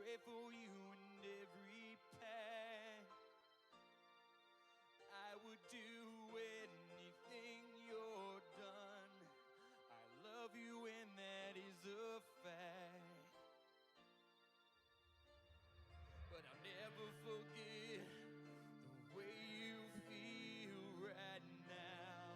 pray for you in every path. I would do anything you're done. I love you and that is a fact. But I'll never forget the way you feel right now.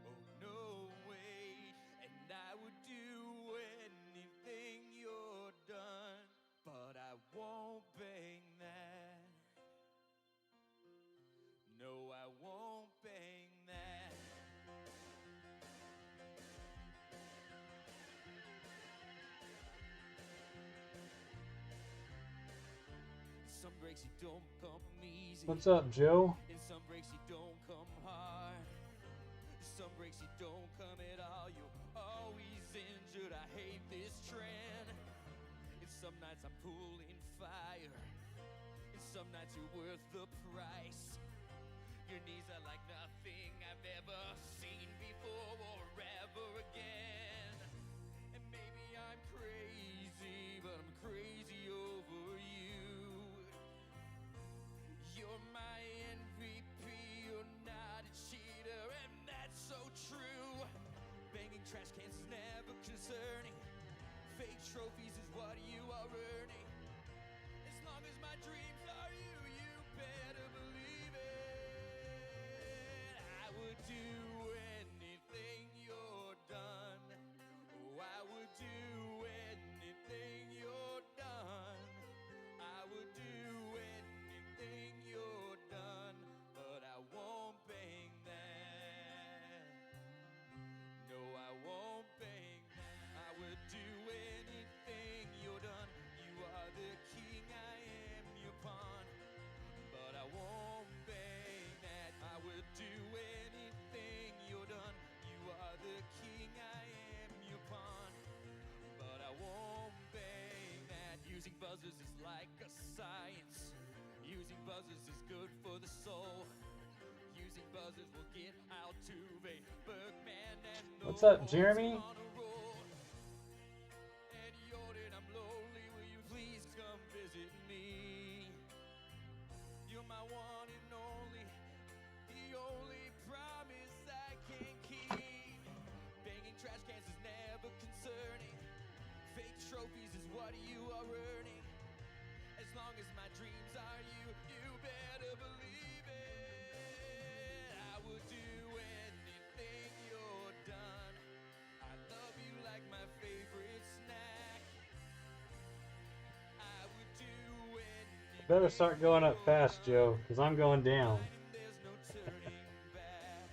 Oh, no way. And I would do anything you're done. But I won't bang that. No, I won't bang that. Some breaks you don't come easy. What's up, Joe? And some breaks you don't come hard. Some breaks you don't come at all. You're always injured. I hate this trend. And some nights I'm pulling fire. And some nights you're worth the price. Your knees are like nothing I've ever seen before or ever again. And maybe I'm crazy, but I'm crazy over you. You're my MVP, you're not a cheater, and that's so true. Banging trash cans is never concerning. Fake trophies is what you are earning. As long as my dreams are you, you better believe it. I would do anything you're done. Oh, I would do anything you're done. I would do anything you're done, but I won't bang that. No, I won't bang that. I would do anything you're done. You are the king, I am your pawn, but I won't bang that. I would do anything you're done. You are the king, I am your pawn, but I won't bang that. Using buzzers is like a science. Using buzzers is good for the soul. Using buzzers will get Altuve, Bergman, and What's up, Jeremy? on a roll. And Jordan, I'm lonely. Will you please come visit me? You're my one and only, the only promise I can keep. Banging trash cans is never concerning. Fake trophies is what you are earning. As long as my dreams are you, you better believe it. I would do anything you're done. I love you like my favorite snack. I would do anything. Better start going up fast, Joe, because I'm going down. There's no turning back.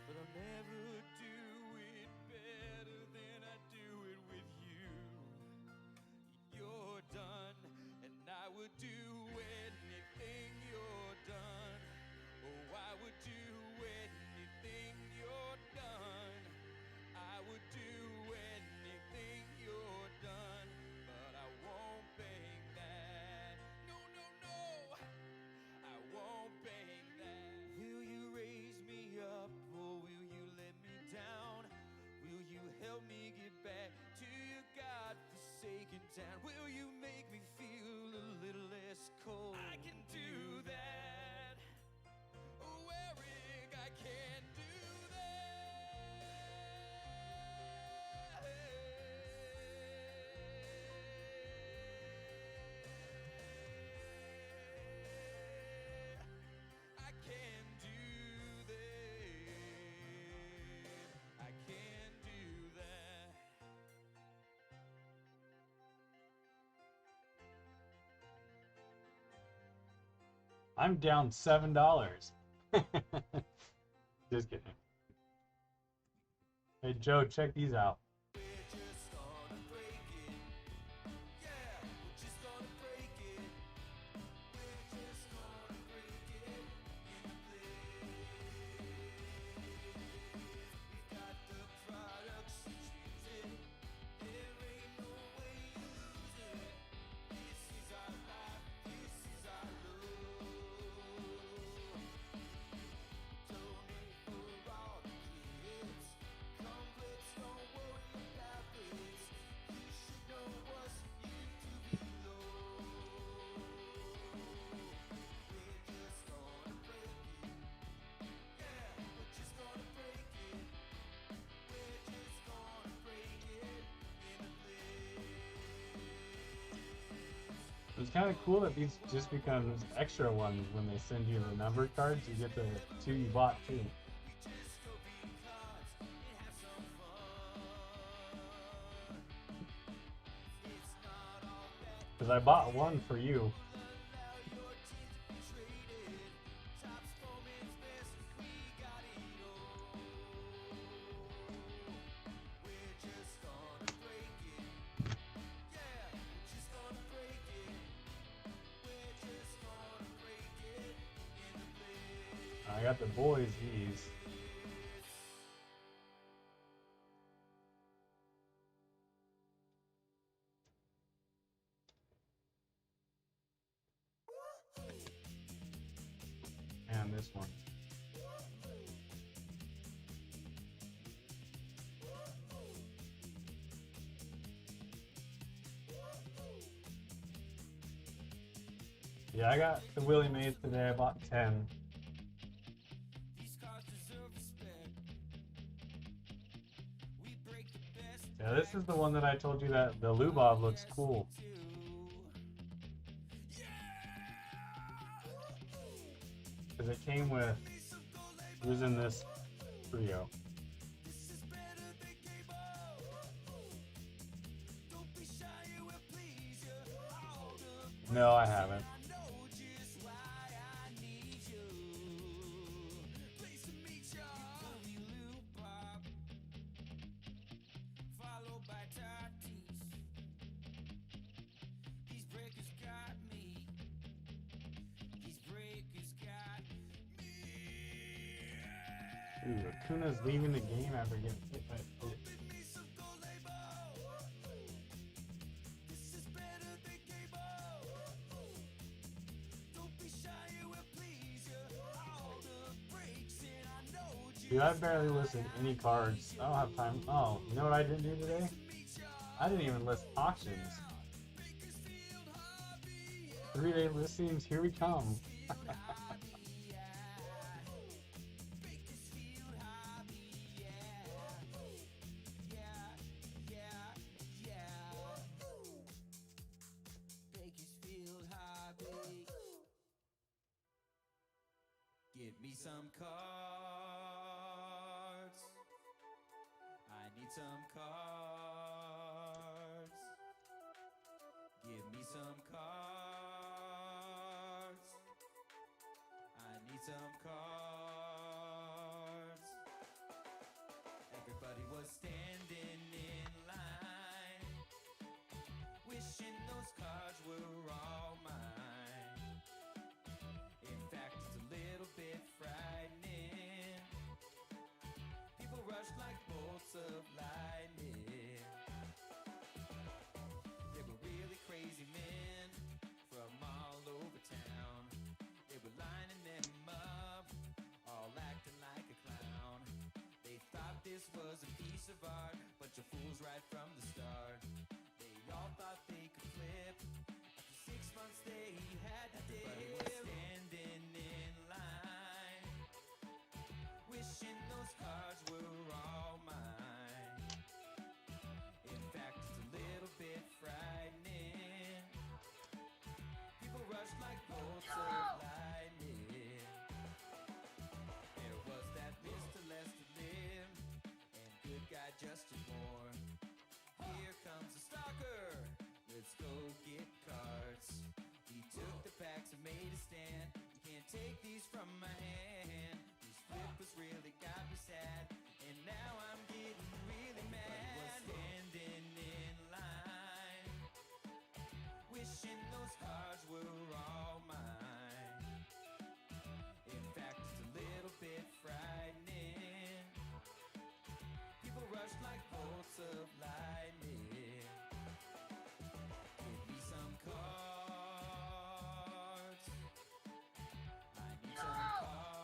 But I'll never do it better than I do it with you. You're done, and I would do anything you're done. Oh, I would do anything you're done. I would do anything you're done, but I won't bang that. No, no, no, I won't bang that. Will you raise me up or will you let me down? Will you help me get back to your God-forsaken town? Will you make me feel a little less cold? I can do that. Oh, Eric, I can do that. I can do that. I can do that. I'm down $7. Just kidding. Hey, Joe, check these out. We're just gonna break it. Yeah, we're just gonna break it. We're just gonna break it in place. We've got the products to choose it. There ain't no way you lose it. This is our life, this is our love. Donate for all the kids. Come, let's don't worry It's kind of cool that these just become extra ones when they send you the number cards. You get the two you bought too. Because I bought one for you. I got the boys these. And this one. Yeah, I got the Willie Mays today. I bought 10. Yeah, this is the one that I told you that the Lubov looks cool. Because it came with, it was in this trio. No, I haven't. Ooh, Acuna's leaving the game after getting hit by a pitch. Dude, I barely listed any cards. I don't have time. Oh, you know what I didn't do today? I didn't even list auctions. 3-day listings, here we come. Give me some cards. I need some cards. Give me some cards. I need some cards. Everybody was standing in line, wishing those cards were all mine. In fact, it's a little bit frightening. People rush like bolts of lightning. They were really crazy men from all over town. They were lining them up, all acting like a clown. They thought this was a piece of art, bunch of fools right from the start. They all thought they could flip. After 6 months they had to dip. Everybody was standing in line, wishing those cards were all mine. In fact, it's a little bit frightening. People rush like bolts of lightning. There was that Mr. Lester Lim and good guy Justin Moore. Here comes a stalker, let's go get cards. He took the packs and made a stand. You can't take these from my hand. These flippers really got me sad, and now I'm getting really mad. Everybody was standing in line, wishing those cards were all mine. In fact, it's a little bit frightening. People rush like bolts of lightning. Give me some cards. I need some cards.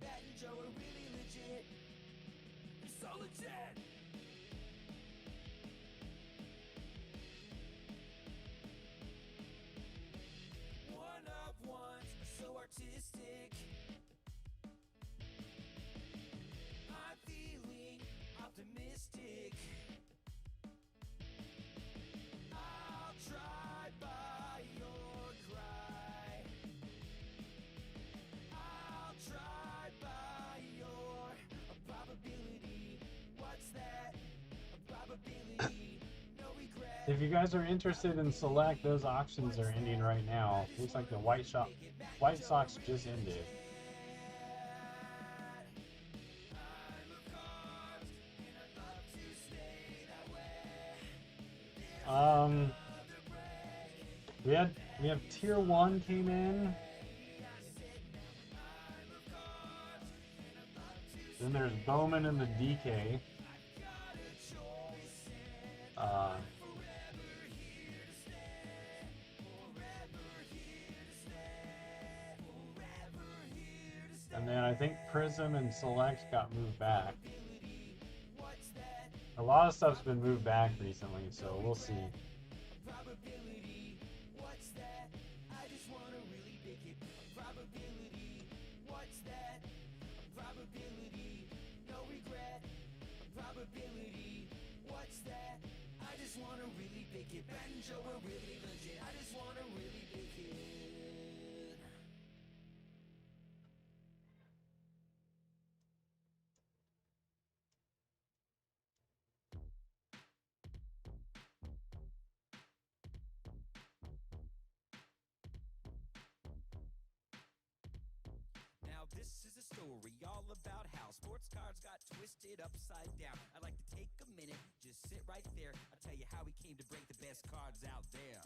Bat and Joe are really legit. So legit. One of ones are so artistic. I'm feeling optimistic. I'll try by your cry. I'll try by your probability. What's that? A probability. No regret. If you guys are interested in select, those auctions are ending right now. Looks like the White Sox just ended. We have tier 1 came in. Then there's Bowman and the DK. And then I think Prism and Select got moved back. A lot of stuff's been moved back recently, so we'll see. This is a story all about how sports cards got twisted upside down. I'd like to take a minute, just sit right there. I'll tell you how we came to break the best cards out there.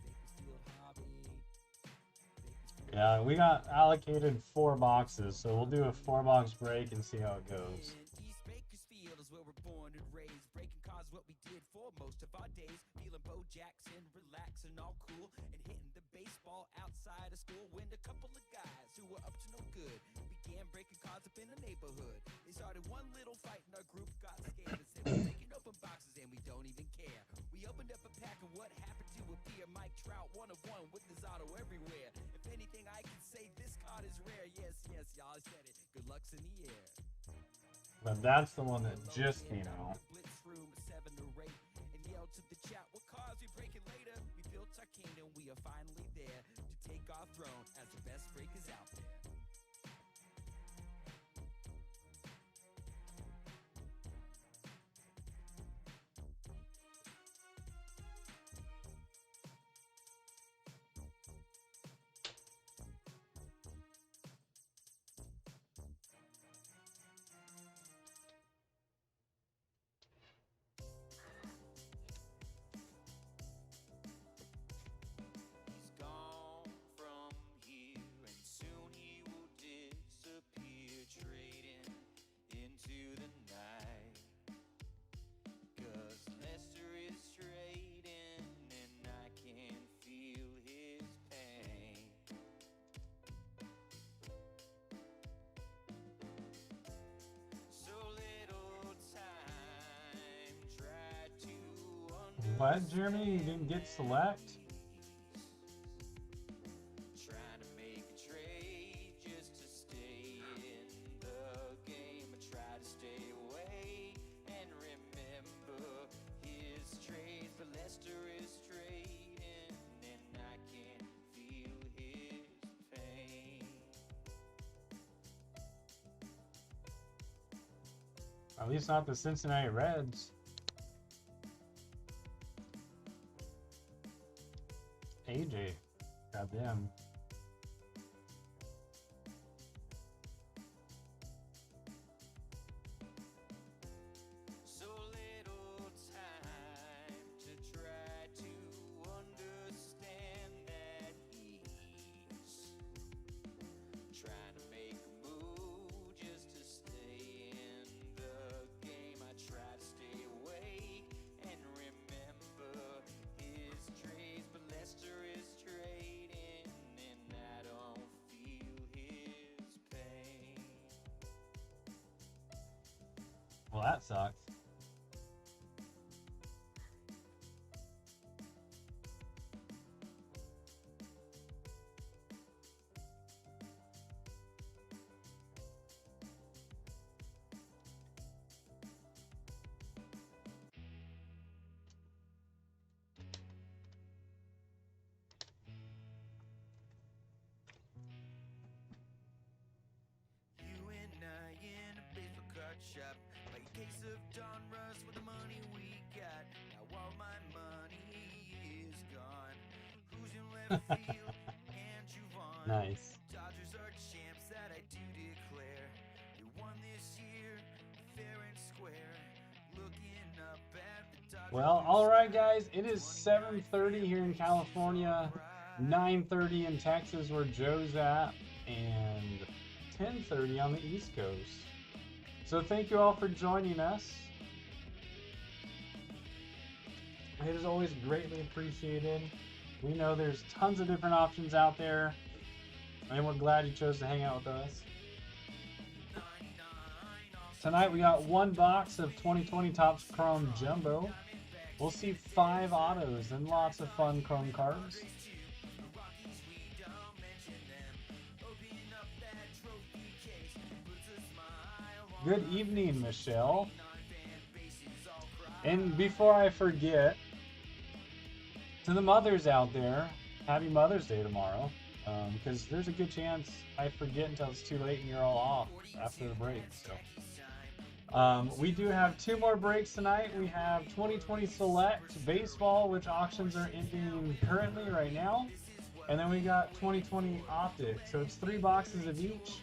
Bakersfield Hobby. Yeah, we got allocated 4 boxes, so we'll do a 4-box break and see how it goes. East Bakersfield is where we're born and raised. Breaking cards what we did for most of our days. Feeling Bo Jackson, relaxing, all cool, and hitting the baseball outside of school. When a couple of guys who were up to no good began breaking cards up in the neighborhood. They started one little fight and our group got scared and said, we're breaking open boxes and we don't even care. We opened up a pack and what happened to appear? Mike Trout, 1 of 1 with his auto everywhere. If anything, I can say this card is rare. Yes, yes, y'all said it. Good luck's in the air. But that's the one that just came out. Blitz room 7 to 8 and yelled to the chat, what cards we breaking later? We built our kingdom, we are finally there to take our throne as the best breakers out there. What, Jeremy? You didn't get select? Trying to make a trade just to stay in the game. I try to stay away and remember his trades, but Lester is trading and I can feel his pain. At least not the Cincinnati Reds. AJ, got them. So little time to try to understand that he's trying to make a move just to stay in the game. I try to stay awake and remember his trades, but Lester is trading Well, that sucks. Shop, like a case of Don Russ with the money we got. Now all my money is gone. Who's in left field? And Juvon. Nice. Dodgers are champs, that I do declare. They won this year, fair and square. Looking up at the Dodgers. Well, all right, guys. It is 7:30 here in California, 9:30 in Texas, where Joe's at, and 10:30 on the East Coast. So thank you all for joining us. It is always greatly appreciated. We know there's tons of different options out there, and we're glad you chose to hang out with us. Tonight we got one box of 2020 Topps Chrome Jumbo. We'll see 5 autos and lots of fun Chrome cards. Good evening, Michelle. And before I forget, to the mothers out there, happy Mother's Day tomorrow. Because there's a good chance I forget until it's too late and you're all off after the break. So, we do have 2 more breaks tonight. We have 2020 Select Baseball, which auctions are ending currently right now. And then we got 2020 Optic. So it's 3 boxes of each.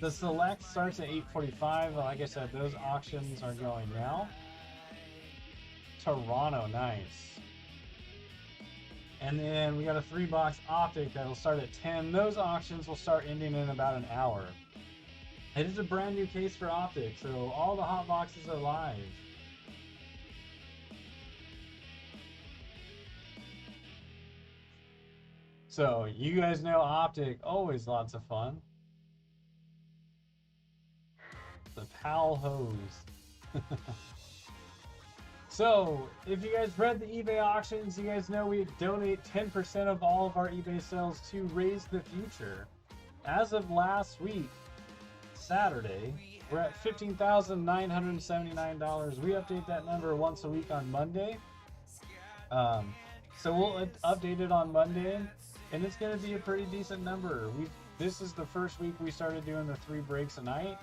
The Select starts at 8:45. Like I said, those auctions are going now. Toronto, nice. And then we got a 3-box Optic that'll start at 10. Those auctions will start ending in about an hour. It is a brand new case for Optic, so all the hot boxes are live. So you guys know Optic, always lots of fun. The Pal Hose. So, if you guys read the eBay auctions, you guys know we donate 10% of all of our eBay sales to Raise the Future. As of last week, Saturday, we're at $15,979. We update that number once a week on Monday. So we'll update it on Monday, and it's going to be a pretty decent number. This is the first week we started doing the 3 breaks a night.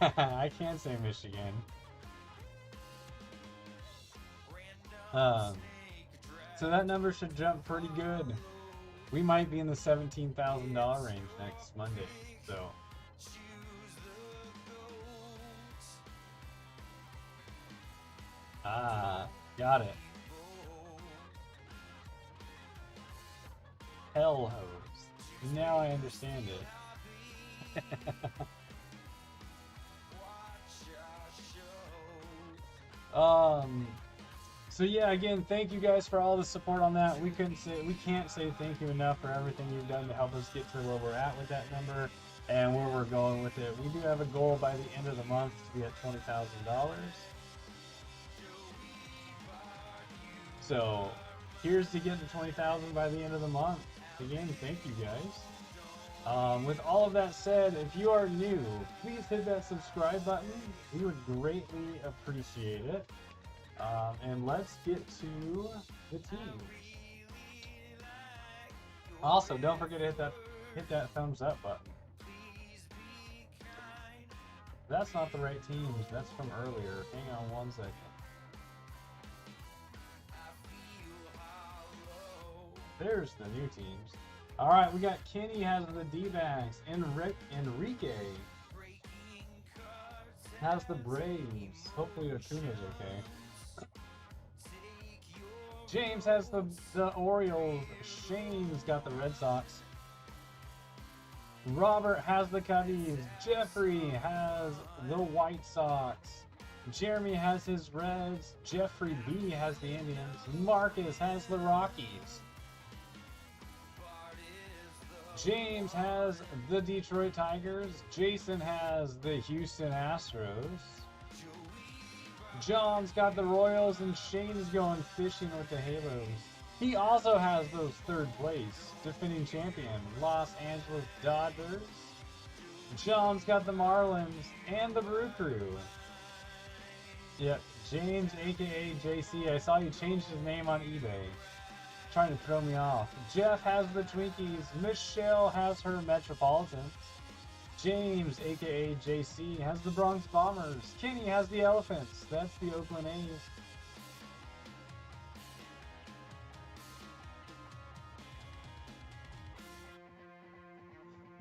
I can't say Michigan. So that number should jump pretty good. We might be in the $17,000 range next Monday. So. Got it. Hell hose. Now I understand it. So yeah, again, thank you guys for all the support on that. We can't say thank you enough for everything you've done to help us get to where we're at with that number and where we're going with it. We do have a goal by the end of the month to be at $20,000. So here's to get to 20,000 by the end of the month. Again, thank you guys. With all of that said, if you are new, please hit that subscribe button. We would greatly appreciate it. And let's get to the team. Also, don't forget to hit that thumbs up button. That's not the right teams. That's from earlier. Hang on one second. There's the new teams. All right, we got Kenny has the D-backs. Enrique has the Braves. Hopefully Acuna's okay. James has the Orioles. Shane's got the Red Sox. Robert has the Cubbies. Jeffrey has the White Sox. Jeremy has his Reds. Jeffrey B has the Indians. Marcus has the Rockies. James has the Detroit Tigers. Jason has the Houston Astros. John's got the Royals, and Shane's going fishing with the Halos. He also has those third place, defending champion, Los Angeles Dodgers. John's got the Marlins and the Brew Crew. Yep, James, aka JC. I saw you change his name on eBay. Trying to throw me off. Jeff has the Twinkies. Michelle has her Metropolitans. James, aka JC, has the Bronx Bombers. Kenny has the Elephants. That's the Oakland A's.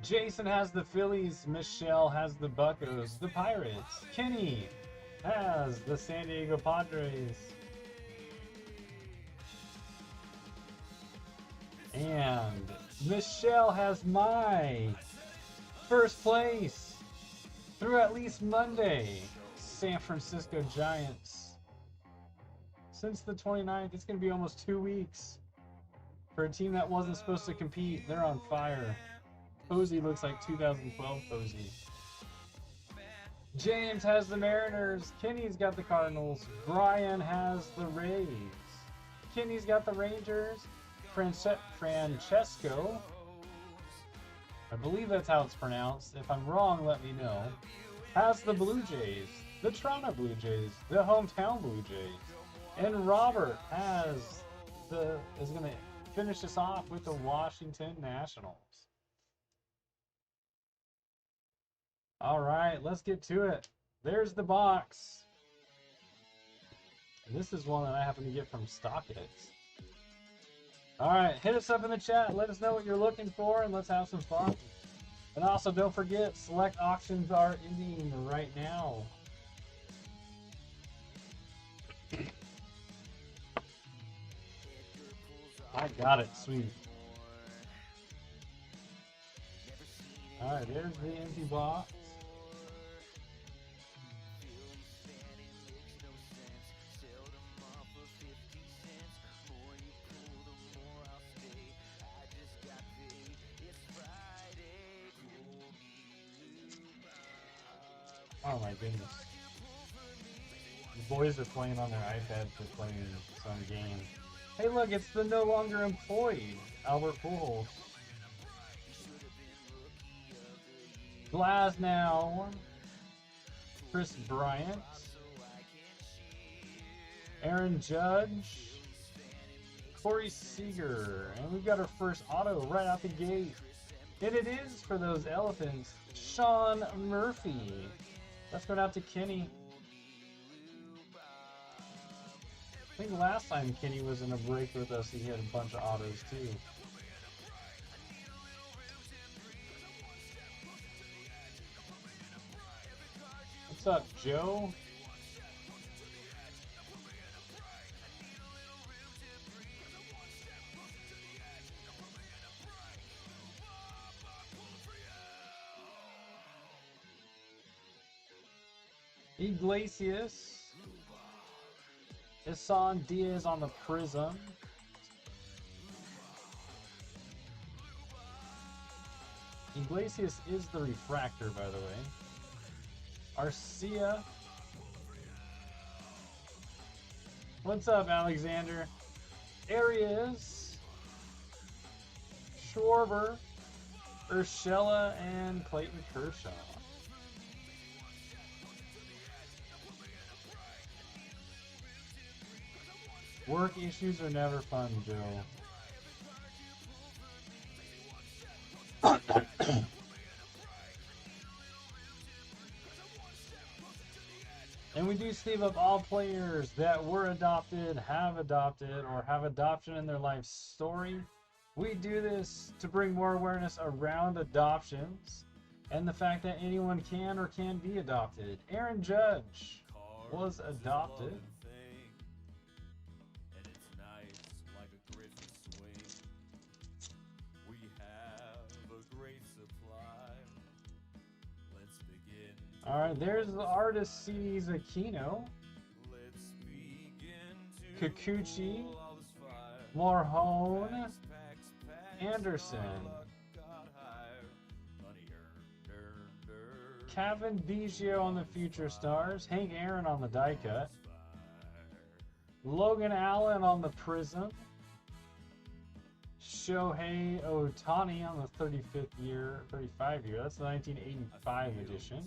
Jason has the Phillies. Michelle has the Buccos, the Pirates. Kenny has the San Diego Padres. And Michelle has my first place through at least Monday, San Francisco Giants. Since the 29th, it's going to be almost 2 weeks for a team that wasn't supposed to compete. They're on fire. Posey looks like 2012 Posey. James has the Mariners. Kenny's got the Cardinals. Brian has the Rays. Kenny's got the Rangers. Francesco, I believe that's how it's pronounced. If I'm wrong, let me know. Has the Blue Jays, the Toronto Blue Jays, the hometown Blue Jays, and Robert is going to finish us off with the Washington Nationals. All right, let's get to it. There's the box. And this is one that I happen to get from StockX. All right, hit us up in the chat. Let us know what you're looking for, and let's have some fun. And also, don't forget, select auctions are ending right now. I got it, sweet. All right, there's the empty box. Oh my goodness. The boys are playing on their iPad to play some game. Hey look, it's the no longer employed Albert Pujols. Glasnow. Chris Bryant. Aaron Judge. Corey Seager. And we've got our first auto right out the gate. And it is for those Elephants, Sean Murphy. That's going out to Kenny. I think last time Kenny was in a break with us, he had a bunch of autos too. What's up, Joe? Iglesias. Isan Diaz on the Prism. Iglesias is the refractor, by the way. Arcia. What's up, Alexander? Arias. Schwarber. Urshela and Clayton Kershaw. Work issues are never fun, Joe. And we do sleeve up all players that were adopted, or have adoption in their life story. We do this to bring more awareness around adoptions and the fact that anyone can or can be adopted. Aaron Judge was adopted. Alright, there's the artist CD's Aquino. Kikuchi. Morhone. Anderson. Kevin Biggio on the Future Stars. Hank Aaron on the die cut. Logan Allen on the Prism. Shohei Ohtani on the 35 year. That's the 1985 edition.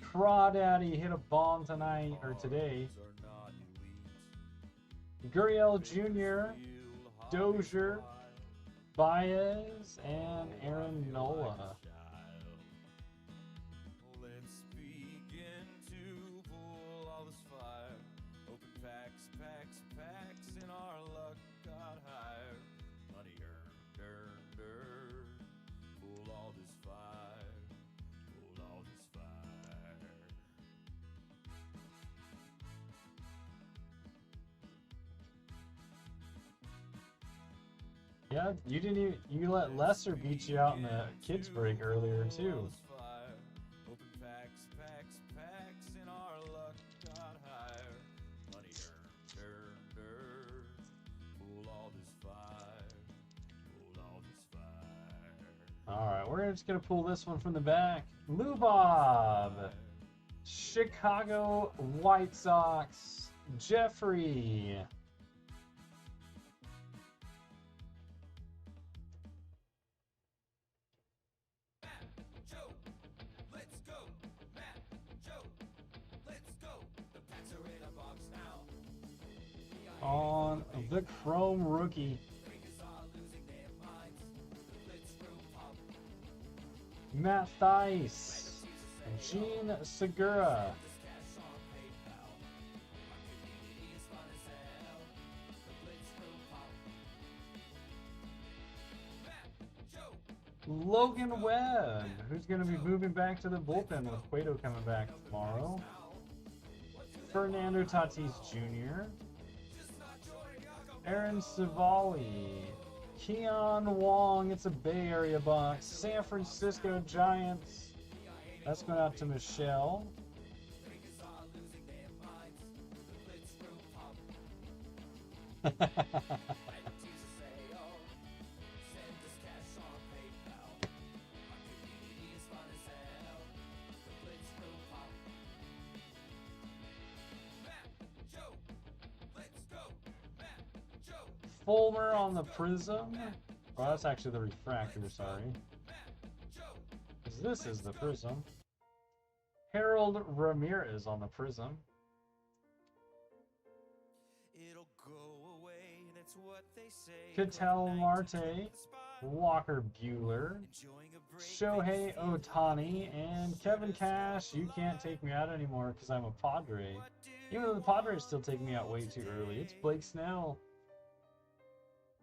Crawdaddy hit a bomb tonight, or today. Gurriel Jr., Dozier, Baez, and Aaron Nola. Let's begin to pull all this fire. Open packs, packs, packs, and our luck got higher. Money earned. Pull all this fire. Pull all this fire. Yeah, you didn't even, you let Lesser beat you out in the kids break earlier too. Open packs, packs, packs, and our luck got higher. Money earned. Pull all this fire. Pull all this fire. Alright, we're just gonna pull this one from the back. Lou Bob, Chicago White Sox, Jeffrey. On the Chrome rookie. Matt Thaiss, Gene Segura. Logan Webb, who's going to be moving back to the bullpen with Cueto coming back tomorrow. Fernando Tatis Jr., Aaron Savali, Keon Wong, it's a Bay Area box. San Francisco Giants, that's going out to Michelle. Fulmer on the Prism. Oh, that's actually the refractor, sorry. This is the Prism. Harold Ramirez on the Prism. It'll go away, that's what they say. Ketel Marte, Walker Buehler, Shohei Ohtani, and Kevin Cash. You can't take me out anymore because I'm a Padre. Even though the Padres still take me out way too early. It's Blake Snell.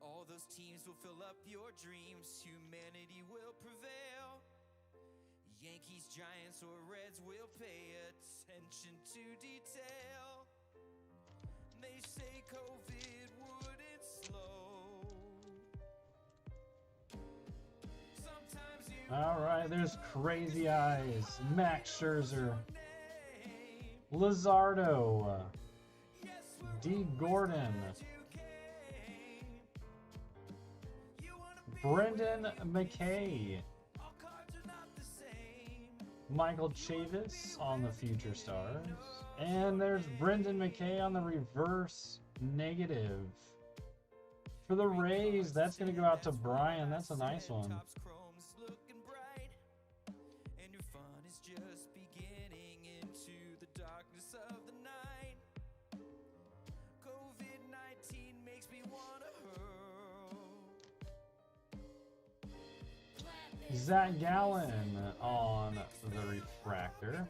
All those teams will fill up your dreams. Humanity will prevail. Yankees, Giants, or Reds will pay attention to detail. They say COVID wouldn't slow. Sometimes you All right, there's Crazy Eyes, Max Scherzer, Luzardo, D. Gordon, Brendan McKay, Michael Chavis on the Future Stars, and there's Brendan McKay on the reverse negative. For the Rays, that's going to go out to Brian. That's a nice one. Zach Gallen on the refractor.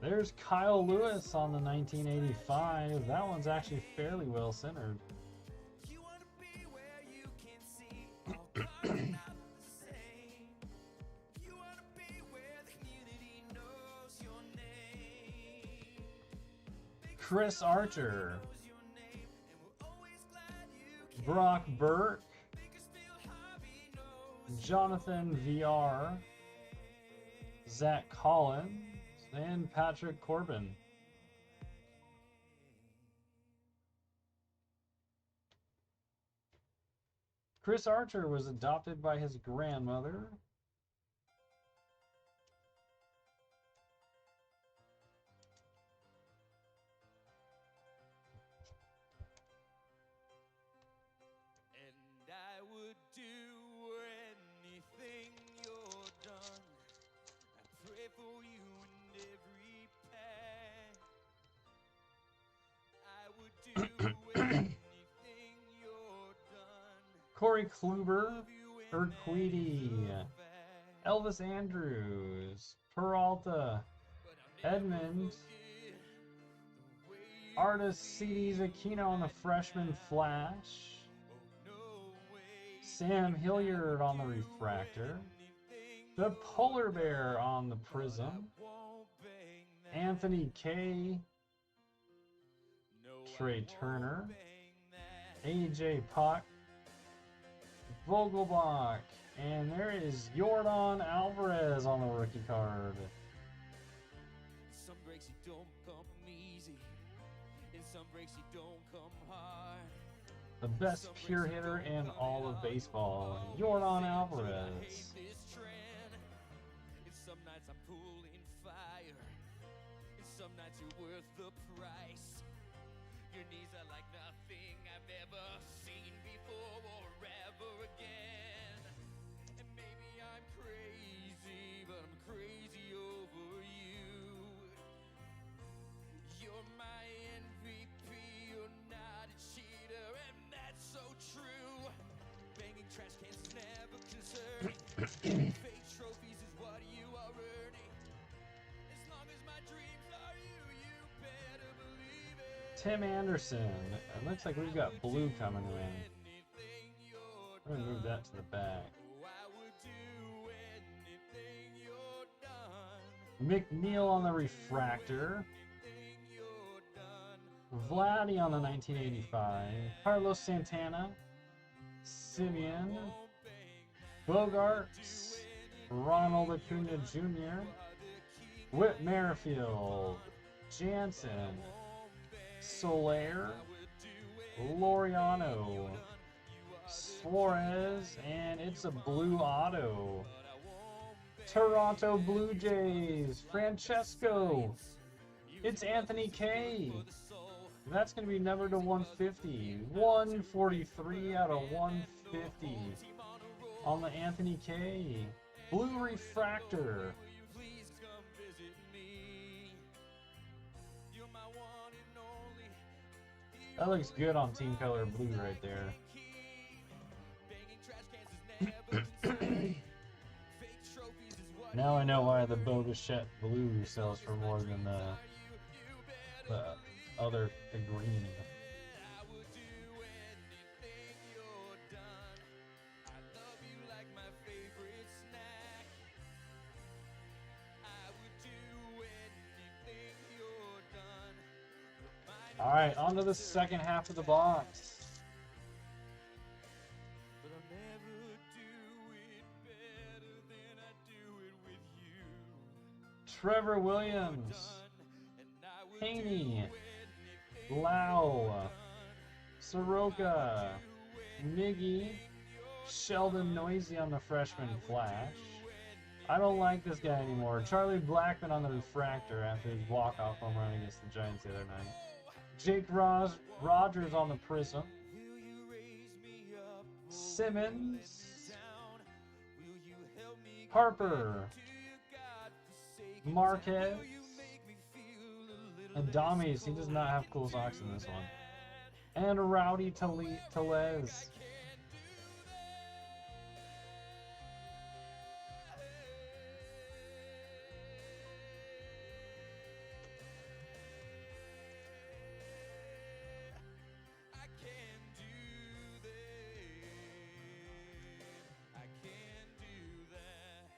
There's Kyle Lewis on the 1985. That one's actually fairly well centered. Chris Archer, Brock Burke, Jonathan VR, Zach Collins, and Patrick Corbin. Chris Archer was adopted by his grandmother. for you in every path. I would do anything you're done. Corey Kluber, Love you Urquidy, Elvis Andrews, Peralta, but I'll never Edmund, forget the way you Artist CDs Aquino on the freshman flash, no way Sam Hilliard on the refractor, the Polar Bear on the prism, won't bang that. Anthony K, No, Trey Turner, bang that. AJ Puck, Vogelbach, and there is Yordan Alvarez on the rookie card. Some breaks you don't come easy, and some breaks you don't come hard. The best pure hitter in all of baseball, Yordan Alvarez. This trend, and some nights I'm pulling fire, and some nights you're worth the price. Your knees are like nothing I've ever seen before or ever again. And maybe I'm crazy, but I'm crazy over you. You're my MVP, you're not a cheater, and that's so true. Banging trash cans is never concerning. Fake trophies is what you are earning. As long as my dreams are you, you better believe it. Tim Anderson. It looks like we've got blue coming in. Anything you're We're gonna move that to the back. oh, I would do anything you're done. McNeil on the refractor. Anything you're done. Vladdy on the 1985. Carlos Santana. Simeon. Bogarts. Ronald Acuna Jr. Whit Merrifield. Jansen. Soler. Laureano. Suarez. And it's a blue auto. Toronto Blue Jays. Francesco. It's Anthony K. That's going to be numbered to 150. 143 out of 150 on the Anthony K. Blue refractor. Please come visit me. You're my one and only. That looks good on team color blue right there. Banging trash cans is never concerning. Fake trophies is what Now I know why the Boguchet blue sells for more than the other, the green. I would do anything you're done. I love you like my favorite snack. I would do anything you're done. Remind me All right, on to the second half of the box. but I'll never do it better than I do it with you. Trevor Williams, And I would Haney, Lau, Soroka, Miggy, Sheldon Noisy on the freshman flash. I don't like this guy anymore. Charlie Blackmon on the refractor after his walk-off home run against the Giants the other night. Jake Rogers on the prism. will you raise me up? Simmons, Will you help me Harper, to your God-forsaken Marquez, Will you make me feel a little Adames. He does not have cool socks in this one. And Rowdy Tellez. I can do that. I can do that.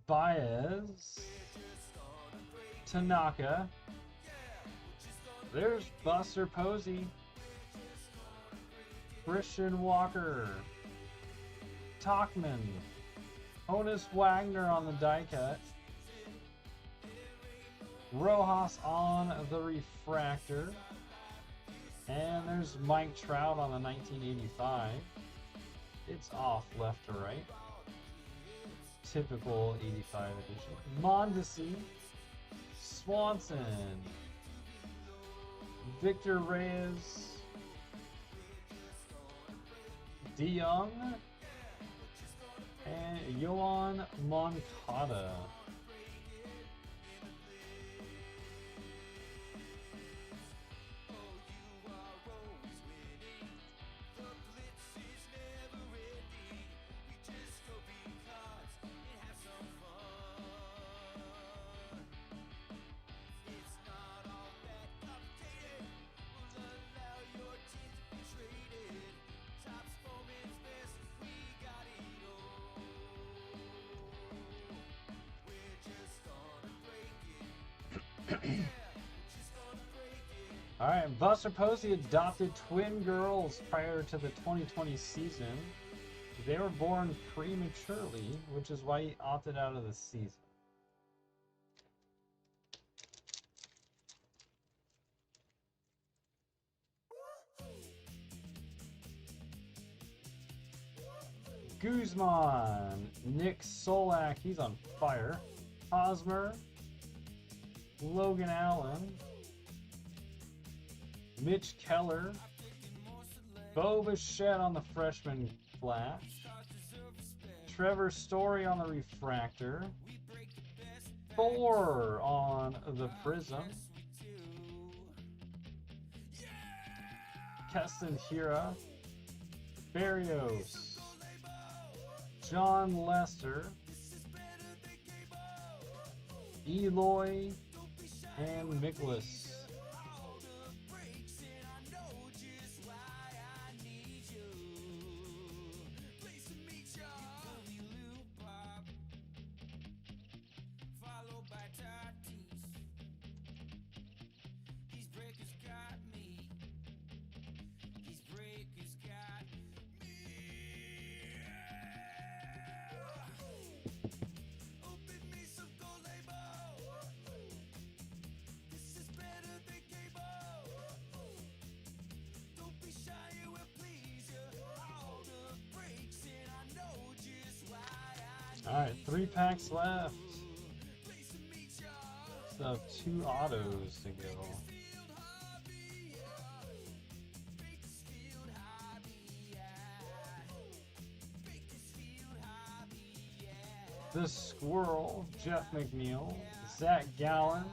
Baez, Tanaka. There's Buster Posey, Christian Walker, Talkman, Honus Wagner on the die cut, Rojas on the refractor, and there's Mike Trout on the 1985. It's off left to right. Typical 85 edition. Mondesi, Swanson, Victor Reyes, DeYoung, and Yohan Moncada. Alright, Buster Posey adopted twin girls prior to the 2020 season. They were born prematurely, which is why he opted out of the season. Guzman, Nick Solak, he's on fire. Hosmer, Logan Allen, Mitch Keller, Bo Bichette on the freshman flash, Trevor Story on the refractor, Thor on the prism, Keston Hira, Barrios, John Lester, Eloy, and Miklas. Alright, 3 packs left. Still have 2 autos to go. The Squirrel, Jeff McNeil, Zach Gallen,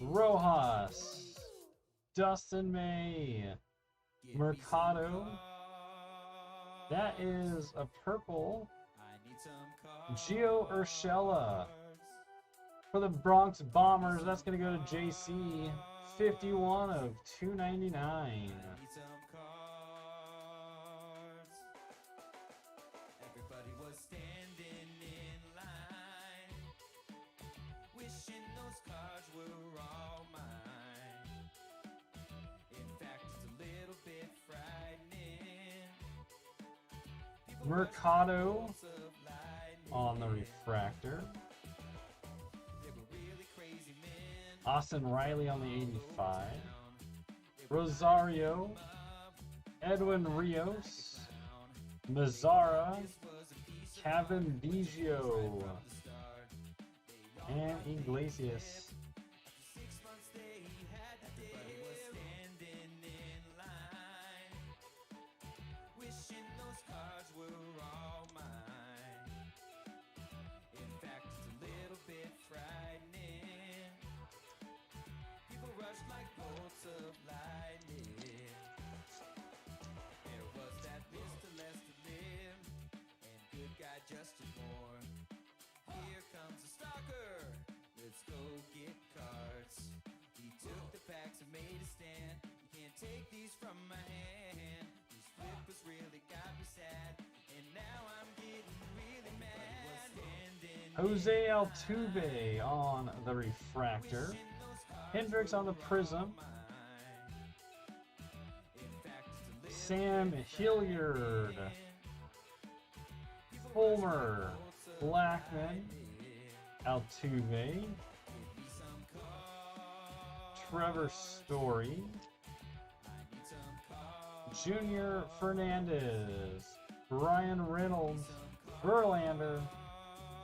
Rojas, Dustin May, Mercado. That is a purple Gio Urshela for the Bronx Bombers. That's going to go to JC. 51 of 299. Mercado on the refractor. Austin Riley on the 85. Rosario. Edwin Rios. Mazzara. Kevin Biggio. And Iglesias. Jose Altuve on the refractor. Hendricks on the prism. Sam Hilliard. Fulmer. Blackman. Altuve. Trevor Story. Junior Fernandez. Brian Reynolds. Verlander.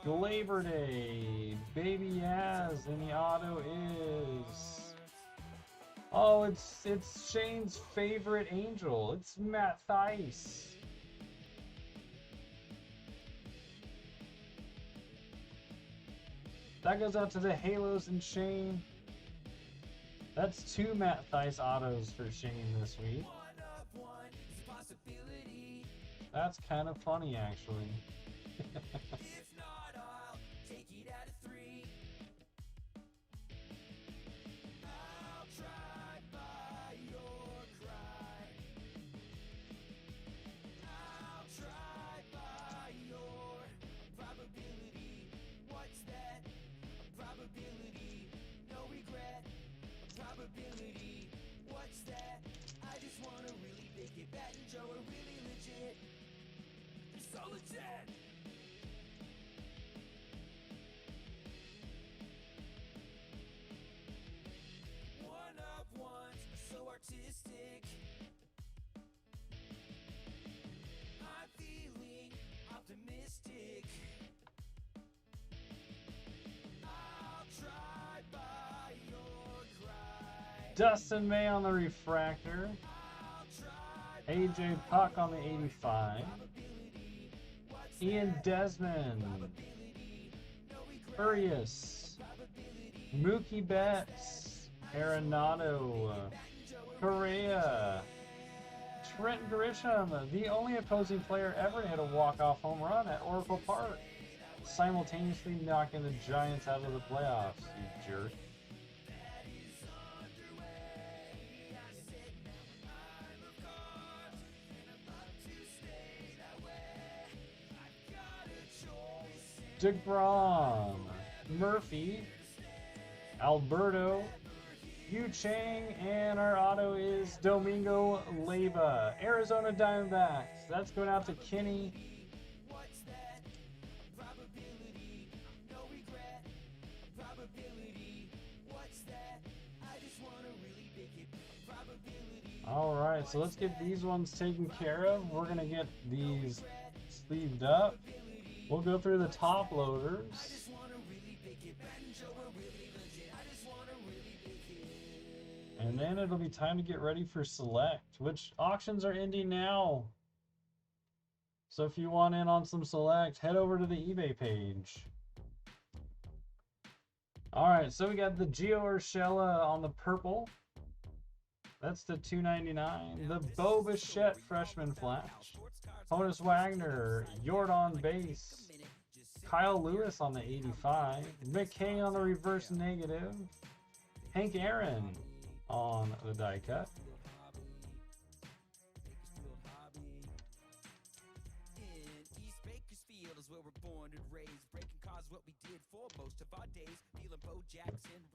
Labor Day. Baby Yaz, and the auto is... Oh, it's Shane's favorite angel. It's Matt Theis. That goes out to the Halos and Shane. That's 2 Matt Theis autos for Shane this week. That's kind of funny, actually. Artistic. I'm feeling optimistic. I'll try by your cry. Dustin May on the refractor. AJ Puck on the 85. Ian Desmond. Furious. Mookie Betts. Arenado. Correa. Trent Grisham, the only opposing player ever to hit a walk-off home run at Oracle Park, simultaneously knocking the Giants out of the playoffs, you jerk. DeGrom, Murphy, Alberto, Yu Chang, and our auto is Domingo Leyba. Arizona Diamondbacks. That's going out to Kenny. All right, so let's get these ones taken care of. We're going to get these sleeved up. We'll go through the top loaders. And then it'll be time to get ready for select, which auctions are ending now. So if you want in on some select, head over to the eBay page. All right, so we got the Gio Urshela on the purple. That's the $2.99. The Bo Bichette freshman flash. Honus Wagner, Jordan base. Kyle Lewis on the 85. McKay on the reverse negative. Hank Aaron on the die cut.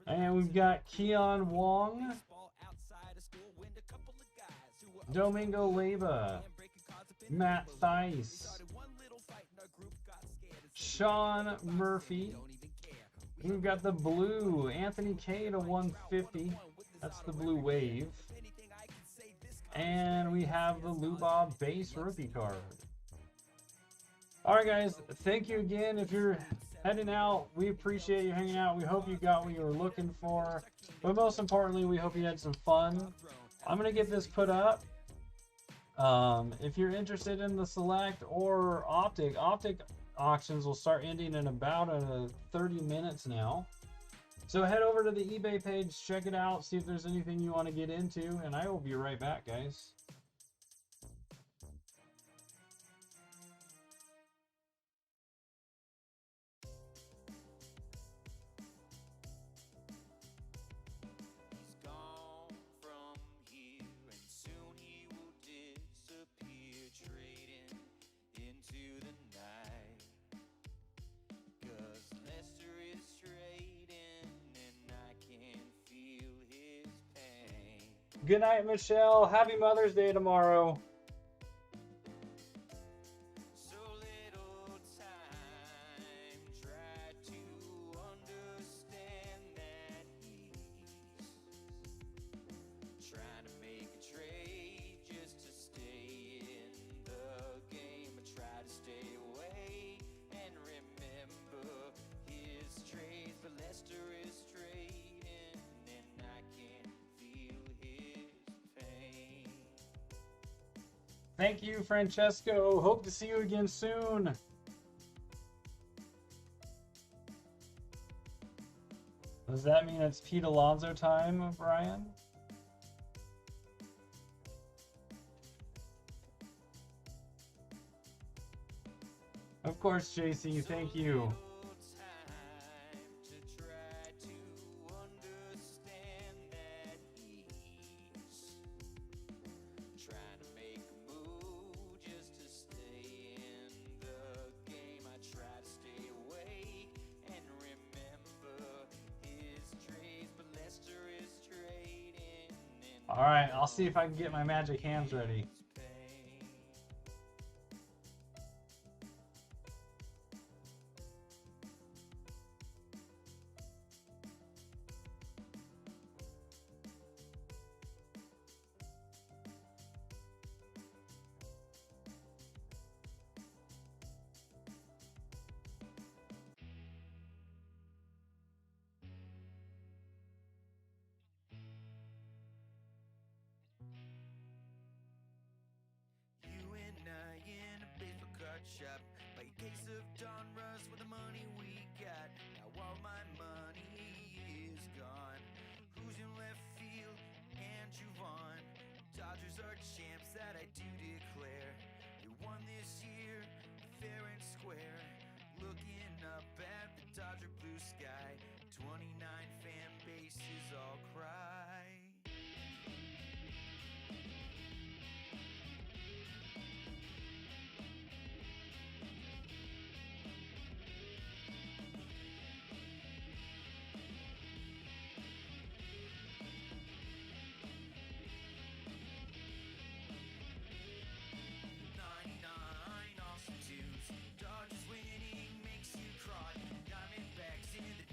And we've got Keon Wong, Domingo Leyba, Matt Theis, Sean Murphy. We've got the blue Anthony K to 150. That's the blue wave. And we have the Lubob base rookie card. All right, guys. Thank you again. If you're heading out, we appreciate you hanging out. We hope you got what you were looking for. But most importantly, we hope you had some fun. I'm going to get this put up. If you're interested in the select or Optic auctions will start ending in about 30 minutes now. So head over to the eBay page, check it out, see if there's anything you want to get into, and I will be right back, guys. Good night, Michelle. Happy Mother's Day tomorrow. So little time, try to understand that he's trying to make a trade just to stay in the game. I try to stay away and remember Thank you, Francesco. Hope to see you again soon. Does that mean it's Pete Alonso time, Brian? Of course, JC. Thank you. All right, I'll see if I can get my magic hands ready. Shop, buy a case of Don Russ with the money we got. Now all my money is gone. Who's in left field? Andrew Vaughn. Dodgers are champs, that I do declare. We won this year, fair and square. Looking up at the Dodger blue sky, 29 fan bases all cry. Dodgers winning makes you cry. Diamondbacks in the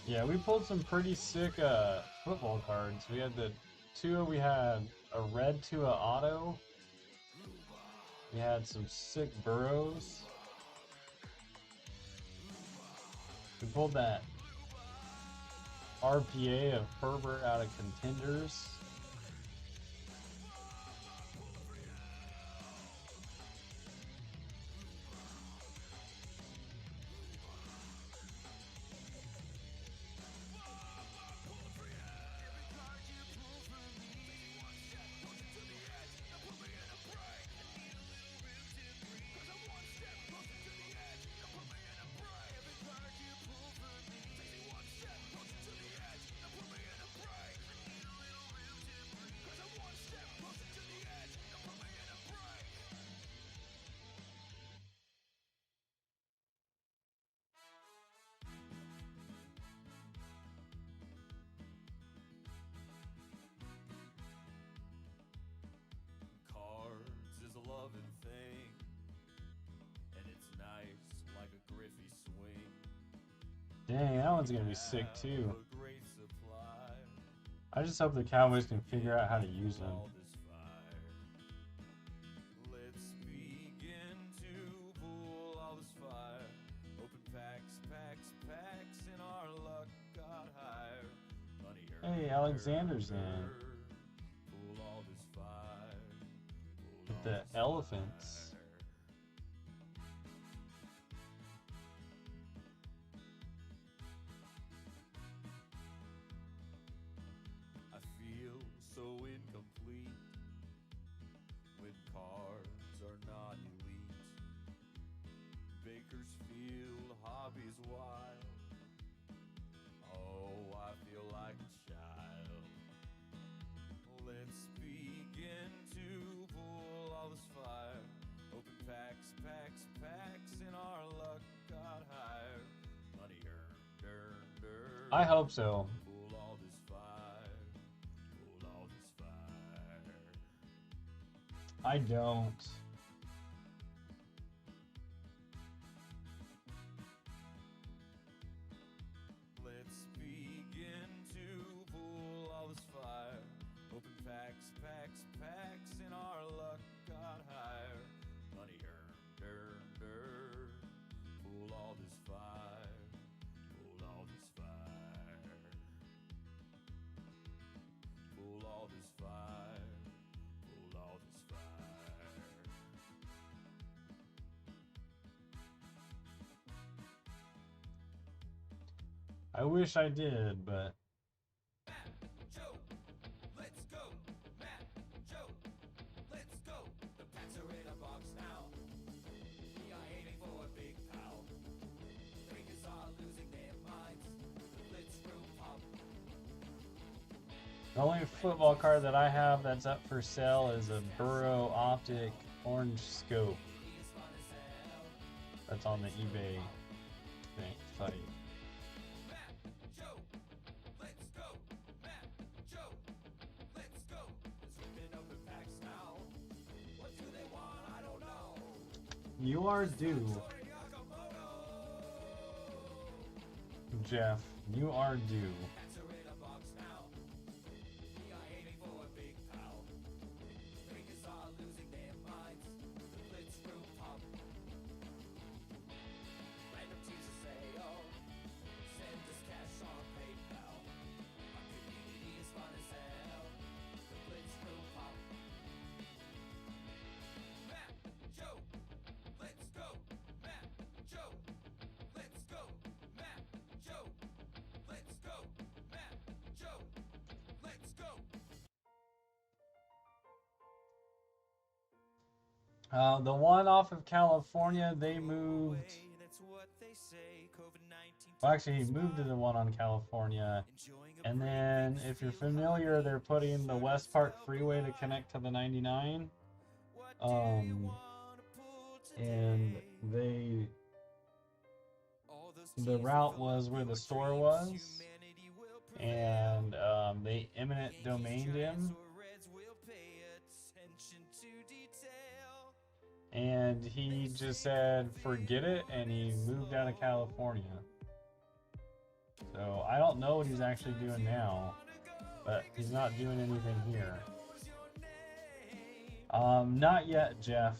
Yeah, we pulled some pretty sick football cards. We had the Tua, we had a red Tua auto. We had some sick Burrows. We pulled that RPA of Herbert out of Contenders. Loving thing, and it's nice like a Griffey swing. Dang, that one's gonna be sick too. I just hope the Cowboys can figure out how to use them. Let's begin to pull all this fire. Open packs, packs, packs, and our luck got higher. Money Hey, Alexander's in. Pull all this fire. With the elephants. I feel so incomplete when cards are not elite. Bakersfield, hobbies wild. Oh, I feel like a child. Let's begin to pull all this fire. Open packs, packs, packs, and our luck got higher. Money earned. I hope so. Pull all this fire. Pull all this fire. I don't. Let's begin to pull all this fire. Open packs, packs, packs, and our luck got higher. Money earned. Pull all this fire. Pull all this fire. Pull all this fire. Pull all this fire. I wish I did, but Joe, let's go. Matt, Joe, let's go. The Pats are in a box now. We are aiming for a big pal. Fingers are losing their minds. The blitz room pop. the only football card that I have that's up for sale is a Burrow Optic Orange Scope. That's on the eBay thing site. Matt, Joe, let's go. Matt, Joe, let's go. It's ripping open packs now. What do they want? I don't know. You are due, Jeff. You are due. Pats are in a box now. We are aiming for a big pal. Fingers are losing their minds. The blitz room pop. Random teams to say, oh, send us cash on PayPal. Our community is fun as hell. The blitz room pop. Matt, Joe, let's go. Matt, Joe, let's go. Matt, Joe, let's go. Matt, Joe, let's go. The one off of California, they moved. That's what they say. COVID-19 Well, actually, he moved to the one on California. And then, if you're familiar, they're putting the West Park Freeway to connect to the 99. And the route was where the store was, and they eminent domained him, and he just said forget it, and he moved out of California. So I don't know what he's actually doing now, but he's not doing anything here. Not yet, Jeff.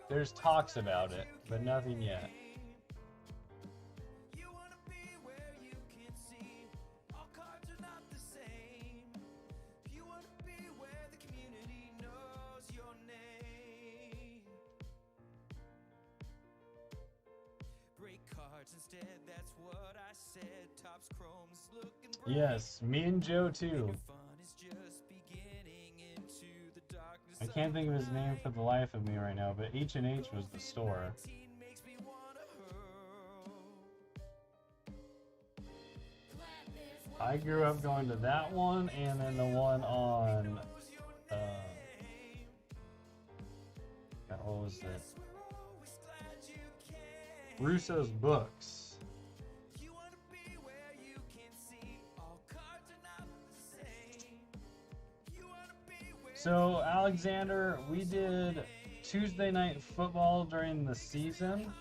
There's talks about it, but nothing yet. Yes, me and Joe too. I can't think of his name for the life of me right now, but H&H was the store. I grew up going to that one, and then the one on, what was it? Russo's Books. So, Alexander, we did Tuesday night football during the season.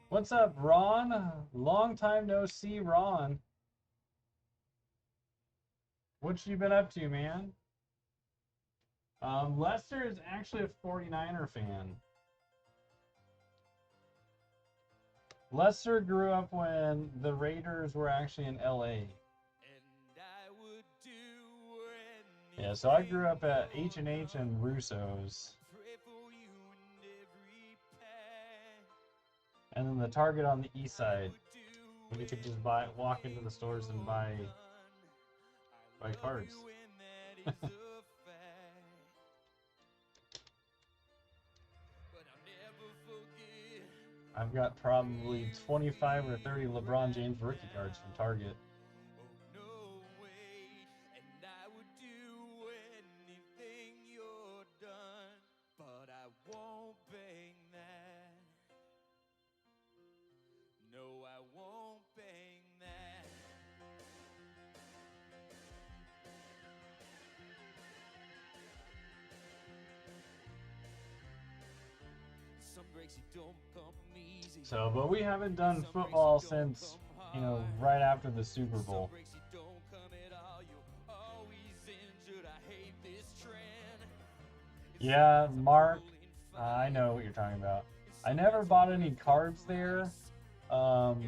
What's up, Ron? Long time no see, Ron. What you been up to, man? Lester is actually a 49er fan. Lester grew up when the Raiders were actually in LA. Yeah, so I grew up at H&H and Russo's. And then the Target on the east side, where you could just walk into the stores and buy cards. I've got probably 25 or 30 LeBron James rookie cards from Target. So, but we haven't done football since, right after the Super Bowl. Yeah, Mark, I know what you're talking about. I never bought any cards there, but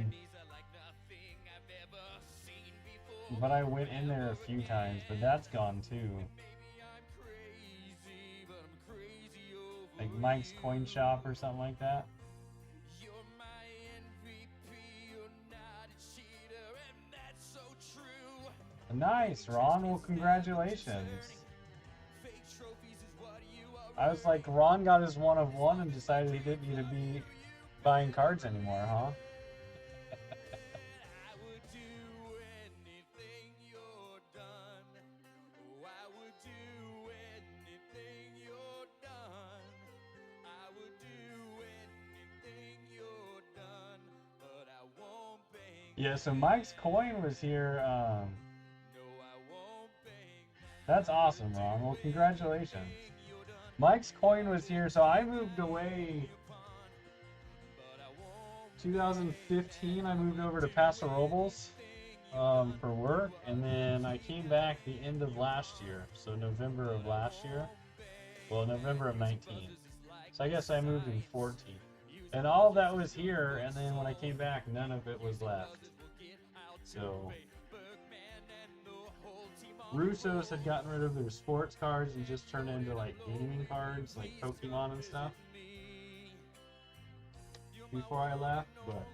I went in there a few times, but that's gone too. Like Mike's Coin Shop or something like that. Nice, Ron. Well, congratulations. I was like, Ron got his 1 of 1 and decided he didn't need to be buying cards anymore, huh? Yeah, so Mike's Coin was here. That's awesome, Ron. Well, congratulations. Mike's Coin was here, so I moved away 2015. I moved over to Paso Robles for work, and then I came back the end of last year, so November of last year. Well, November of 19. So I guess I moved in 14. And all of that was here, and then when I came back, none of it was left. So Russo's had gotten rid of their sports cards and just turned into like gaming cards, like Pokemon and stuff, before I left. But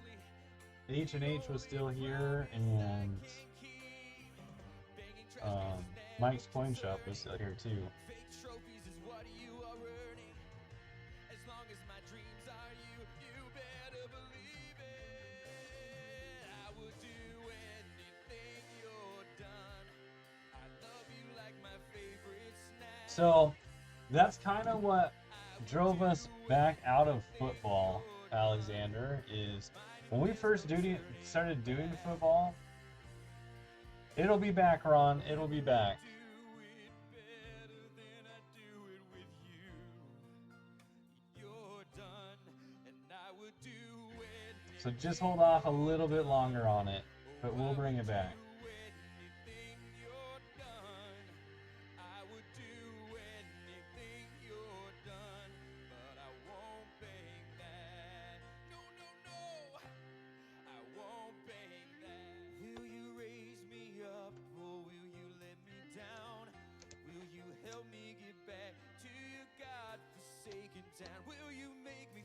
H&H was still here, and Mike's Coin Shop was still here too. So that's kind of what drove us back out of football, Alexander, is when we first started doing football, It'll be back, Ron. It'll be back. So just hold off a little bit longer on it, but we'll bring it back.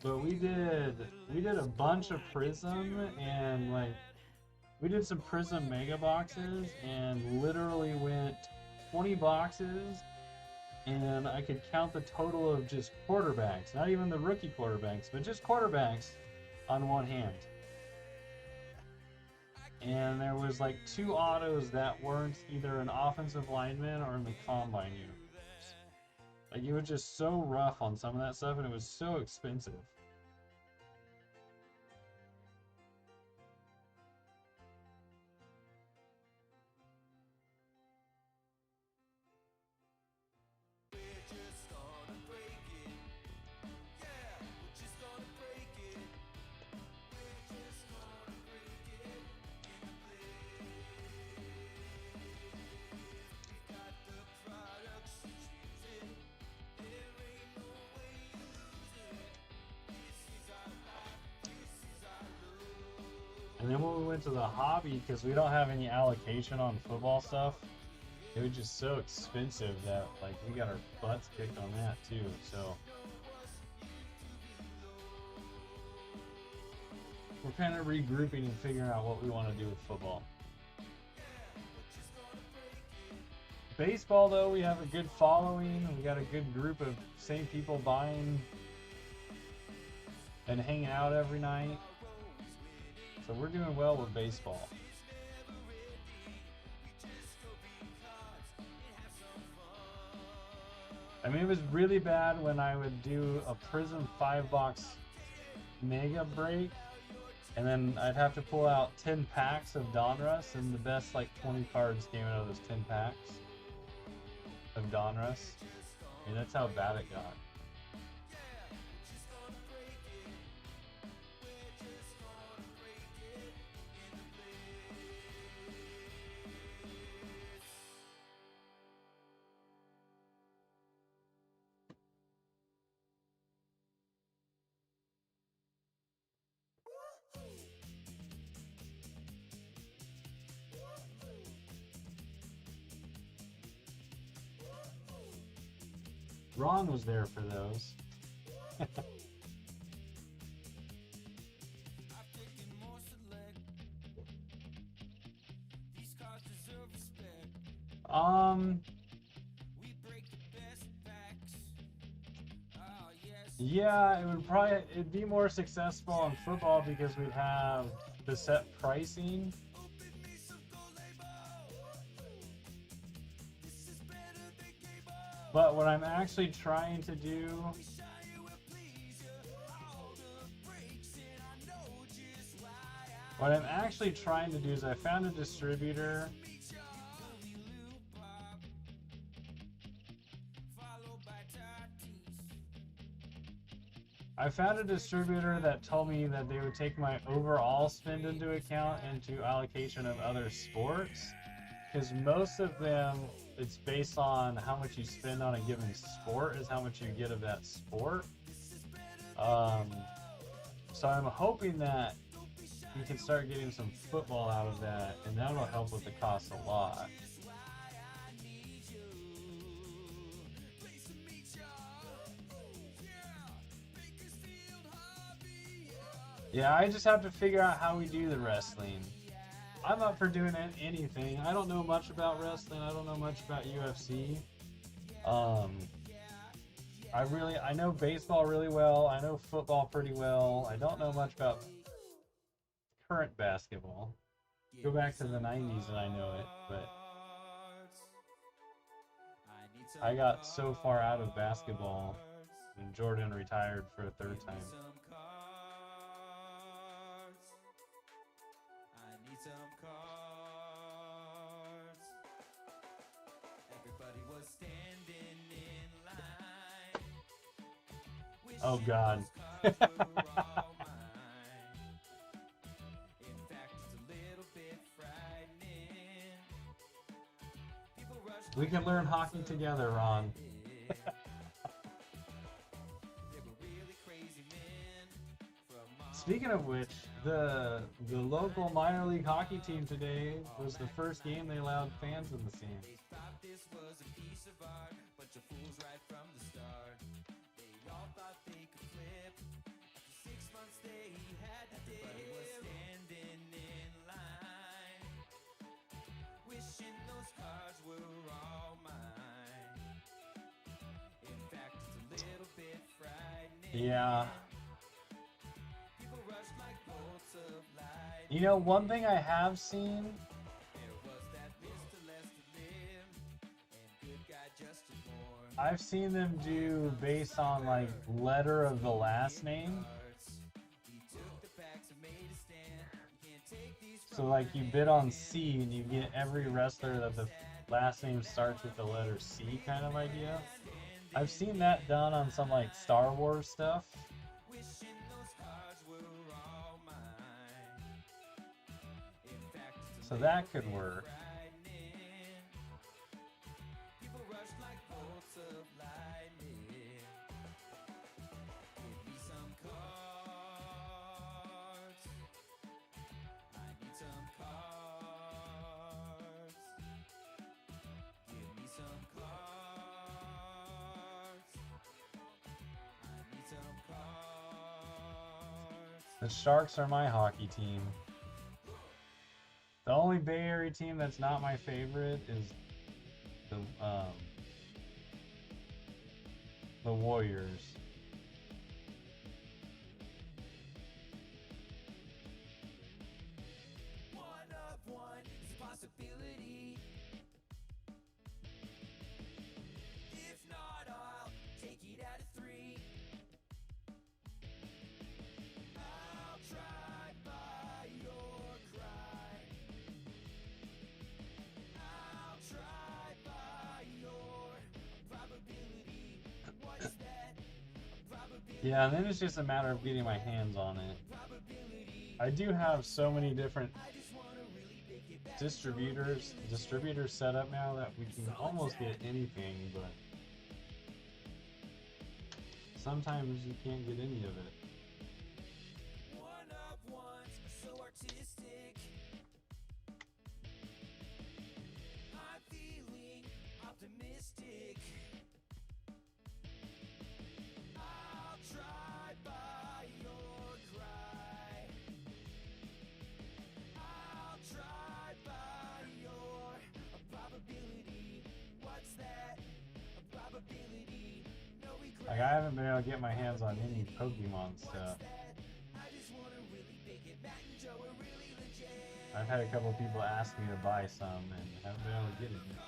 But we did a bunch of Prism, and like we did some Prism mega boxes and literally went 20 boxes, and I could count the total of just quarterbacks, not even the rookie quarterbacks, but just quarterbacks on one hand. And there was like 2 autos that weren't either an offensive lineman or in the combine universe. Like it was just so rough on some of that stuff, and it was so expensive. And then when we went to the hobby, because we don't have any allocation on football stuff, it was just so expensive that like we got our butts kicked on that too. So we're kind of regrouping and figuring out what we want to do with football. Baseball, though, we have a good following. We got a good group of same people buying and hanging out every night. So we're doing well with baseball. I mean, it was really bad when I would do a Prism 5-box mega break, and then I'd have to pull out 10 packs of Donruss, and the best like 20 cards came out of those 10 packs of Donruss. I mean, that's how bad it got. Ron was there for those. Yeah, it'd be more successful in football because we'd have the set pricing. But what I'm actually trying to do is I found a distributor that told me that they would take my overall spend into account into allocation of other sports, because most of them, it's based on how much you spend on a given sport is how much you get of that sport. So I'm hoping that we can start getting some football out of that, and that'll help with the cost a lot. Yeah, I just have to figure out how we do the wrestling. I'm up for doing anything. I don't know much about wrestling. I don't know much about UFC. I know baseball really well. I know football pretty well. I don't know much about current basketball. Go back to the 90s and I know it, but I got so far out of basketball when Jordan retired for a third time. Oh God. We can learn hockey together, Ron. Speaking of which, the local minor league hockey team today was the first game they allowed fans in the stands. Yeah. You know, one thing I have seen, I've seen them do based on like letter of the last name. So like you bid on C and you get every wrestler that the last name starts with the letter C kind of idea. I've seen that done on some like Star Wars stuff. So that could work. The Sharks are my hockey team. The only Bay Area team that's not my favorite is the Warriors. Yeah, and then it's just a matter of getting my hands on it. I do have so many different distributors set up now that we can almost get anything, but sometimes you can't get any of it. Like, I haven't been able to get my hands on any Pokemon stuff. I've had a couple of people ask me to buy some and haven't been able to get it yet.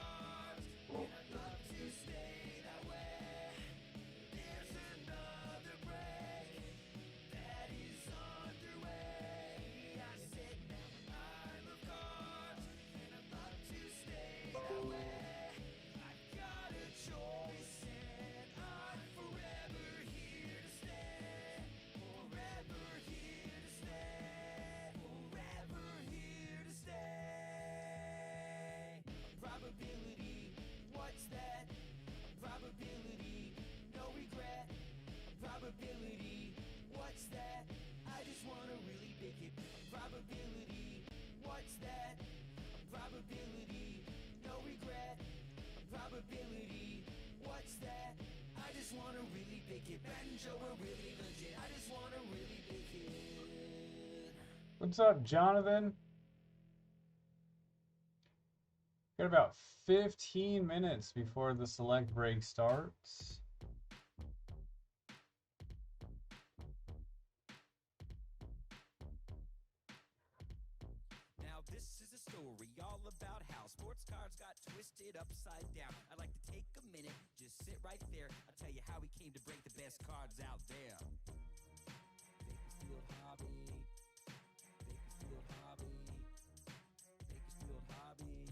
What's up, Jonathan? Got about 15 minutes before the select break starts. Now this is a story all about how sports cards got twisted upside down. I'd like to take a minute, just sit right there. I'll tell you how he came to break the best cards out there. Bakersfield Hobby. Bakersfield Hobby. Bakersfield Hobby.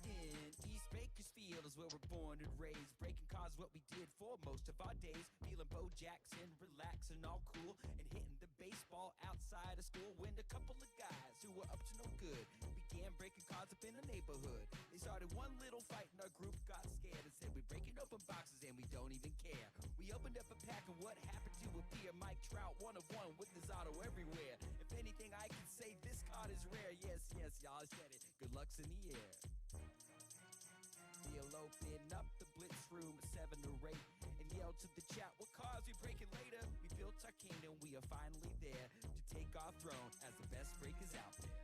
In East Bakersfield is where we're born and raised. Breaking cards baseball's what we did for most of our days. Feeling Bo Jackson, relaxing, all cool, and hitting the baseball outside of school. When a couple of guys who were up to no good began breaking cards up in the neighborhood. They started one little fight and our group got scared and said, we're breaking open boxes and we don't even care. We opened up a pack and what happened to appear? Mike Trout, 1-of-1 with his auto everywhere. If anything, I can say this card is rare. Yes, yes, y'all said it. Good luck's in the air. We'll open up the blitz room at 7 or 8 and yell to the chat, what cards we breaking later? We built our kingdom, we are finally there to take our throne as the best breakers out there.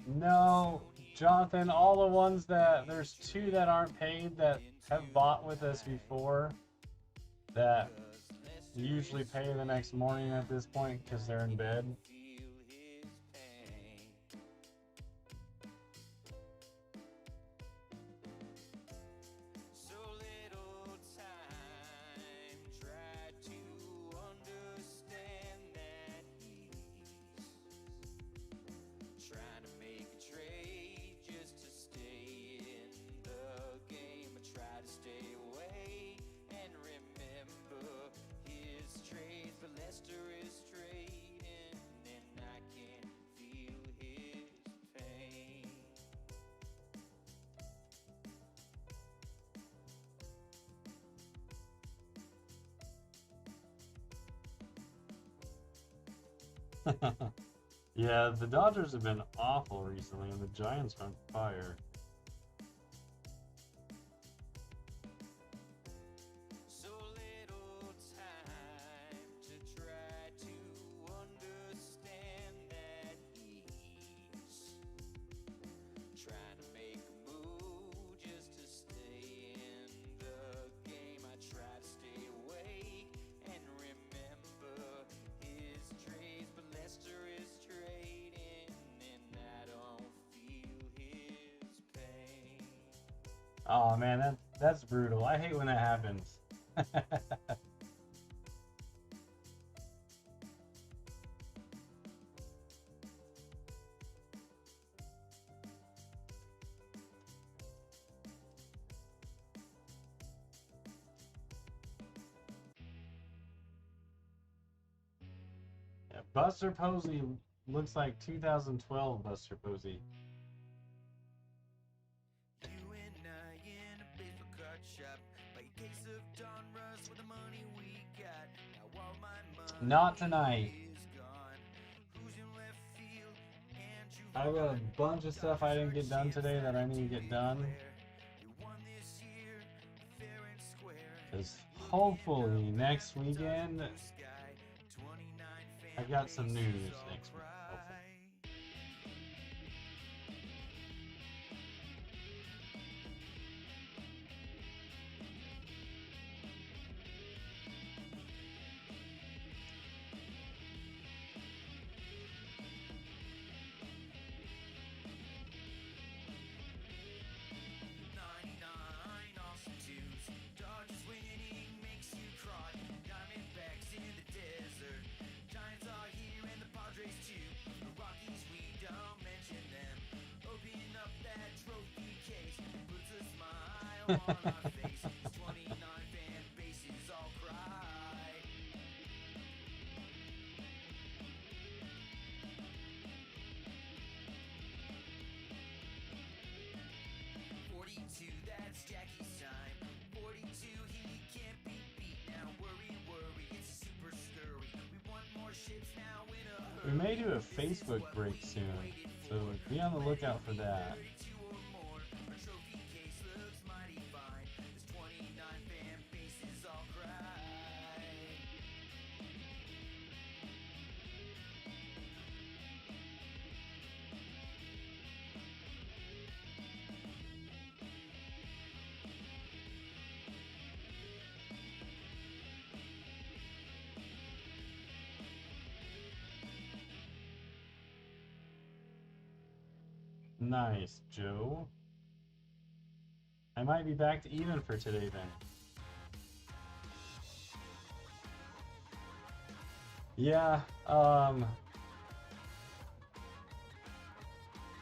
No, Jonathan, all the ones that, there's 2 that aren't paid that have bought with us before that usually pay the next morning at this point because they're in bed. Yeah, the Dodgers have been awful recently, and the Giants are on fire. Oh man, that's brutal. I hate when that happens. Yeah, Buster Posey looks like 2012 Buster Posey. Not tonight. I got a bunch of stuff I didn't get done today that I need to get done. Because hopefully next weekend, I got some news next week. Hopefully. We may do a Facebook break soon, so be on the lookout for that. Nice, Joe. I might be back to even for today then. Yeah,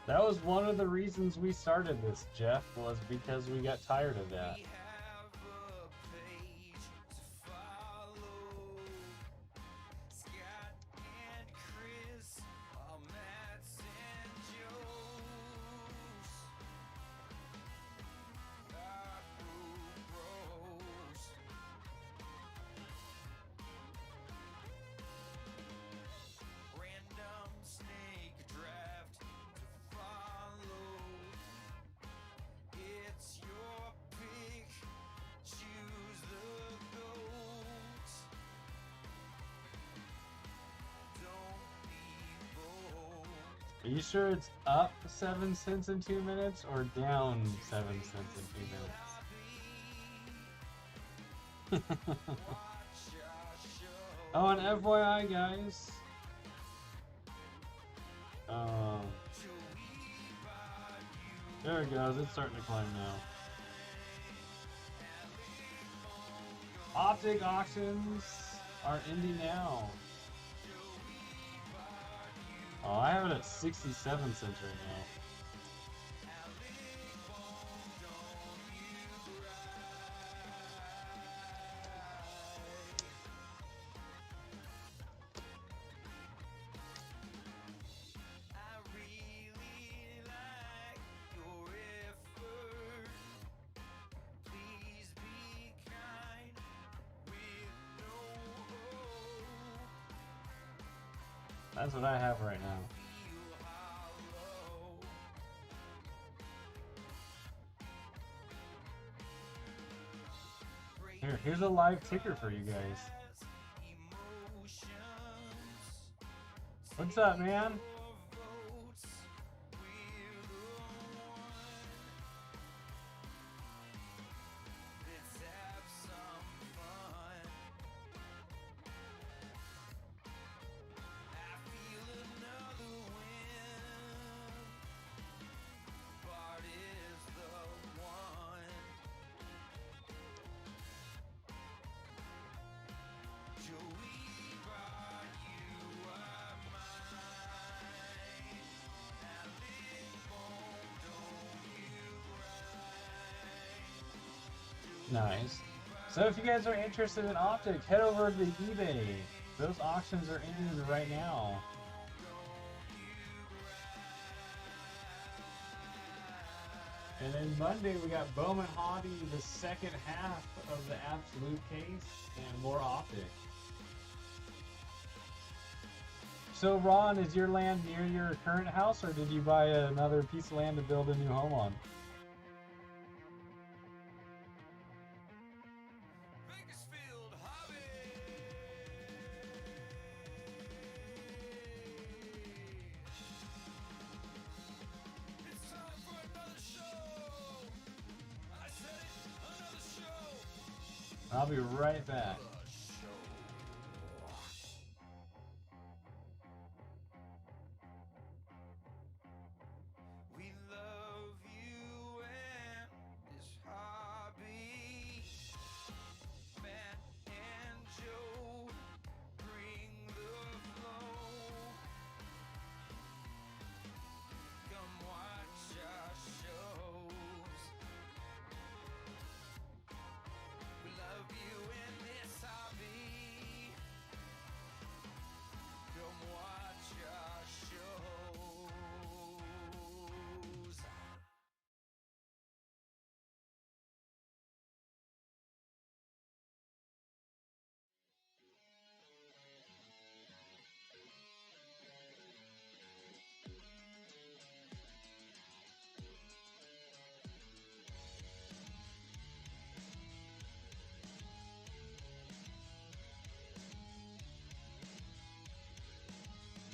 that was one of the reasons we started this, Jeff, was because we got tired of that. Are you sure it's up 7 cents in 2 minutes or down 7 cents in 2 minutes? Oh, and FYI, guys. There it goes. It's starting to climb now. Optic auctions are ending now. Oh, I have it at 67 cents right now. That's what I have right now. Here's a live ticker for you guys. What's up, man? Nice. So if you guys are interested in Optic, head over to eBay. Those auctions are ending right now. And then Monday we got Bowman Hobby, the second half of the Absolute case, and more Optic. So Ron, is your land near your current house, or did you buy another piece of land to build a new home on? I'll be right back.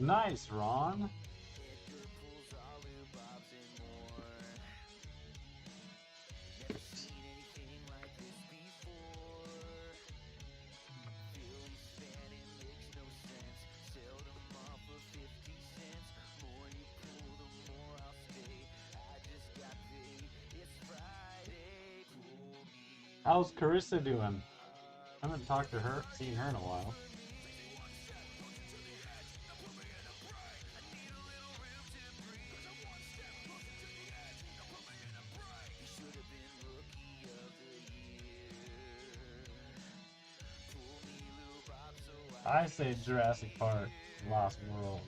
Nice, Ron. How's Carissa doing? I haven't talked to her, seen her in a while. I say Jurassic Park, Lost World.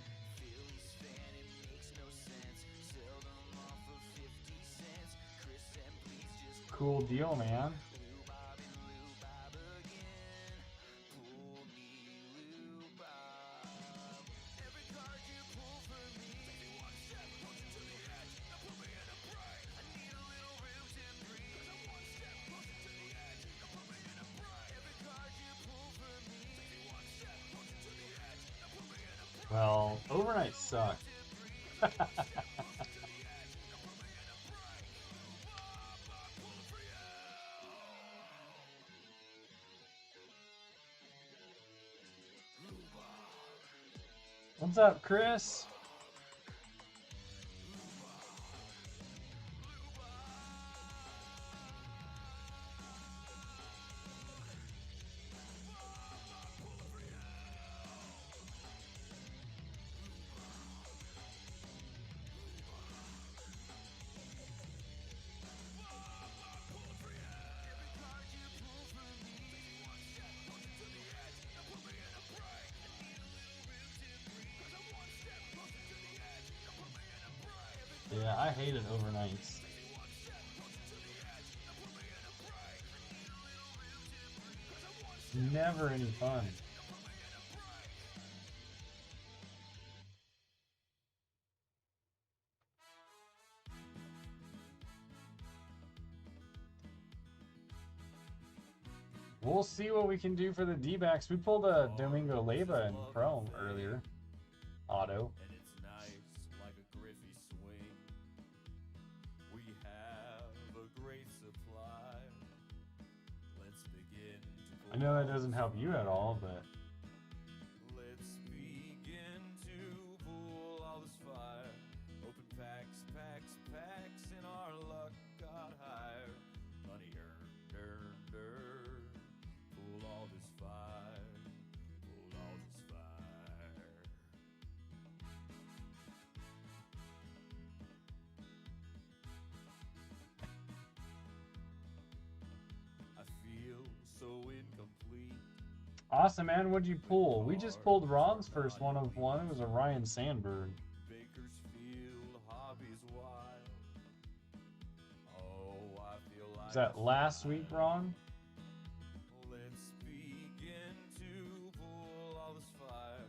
Cool deal, man. Well, overnight suck. What's up, Chris? Yeah, I hated overnights. Never any fun. We'll see what we can do for the D-backs. We pulled a Domingo Leyva in Chrome earlier. Auto. And it's nice like a Griffey swing. We have a great supply. Let's begin to I know that doesn't help you at all, but let's begin to pull all this fire. Open packs, packs, packs, and our luck got higher. Money earned. Pull all this fire. Pull all this fire. I feel so incomplete. awesome, man. What'd you pull? We just pulled Ron's first one of one. It was a Ryan Sandberg. Bakersfield, hobbies wild. Oh, I feel like Was that last week, Ron? let's begin to pull all this fire.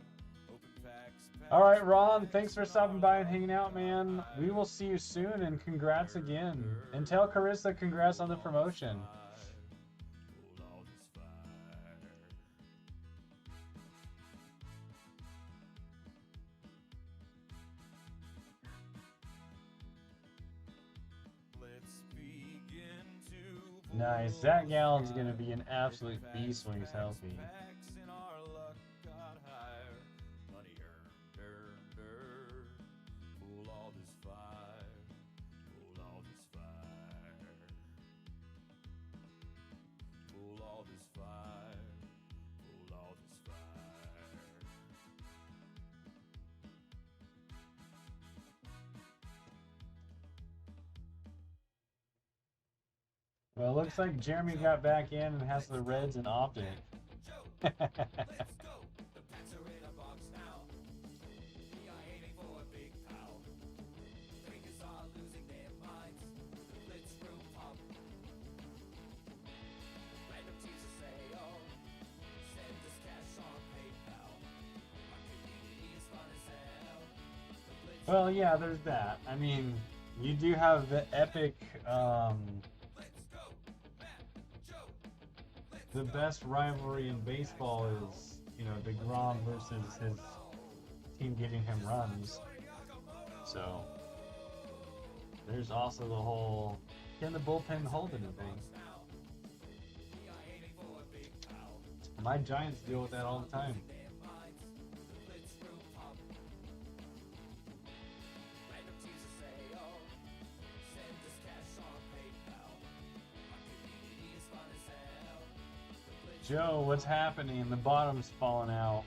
Open packs, All right, Ron. Thanks for stopping by and hanging out, man. We will see you soon, and congrats again. And tell Carissa congrats on the promotion. pull all this fire. Let's begin to pull Nice. Zach Gallen's going to be an absolute beast when he's healthy. packs and our luck got higher. Money earned. Pull all this fire. Pull all this fire. Pull all this fire. Pull all this fire. Well, it looks like Jeremy got back in and has the Reds and Optic. Let's go. The Pats are in a box now. We are aiming for a big pal. Fingers are losing their minds. The blitz will pop. Random teaser say, oh, send us cash on PayPal. Our community is fun as hell. The blitz Well, yeah, there's that. I mean, you do have the epic, let's go. Matt, Joe. the best rivalry in baseball is, you know, DeGrom versus his team getting him runs. So, there's also the whole, can the bullpen hold anything? My Giants deal with that all the time. Joe, what's happening? The bottom's falling out.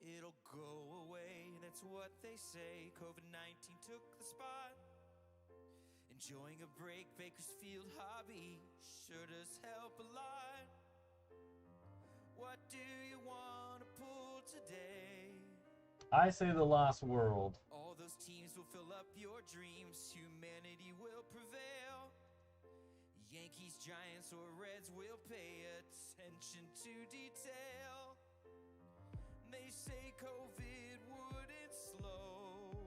It'll go away, that's what they say. COVID-19 took the spot. Enjoying a break, Bakersfield hobby sure does help a lot. What do you want to pull today? I say the Lost World. All those teams will fill up your dreams. Humanity will prevail. Yankees, Giants, or Reds will pay attention to detail. They say COVID wouldn't slow.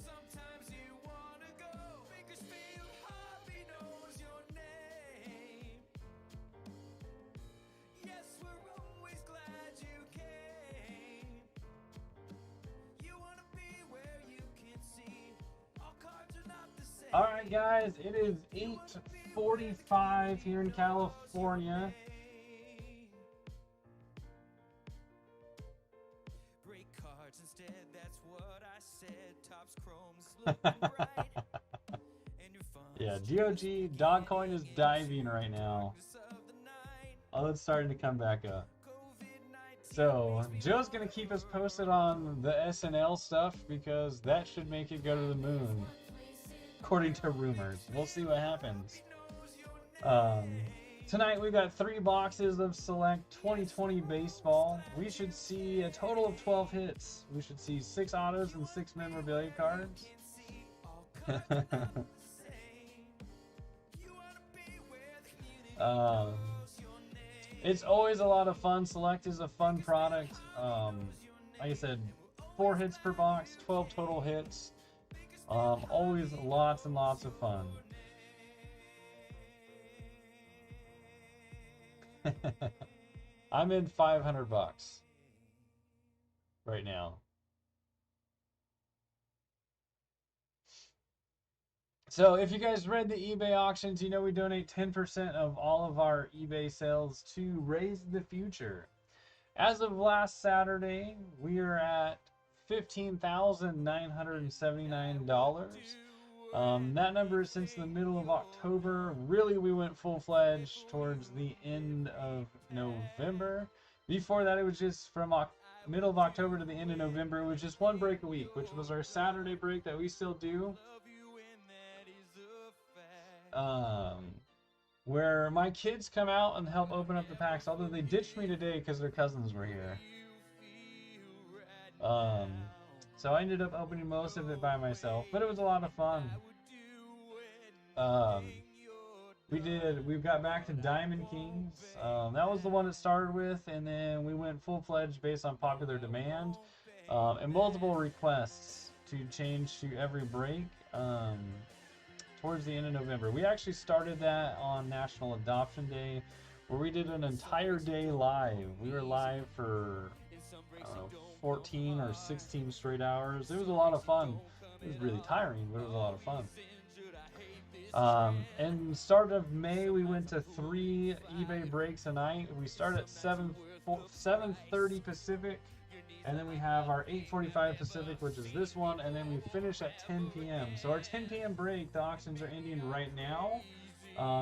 Sometimes you wanna go. Bakersfield Hobby knows your name. Yes, we're always glad you came. You wanna be where you can see all cards are not the same. All right, guys, it is 8:45 here in California. Break cards instead, that's what I said. Topps Chrome's looking bright. And your funds Yeah, GOG Dogcoin is diving right now. Oh, it's starting to come back up. So, Joe's going to keep us posted on the SNL stuff because that should make it go to the moon, according to rumors. We'll see what happens. Tonight we've got 3 boxes of select 2020 baseball. We should see a total of 12 hits. We should see 6 autos and 6 memorabilia cards. It's always a lot of fun. Select is a fun product. Like I said, 4 hits per box, 12 total hits. Always lots and lots of fun. I'm in $500 right now. So if you guys read the eBay auctions, you know we donate 10% of all of our eBay sales to Raise the Future. As of last Saturday, we are at $15,979. That number is since the middle of October. Really, we went full-fledged towards the end of November. Before that, it was just from middle of October to the end of November. It was just one break a week, which was our Saturday break that we still do. Where my kids come out and help open up the packs, although they ditched me today because their cousins were here. So I ended up opening most of it by myself, but it was a lot of fun. We've got back to Diamond Kings. That was the one it started with, and then we went full-fledged based on popular demand, and multiple requests to change to every break. Towards the end of November. We actually started that on National Adoption Day, where we did an entire day live. We were live for, I don't know, 14 or 16 straight hours. It was a lot of fun. It was really tiring, but it was a lot of fun. And start of May, we went to 3 eBay breaks a night. We start at 7:30 Pacific, and then we have our 8:45 Pacific, which is this one, and then we finish at 10 p.m. So our 10 p.m. break, the auctions are ending right now.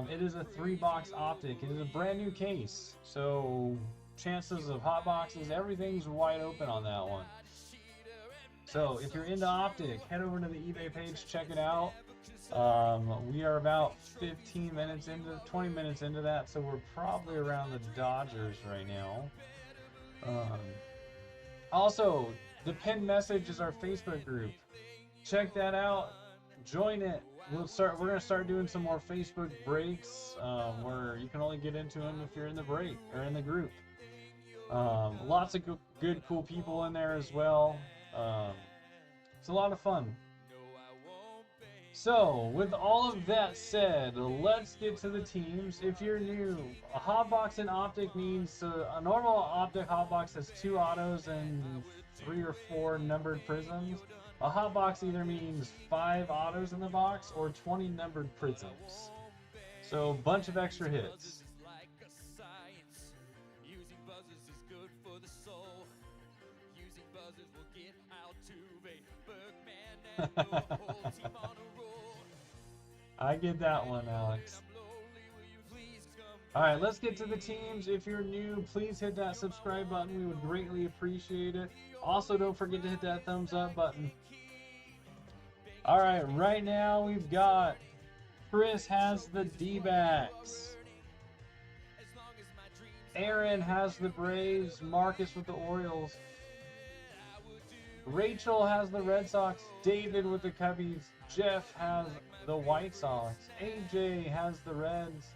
It is a 3-box Optic. It is a brand new case, so chances of hot boxes, everything's wide open on that one. So if you're into Optic, head over to the eBay page, check it out. We are about 20 minutes into that, so we're probably around the Dodgers right now. Also, the pinned message is our Facebook group. Check that out. Join it. We're gonna start doing some more Facebook breaks where you can only get into them if you're in the break or in the group. Lots of good, cool people in there as well. It's a lot of fun. So, with all of that said, let's get to the teams. If you're new, a hotbox in Optic means a normal Optic hotbox has 2 autos and 3 or 4 numbered prisms. A hotbox either means 5 autos in the box or 20 numbered prisms. So a bunch of extra hits. Using buzzers is good for the soul. Using buzzers will get Altuve, Bergman, and your whole team on a roll. I get that one, Alex. All right, let's get to the teams. If you're new, please hit that subscribe button. We would greatly appreciate it. Also, don't forget to hit that thumbs up button. All right, right now we've got Chris has the D-backs. Aaron has the Braves. Marcus with the Orioles. Rachel has the Red Sox. David with the Cubbies. Jeff has the White Sox. AJ has the Reds.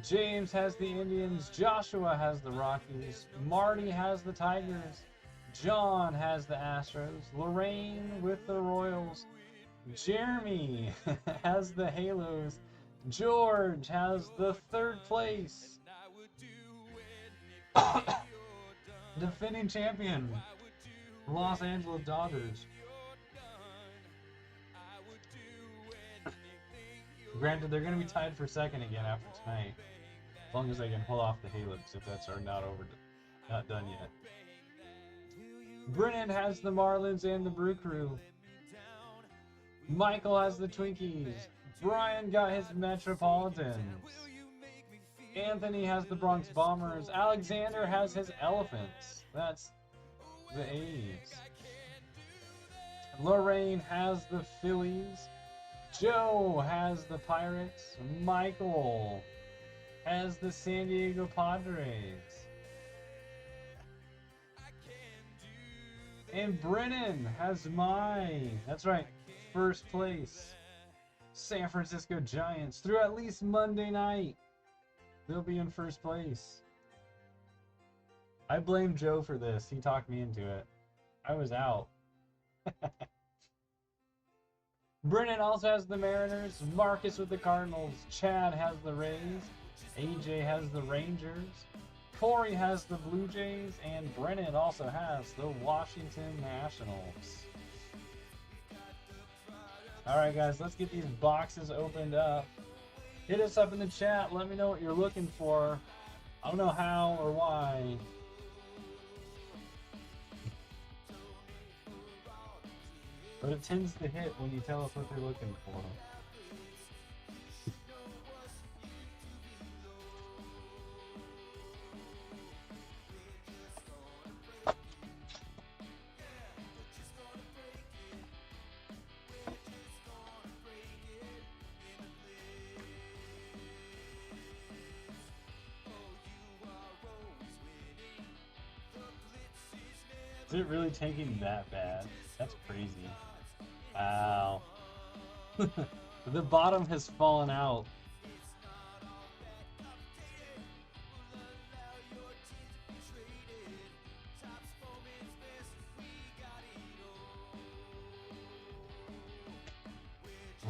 James has the Indians. Joshua has the Rockies. Marty has the Tigers. John has the Astros. Lorraine with the Royals. Jeremy has the Halos. George has the third place. Defending champion, Los Angeles Dodgers. Granted, they're going to be tied for second again after tonight, as long as they can pull off the Halos, if that's not done yet. Brennan has the Marlins and the Brew Crew. Michael has the Twinkies. Brian got his Metropolitans. Anthony has the Bronx Bombers. Alexander has his Elephants. That's the A's. Lorraine has the Phillies. Joe has the Pirates. Michael has the San Diego Padres. And Brennan has that's right, first place, San Francisco Giants. Through at least Monday night, they'll be in first place. I blame Joe for this. He talked me into it. I was out. Brennan also has the Mariners. Marcus with the Cardinals. Chad has the Rays. AJ has the Rangers. Corey has the Blue Jays. And Brennan also has the Washington Nationals. Alright guys, let's get these boxes opened up. Hit us up in the chat. Let me know what you're looking for. I don't know how or why. But it tends to hit when you tell us what you're looking for. Is it really tanking that bad? That's crazy. Wow. The bottom has fallen out.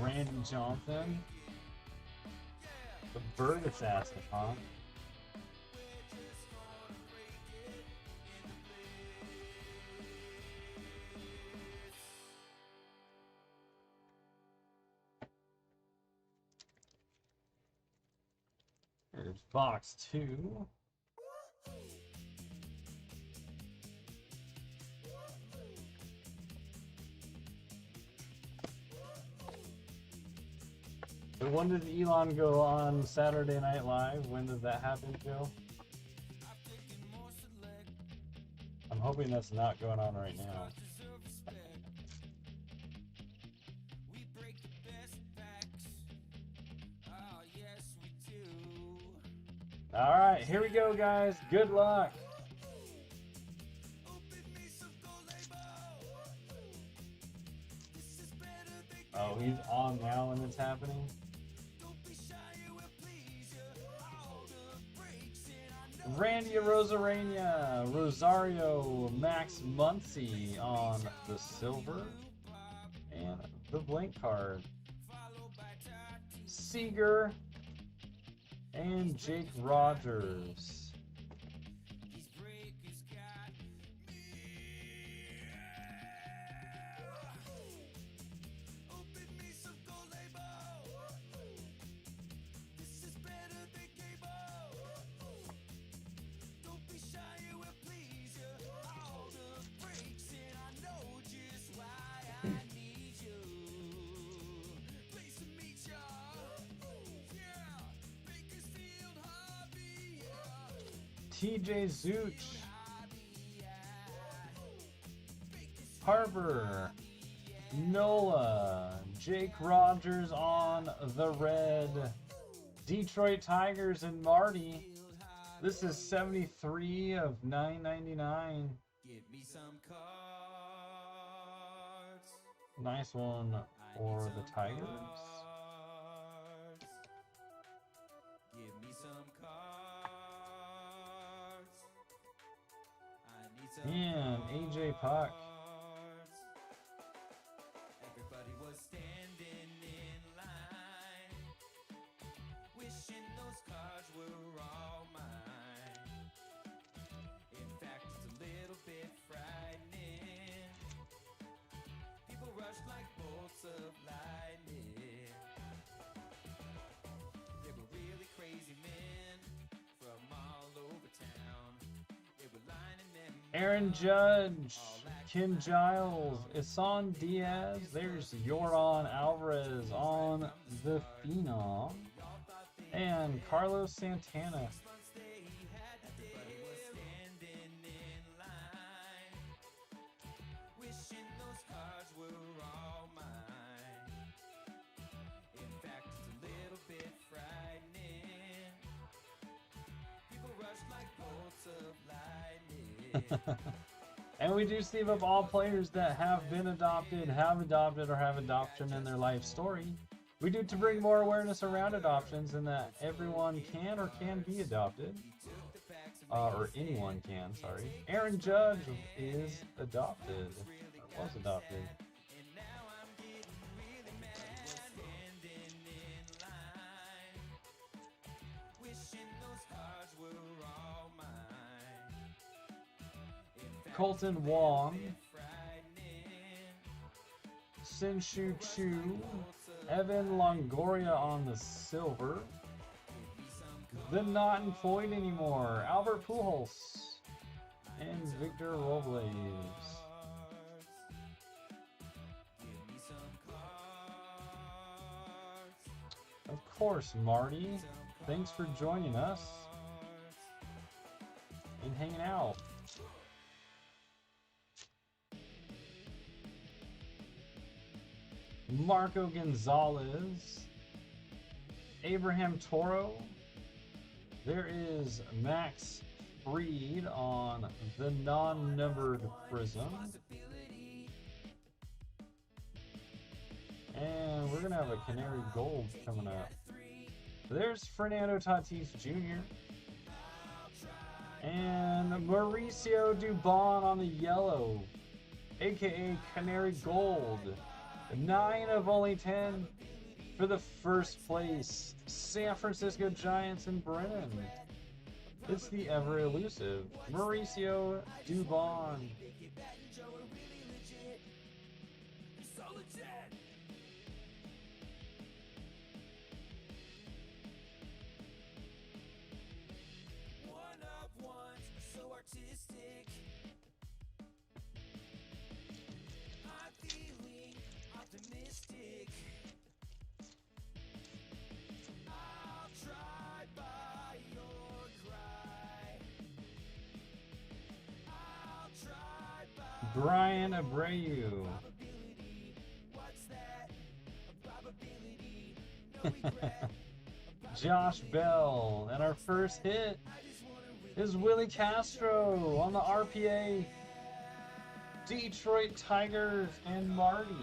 Randy Johnson. The bird assassin, huh? There's box 2. So when did Elon go on Saturday Night Live? When did that happen, Joe? I'm hoping that's not going on right now. All right, here we go, guys. Good luck. Oh, he's on now when it's happening. Randy Rosarena, Rosario, Max Muncy on the silver, and the blank card. Seager and Jake Rogers. TJ Zooch. Harper. Nola. Jake Rogers on the red. Detroit Tigers and Marty. This is 73 of 999. Give me some cards. Nice one for the Tigers. Give me some cards. I need some And AJ Puck. Everybody was standing in line, wishing those cards were all mine. In fact, it's a little bit frightening. People rush like bolts of lightning. They were really crazy men from all over town. They were lining them Aaron Judge. Kim Giles. Isan Diaz. There's Yoron Alvarez on the Phenom. And Carlos Santana. And we do sleeve up all players that have been adopted, have adopted, or have adoption in their life story. We do to bring more awareness around adoptions and that everyone can or can be adopted. Or anyone can, sorry. Aaron Judge is adopted. Or was adopted. Colton Wong, Sinshu Chu, Evan Longoria on the silver, the not employed anymore, Albert Pujols, and Victor Robles. Of course, Marty, thanks for joining us and hanging out. Marco Gonzalez, Abraham Toro. There is Max Fried on the non-numbered prism. And we're going to have a Canary Gold coming up. There's Fernando Tatis Jr. And Mauricio Dubon on the yellow, aka Canary Gold. 9 of only 10 for the first place San Francisco Giants and Brennan. It's the ever elusive Mauricio Dubon. Brian Abreu. Josh Bell. And our first hit is Willie Castro on the RPA. Detroit Tigers and Marty.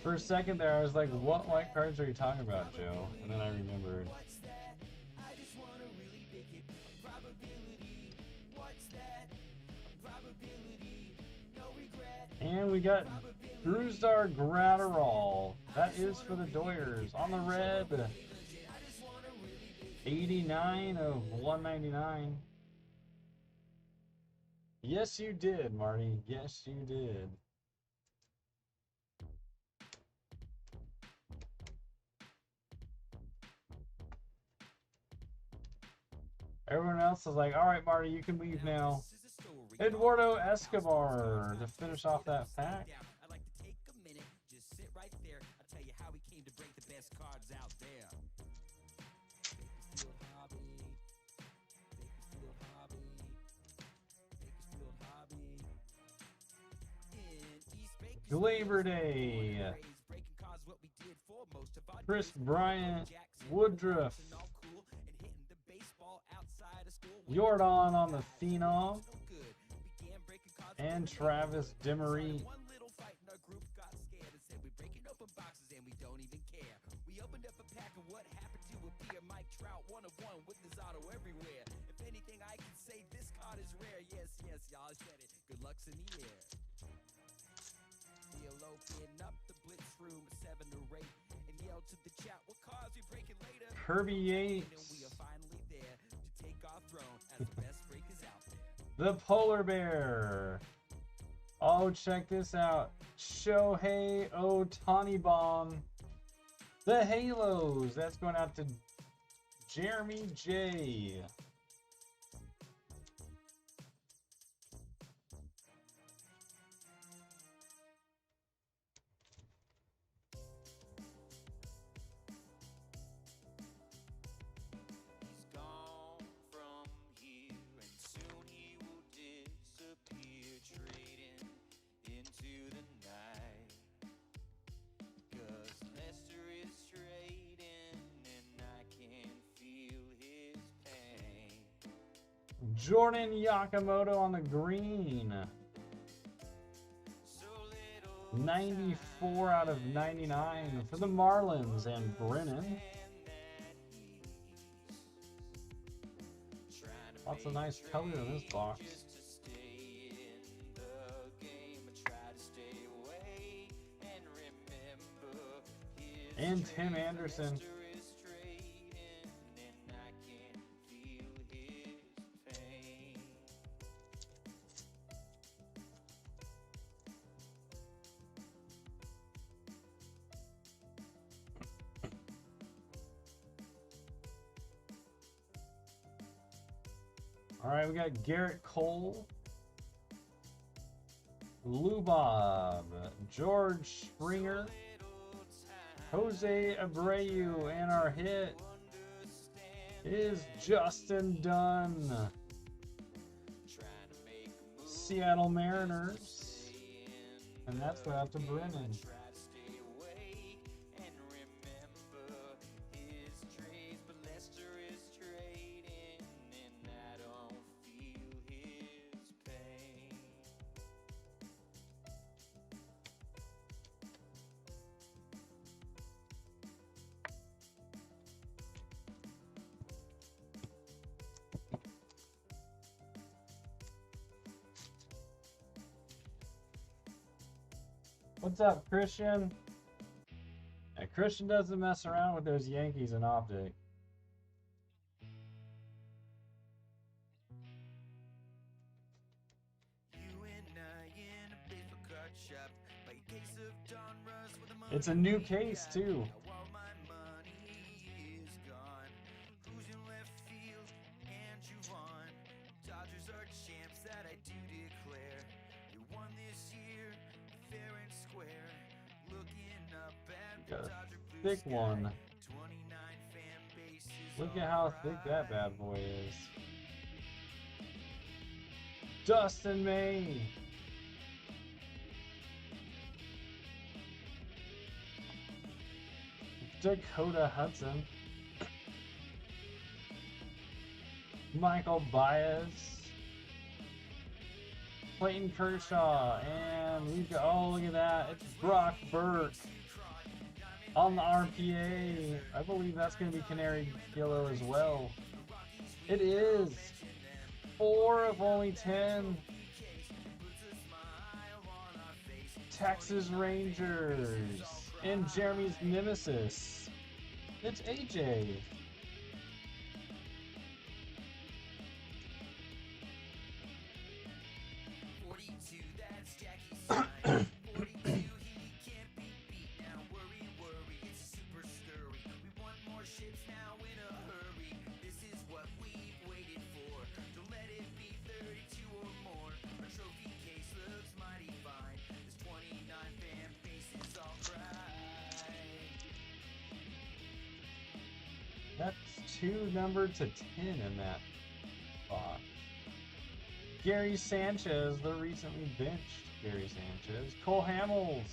For a second there, I was like, what white cards are you talking about, Joe? And then I remembered. And we got Brusdar Gratterall. That is for the Doyers on the red. 89 of 199. Yes, you did, Marty. Yes, you did. Everyone else is like, all right, Marty, you can leave now. Eduardo Escobar to finish off that pack. I'd like to take a minute, just sit right there. I'll tell you how he came to break the best cards out there. Bakersfield Hobby. In East Bakersfield, Labor Day. Chris Bryant, Woodruff. Jordan on the Phenom. And Travis Demery. We opened up a pack of what happened to appear Mike Trout, one of one with his auto everywhere. If anything, I can say this card is rare. Yes, y'all said it. Good luck's in the air. We'll open up the blitz room at 7 to 8 and yell to the chat what cards we breaking later. Kirby Yates. And we are finally there to take our throne as the best breakers out there. The Polar Bear. Oh, check this out. Shohei Ohtani Bomb. The Halos. That's going out to Jeremy J. Jordan Yakamoto on the green. 94 out of 99 for the Marlins and Brennan. Lots of nice color in this box. And Tim Anderson. All right, we got Garrett Cole, Lou Bob, George Springer, Jose Abreu, and our hit is Justin Dunn, Seattle Mariners, and that's going out to Brennan. What's up, Christian? Yeah, Christian doesn't mess around with those Yankees and Optic. It's a new case, too. Thick one. Look at how thick that bad boy is. Dustin May. Dakota Hudson. Michael Baez. Clayton Kershaw. And we go, oh, look at that. It's Brock Burke. On the RPA, I believe that's going to be Canary Yellow as well. It is 4 of only 10. Texas Rangers and Jeremy's nemesis. It's AJ. That's 2 numbered to 10 in that box. Gary Sanchez, the recently benched Gary Sanchez. Cole Hamels.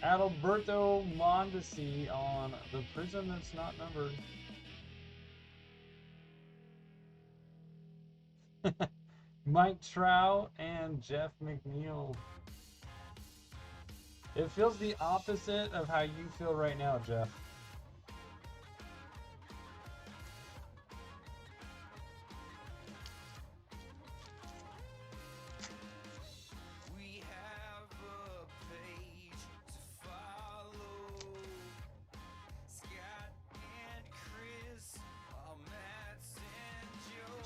Adalberto Mondesi on the prism that's not numbered. Mike Trout and Jeff McNeil. It feels the opposite of how you feel right now, Jeff.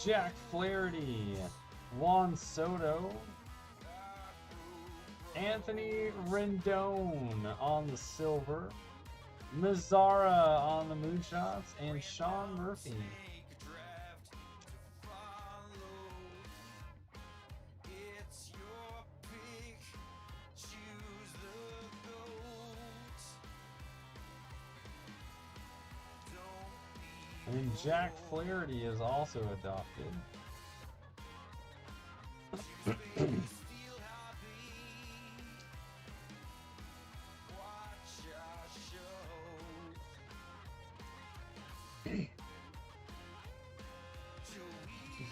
Jack Flaherty, Juan Soto, Anthony Rendon on the silver, Mazzara on the moonshots, and Sean Murphy. And Jack Flaherty is also adopted.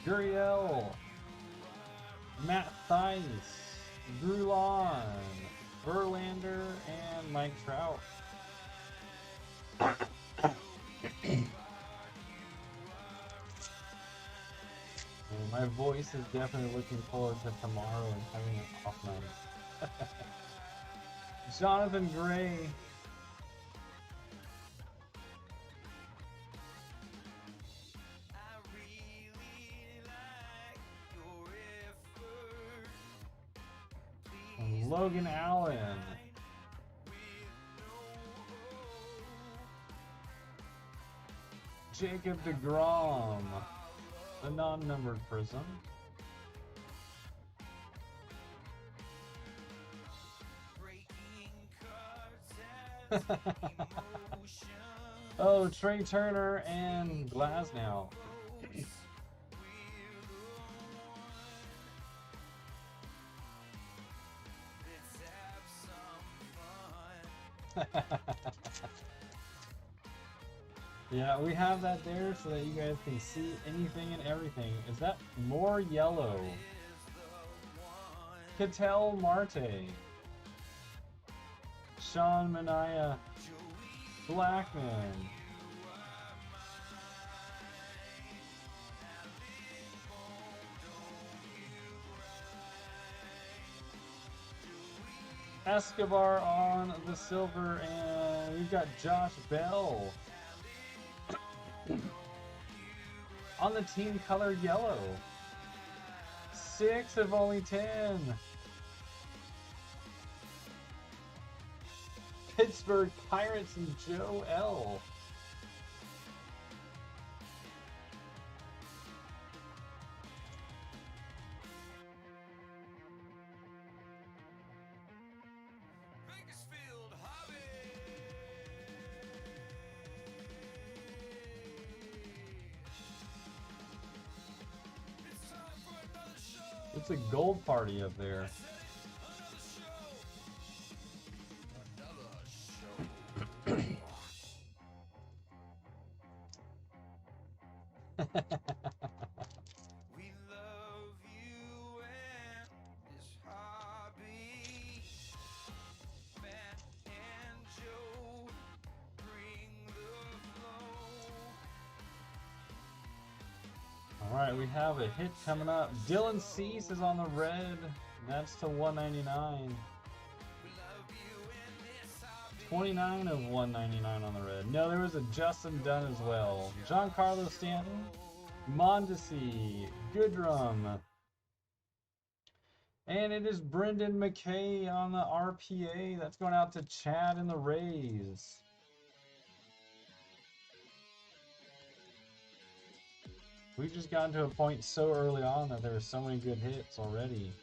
Gurriel, Matt Thaiss, Brulon, Verlander, and Mike Trout. My voice is definitely looking forward to tomorrow and having an off night. Jonathan Gray. Logan Allen. Jacob deGrom. A non-numbered prism. Oh, Trey Turner and Glasnow. Yeah, we have that there so that you guys can see anything and everything. Is that more yellow? Ketel Marte. Sean Manaea. Blackman. Escobar on the silver, and we've got Josh Bell on the team color yellow. 6 of only 10. Pittsburgh Pirates and Joe L. It's a gold party up there. Alright, we have a hit coming up. Dylan Cease is on the red. That's to 199. 29 of 199 on the red. No, there was a Justin Dunn as well. Giancarlo Stanton, Mondesi, Goodrum, And it is Brendan McKay on the RPA. That's going out to Chad and the Rays. We've just gotten to a point so early on that there were so many good hits already.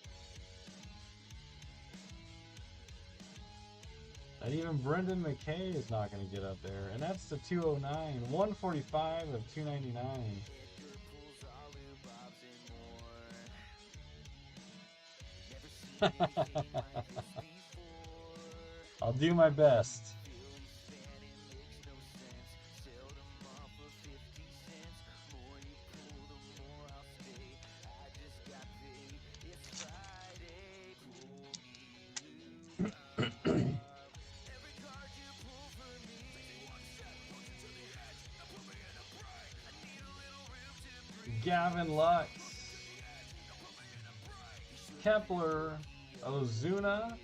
And even Brendan McKay is not going to get up there. And that's the 209. 145 of 299. I'll do my best. Gavin Lux, Kepler, Ozuna,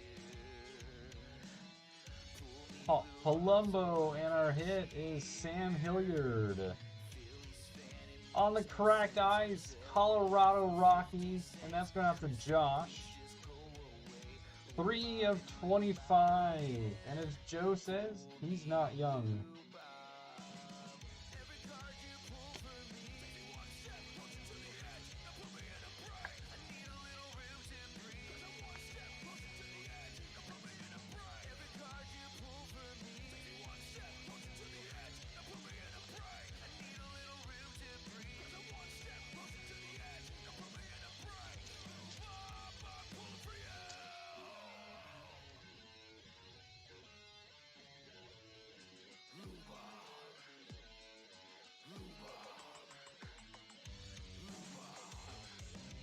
Palumbo, and our hit is Sam Hilliard. On the cracked ice, Colorado Rockies, and that's going out to Josh. 3 of 25, and as Joe says, he's not young.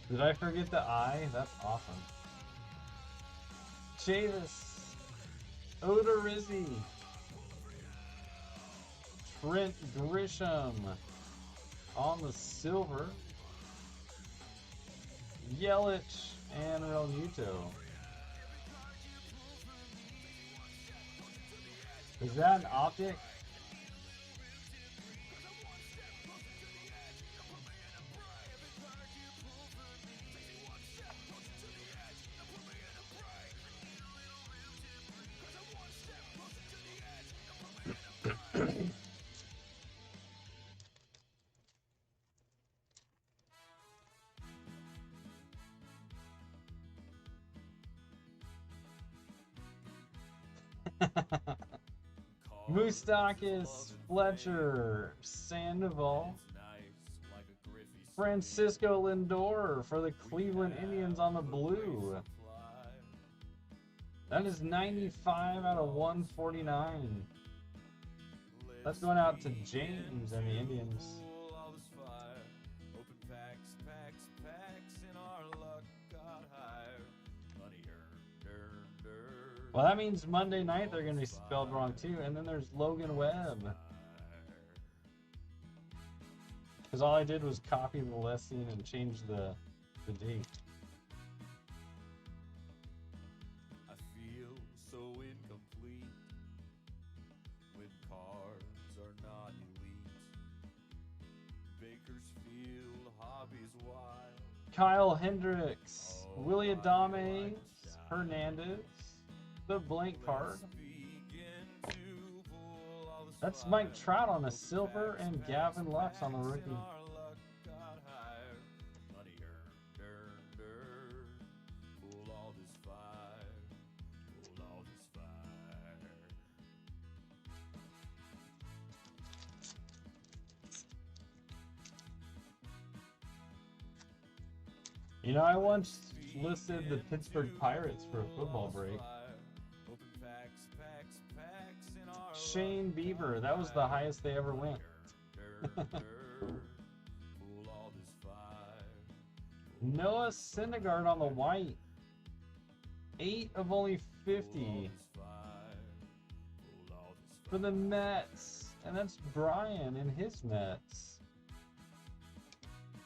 Did I forget the I? That's awesome. Chavis, Odorizzi, Trent Grisham on the silver, Yelich, and Real Muto. Is that an Optic? Moustakis, Fletcher, Sandoval, Francisco Lindor for the Cleveland Indians on the blue. That is 95 out of 149. That's going out to James and the Indians. Well, that means Monday night they're going to be spelled wrong too. And then there's Logan Webb. Because all I did was copy the listing and change the date. I feel so incomplete when cards are not elite. Bakersfield, hobbies wild. Kyle Hendricks, Willie Adames, Hernandez, the blank card. That's Mike Trout on the silver and Gavin Lux on the rookie. You know, I once listed the Pittsburgh Pirates for a football break. Shane Bieber, that was the highest they ever went. Noah Syndergaard on the white. 8 of only 50 for the Mets. And that's Brian and his Mets.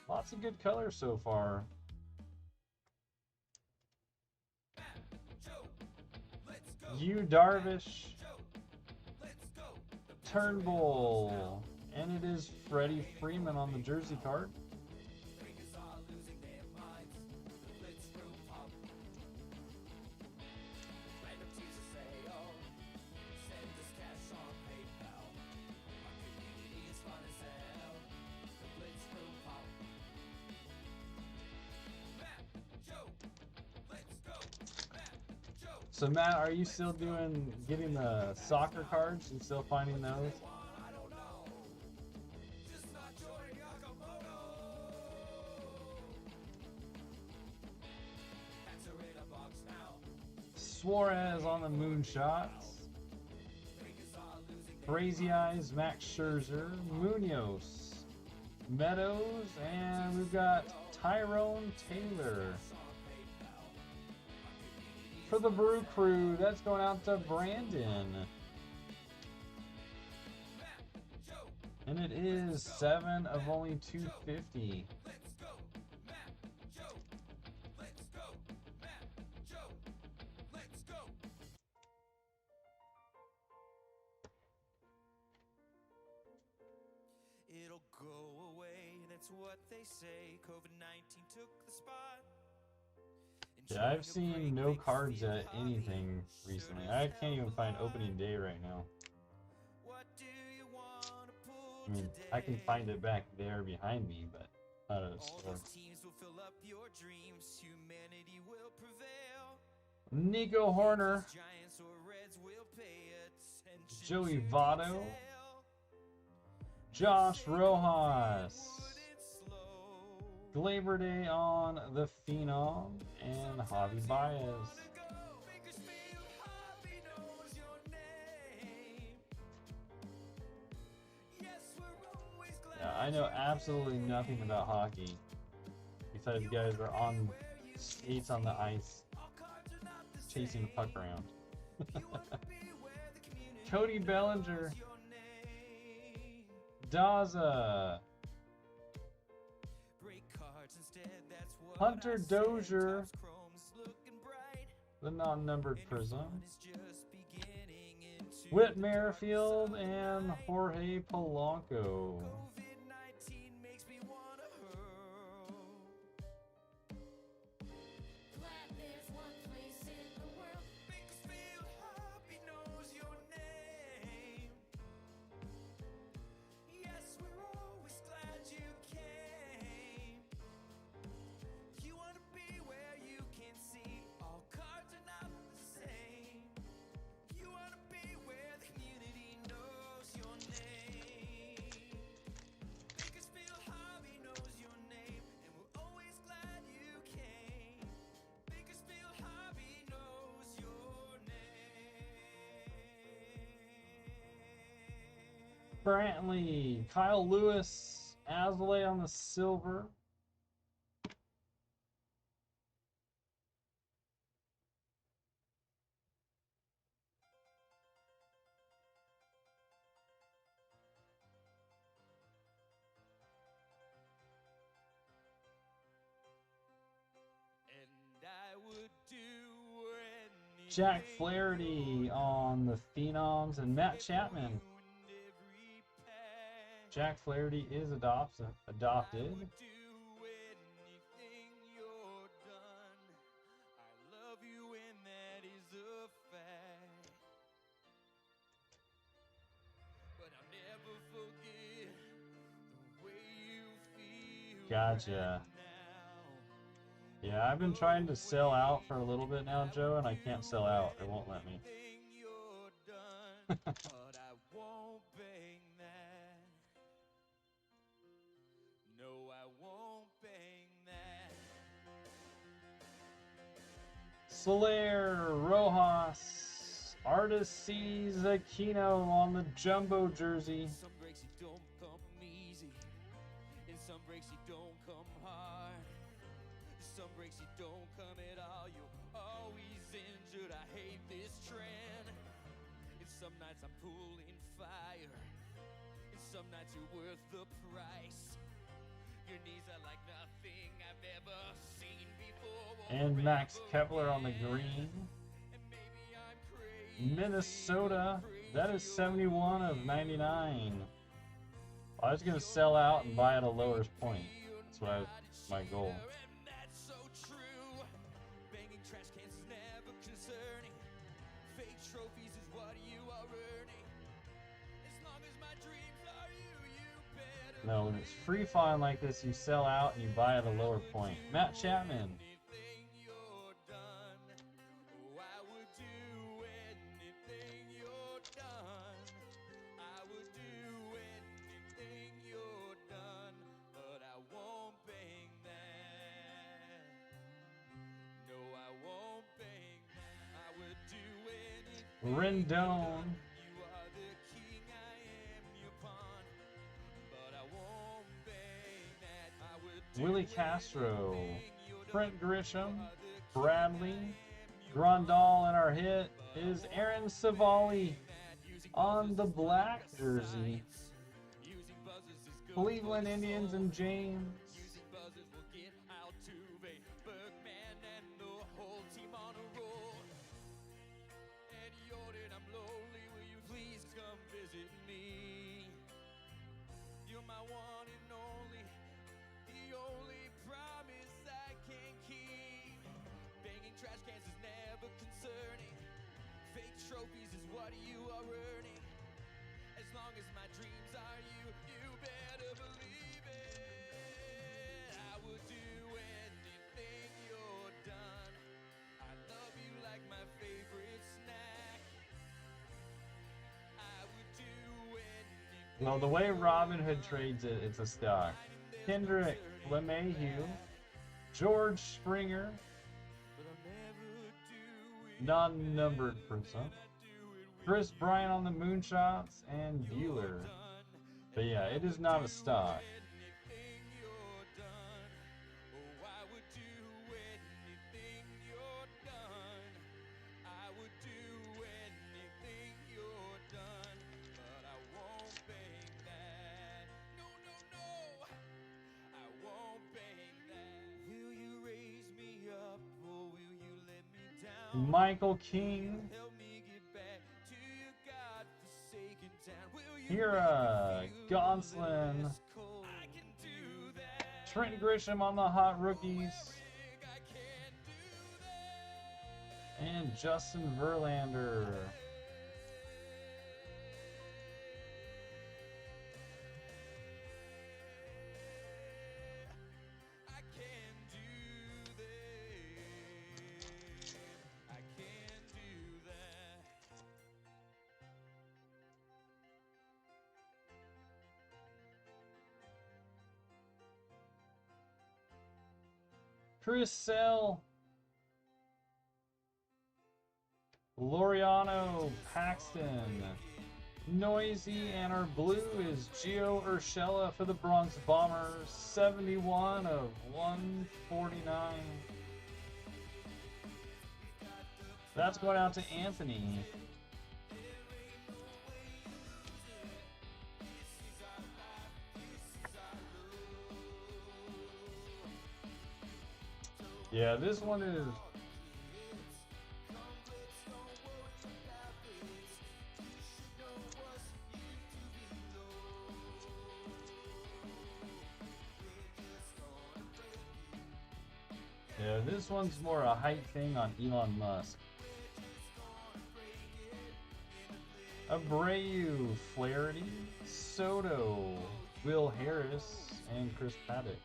Lots of good colors so far. Yu Darvish, Turnbull, and it is Freddie Freeman on the jersey card. So Matt, are you still getting the soccer cards? You still finding those? Suarez on the moonshots. Crazy Eyes, Max Scherzer, Munoz, Meadows, and we've got Tyrone Taylor. For the Brew Crew, that's going out to Brandon. And it is 7 of only 250. It'll go away, that's what they say. COVID-19 took the spot. Yeah, I've seen no cards at anything recently. I can't even find opening day right now. I mean, I can find it back there behind me, but not at a store. Nico Horner, Joey Votto, Josh Rojas, Glaber Day on the Phenom, and Javi Baez. Yeah, I know absolutely nothing about hockey. Besides, you guys are on skates on the ice, chasing the puck around. Cody Bellinger, Daza, Hunter Dozier, the non-numbered prism, Whit Merrifield, and Jorge Polanco. Brantley, Kyle Lewis, Asley on the silver. Jack Flaherty on the Phenoms, and Matt Chapman. Jack Flaherty is adopted. Gotcha. Yeah, I've been trying to sell out for a little bit now, Joe, and I can't sell out. It won't let me. Soler, Rojas, Artis sees Aquino on the jumbo jersey. Some breaks you don't come easy, and some breaks you don't come hard. Some breaks you don't come at all. You're always injured. I hate this trend. And some nights I'm pulling fire, and some nights you're worth the price. Your knees are like nothing I've ever seen before. And Max Kepler on the green. Minnesota, that is 71 of 99. I was going to sell out and buy at a lower point. That's my goal. No, when it's free falling like this, you sell out and you buy at a lower point. Matt Chapman. Rendon. Willie Castro. Trent Grisham. Bradley. Grandal, and our hit is Aaron Savali on the black jersey. Cleveland Indians and James. Trophies is what you are earning. As long as my dreams are you, you better believe it. I would do anything you're done. I love you like my favorite snack. I would do anything. Well, the way Robin Hood trades it, it's a stock. Kendrick LeMahieu, George Springer, non-numbered Prism, Chris Bryant on the moonshots, and Bueller. But yeah, it is not a stock. Michael King, Hira, Gonsolin, Trent Grisham on the hot rookies, and Justin Verlander. Chris Sale, Laureano Paxton, Noisy, and our blue is Gio Urshela for the Bronx Bombers, 71 of 149. That's going out to Anthony. Yeah, this one is... Yeah, this one's more a hype thing on Elon Musk. Abreu, Flaherty, Soto, Will Harris, and Chris Paddock.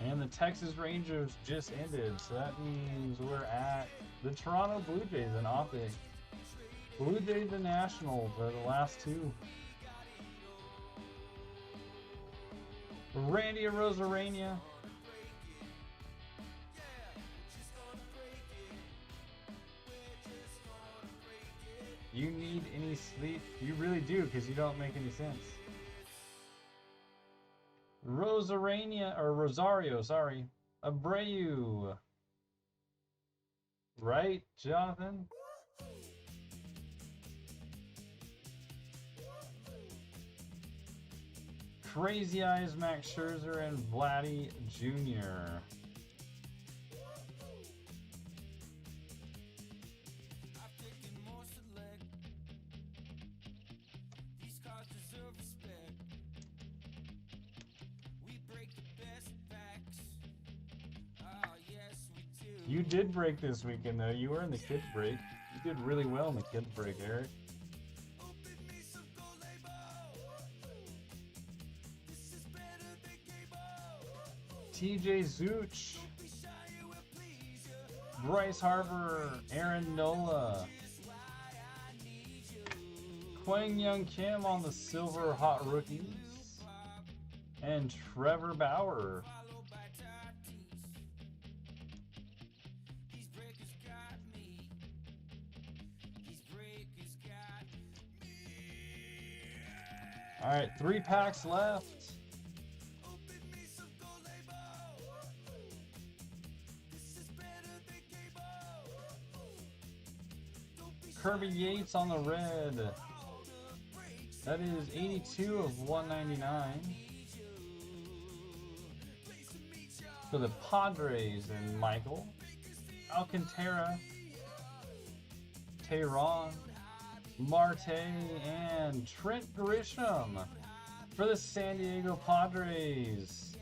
And the Texas Rangers just ended, so that means we're at the Toronto Blue Jays and Optic. Blue Jays and Nationals are the last two. Randy Arozarena. You need any sleep? You really do, because you don't make any sense. Rosario, sorry. Abreu. Right, Jonathan? Crazy Eyes, Max Scherzer, and Vladdy Jr. You did break this weekend, though. You were in the kids' break. You did really well in the kids' break, Eric. TJ Zooch, Bryce Harper, Aaron Nola, Kwang Young Kim on the silver hot rookies, and Trevor Bauer. All right, 3 packs left. Kirby Yates on the red. That is 82 of 199. For the Padres and Michael. Alcantara. Tehran. Marte and Trent Grisham for the San Diego Padres.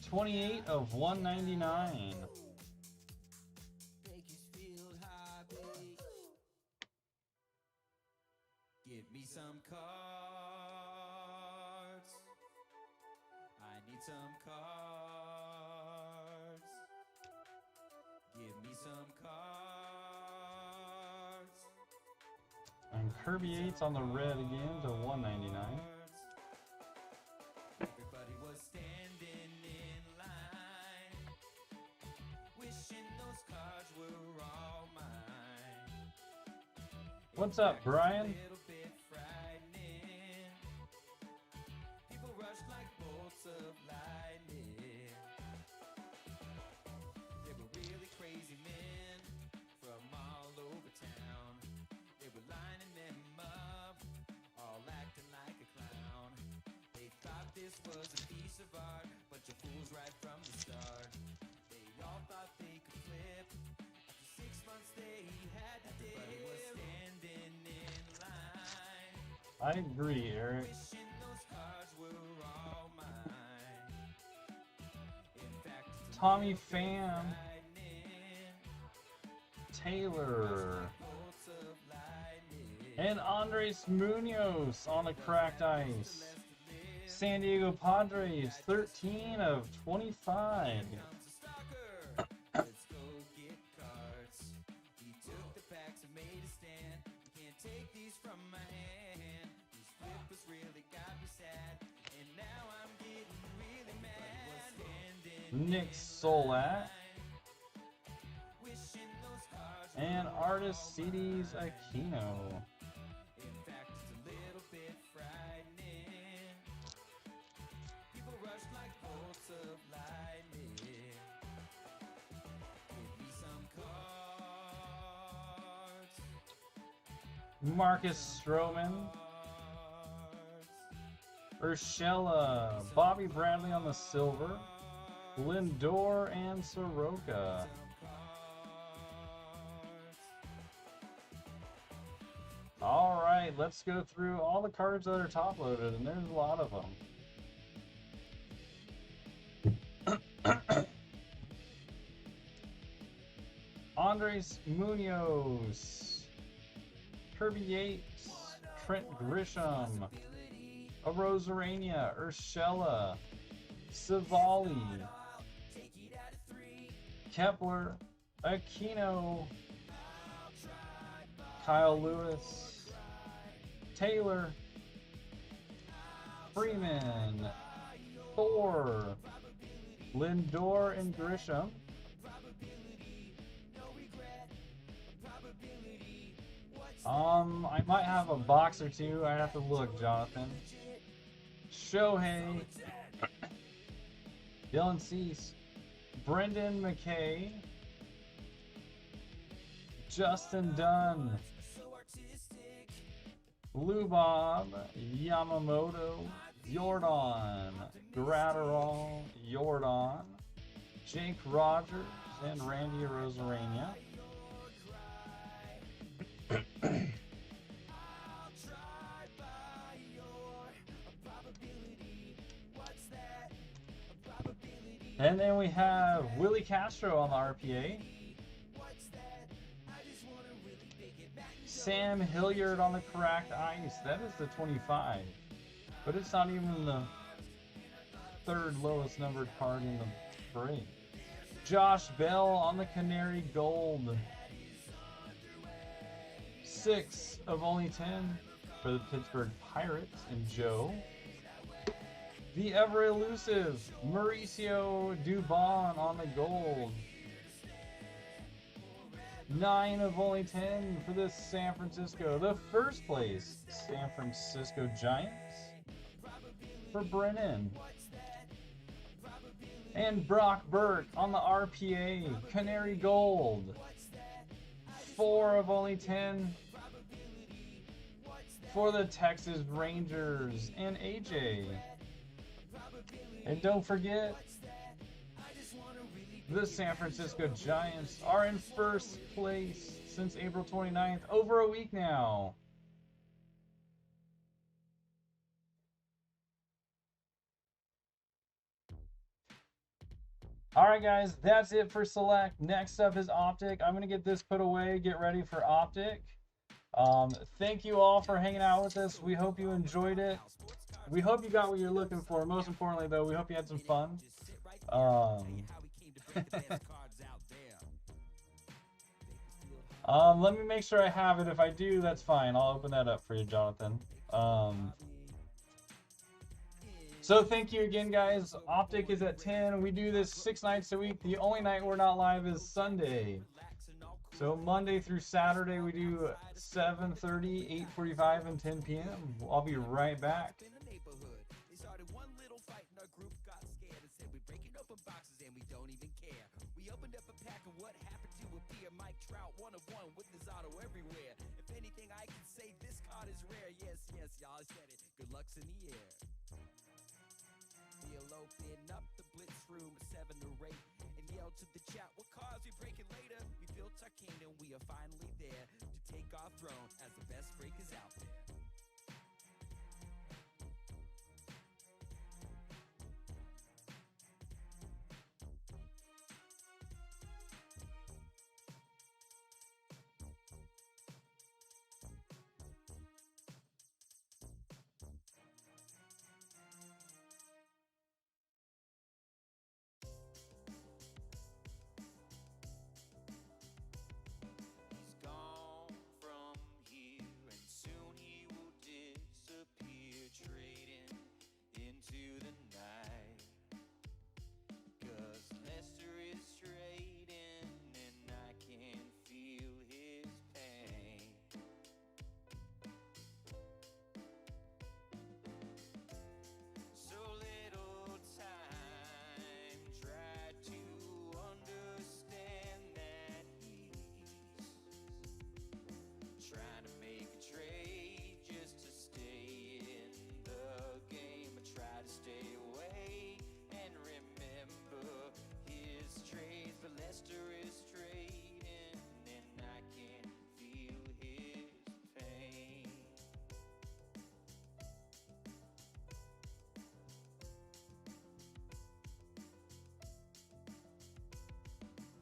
28 of 199. Give me some cards. I need some cards. Give me some cards. And Kirby Yates on the red again to 199. Everybody was standing in line, wishing those cards were all mine. What's up, Brian? This was a piece of art, bunch of fools right from the start. They all thought they could flip. After 6 months they had to dip. Everybody was standing in line. I agree, Eric. Wishing those cards were all mine. In fact, Tommy Pham. Taylor. And Andres Munoz on the cracked ice. San Diego Padres, 13 of 25. Let's go get cards. He took the packs and made a stand. You can't take these from my hand. These flippers really got me sad. And now I'm getting really mad. Nick Solak. And artist CDs Aquino. Marcus Stroman, Urshela, Bobby Bradley on the silver, Lindor and Soroka. All right, let's go through all the cards that are top loaded, and there's a lot of them. Andres Munoz. Kirby Yates, Trent Grisham, Arozarena, Urshela, Savali, Kepler, Aquino, Kyle Lewis, Taylor, Freeman, Thor, Lindor and Grisham. I might have a box or two. I have to look, Jonathan. Shohei, Dylan Cease, Brendan McKay, Justin Dunn, Blue Bob, Yamamoto, Jordan, Gratterall, Jordan, Jake Rogers, and Randy Arozarena. And then we have Willie Castro on the RPA. Sam Hilliard on the cracked ice. That is the 25. But it's not even the third lowest numbered card in the break. Josh Bell on the Canary Gold. 6 of only 10 for the Pittsburgh Pirates and Joe. The ever elusive Mauricio Dubon on the gold. 9 of only 10 for the San Francisco, the first place San Francisco Giants. for Brennan. And Brock Burke on the RPA, Canary Gold. 4 of only 10 for the Texas Rangers and AJ. And don't forget, the San Francisco Giants are in first place since April 29th, over a week now. Alright guys, that's it for Select. Next up is Optic. I'm going to get this put away, get ready for Optic. Thank you all for hanging out with us. We hope you enjoyed it. We hope you got what you're looking for. Most importantly though, we hope you had some fun. Let me make sure I have it. If I do, that's fine. I'll open that up for you, Jonathan. So thank you again, guys. Optic is at 10. We do this 6 nights a week. The only night we're not live is Sunday. So Monday through Saturday, we do 7:30, 8:45, and 10 p.m. I'll be right back. Good luck's in the air. We'll open up the blitz room at 7 to 8 and yell to the chat, what cars we breaking later? We built our kingdom, we are finally there to take our throne as the best breakers out there.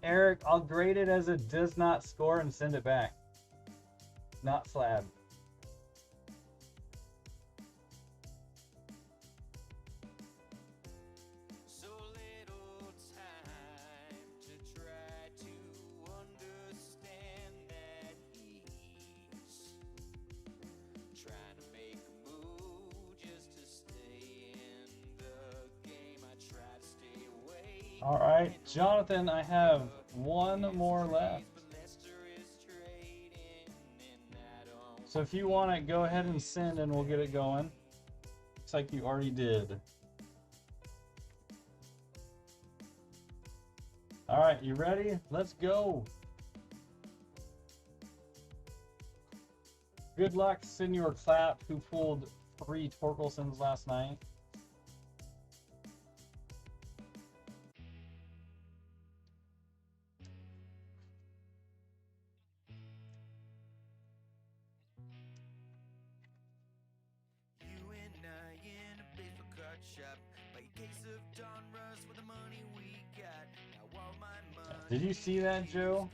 Eric, I'll grade it as a does not score and send it back. Not slab. So little time to try to understand that he's trying to make a move just to stay in the game. I try to stay away. All right, Jonathan, I have one more left. So if you want it, go ahead and send and we'll get it going. Looks like you already did. All right, you ready? Let's go. Good luck, Senior Clap, who pulled 3 Torkelsons last night. Did you see that, Joe?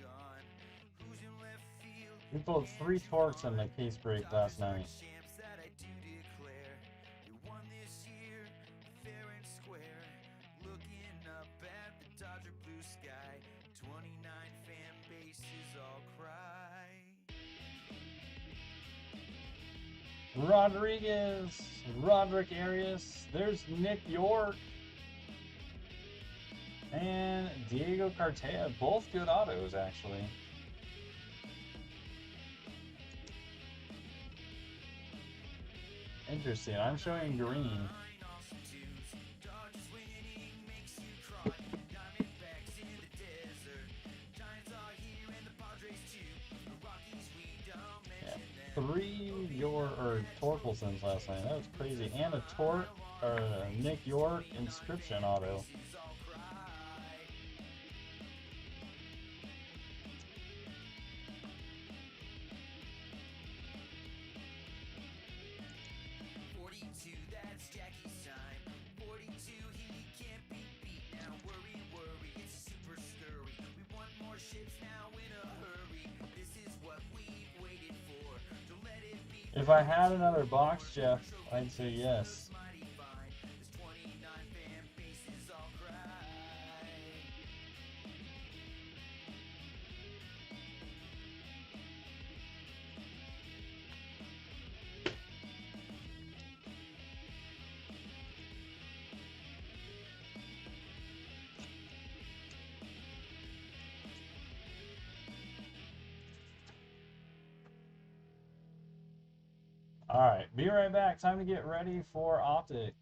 We pulled 3 torques in the case break last night. Rodriguez, Roderick Arias, there's Nick York, and Diego Cartaya, both good autos actually. Interesting, I'm showing green. 3 Torkelsons last night. That was crazy. And a Nick York inscription auto. If I had another box, Jeff, I'd say yes. Alright, be right back. Time to get ready for Optic.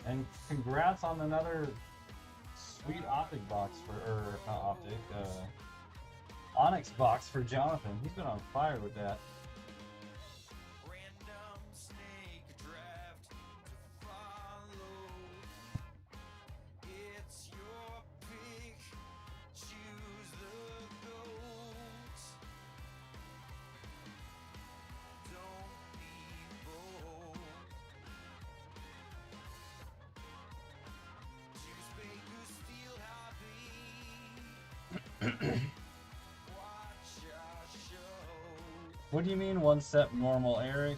And congrats on another sweet Optic box or not Optic, Onyx box for Jonathan. He's been on fire with that. Random snake draft to follow. It's your pick. Choose the goat. Don't be bold. Choose Baker's Steel Hobby. What do you mean one step normal, Eric?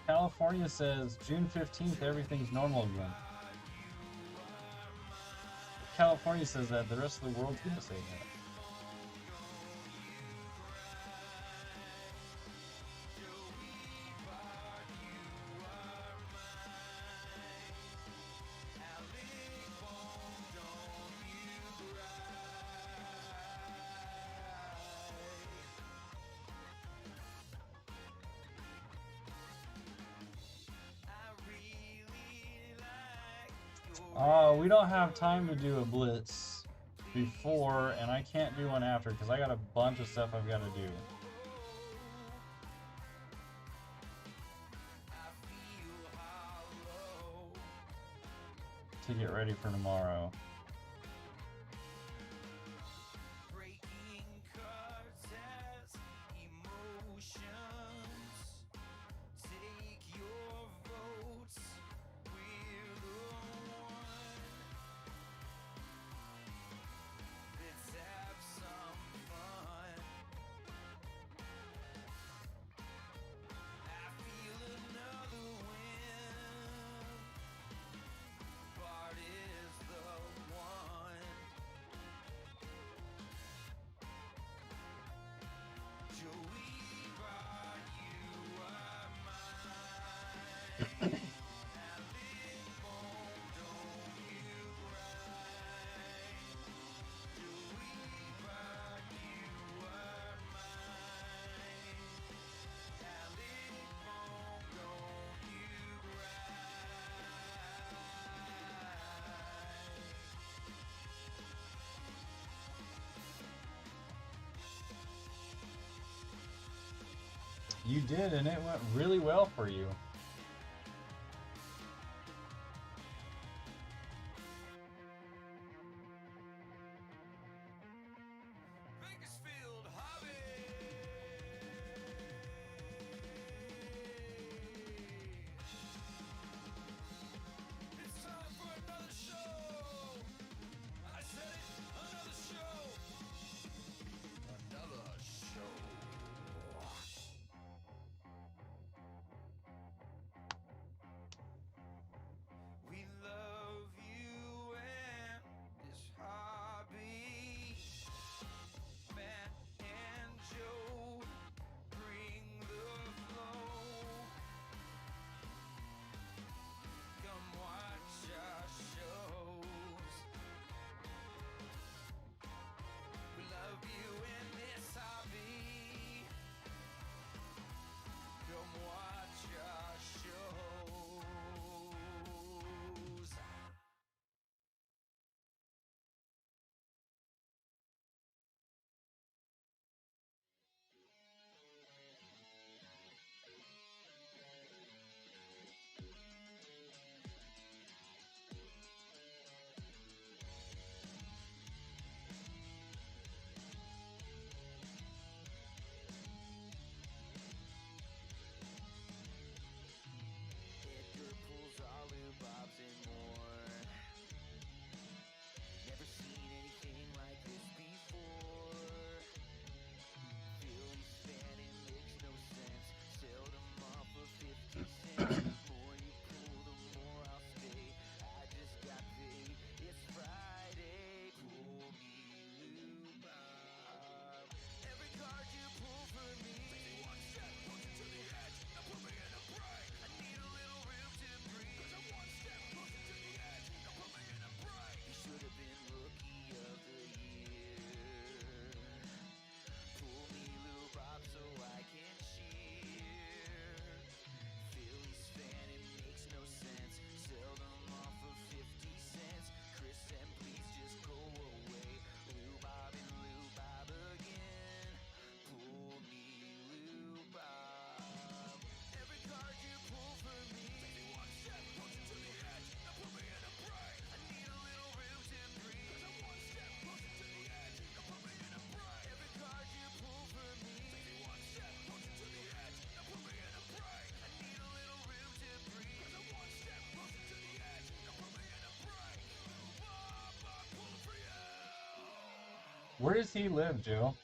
California says June 15th everything's normal again. California says that, the rest of the world's gonna say that. We don't have time to do a blitz before, and I can't do one after because I got a bunch of stuff I've got to do to get ready for tomorrow. You did, and it went really well for you. Where does he live, Joe?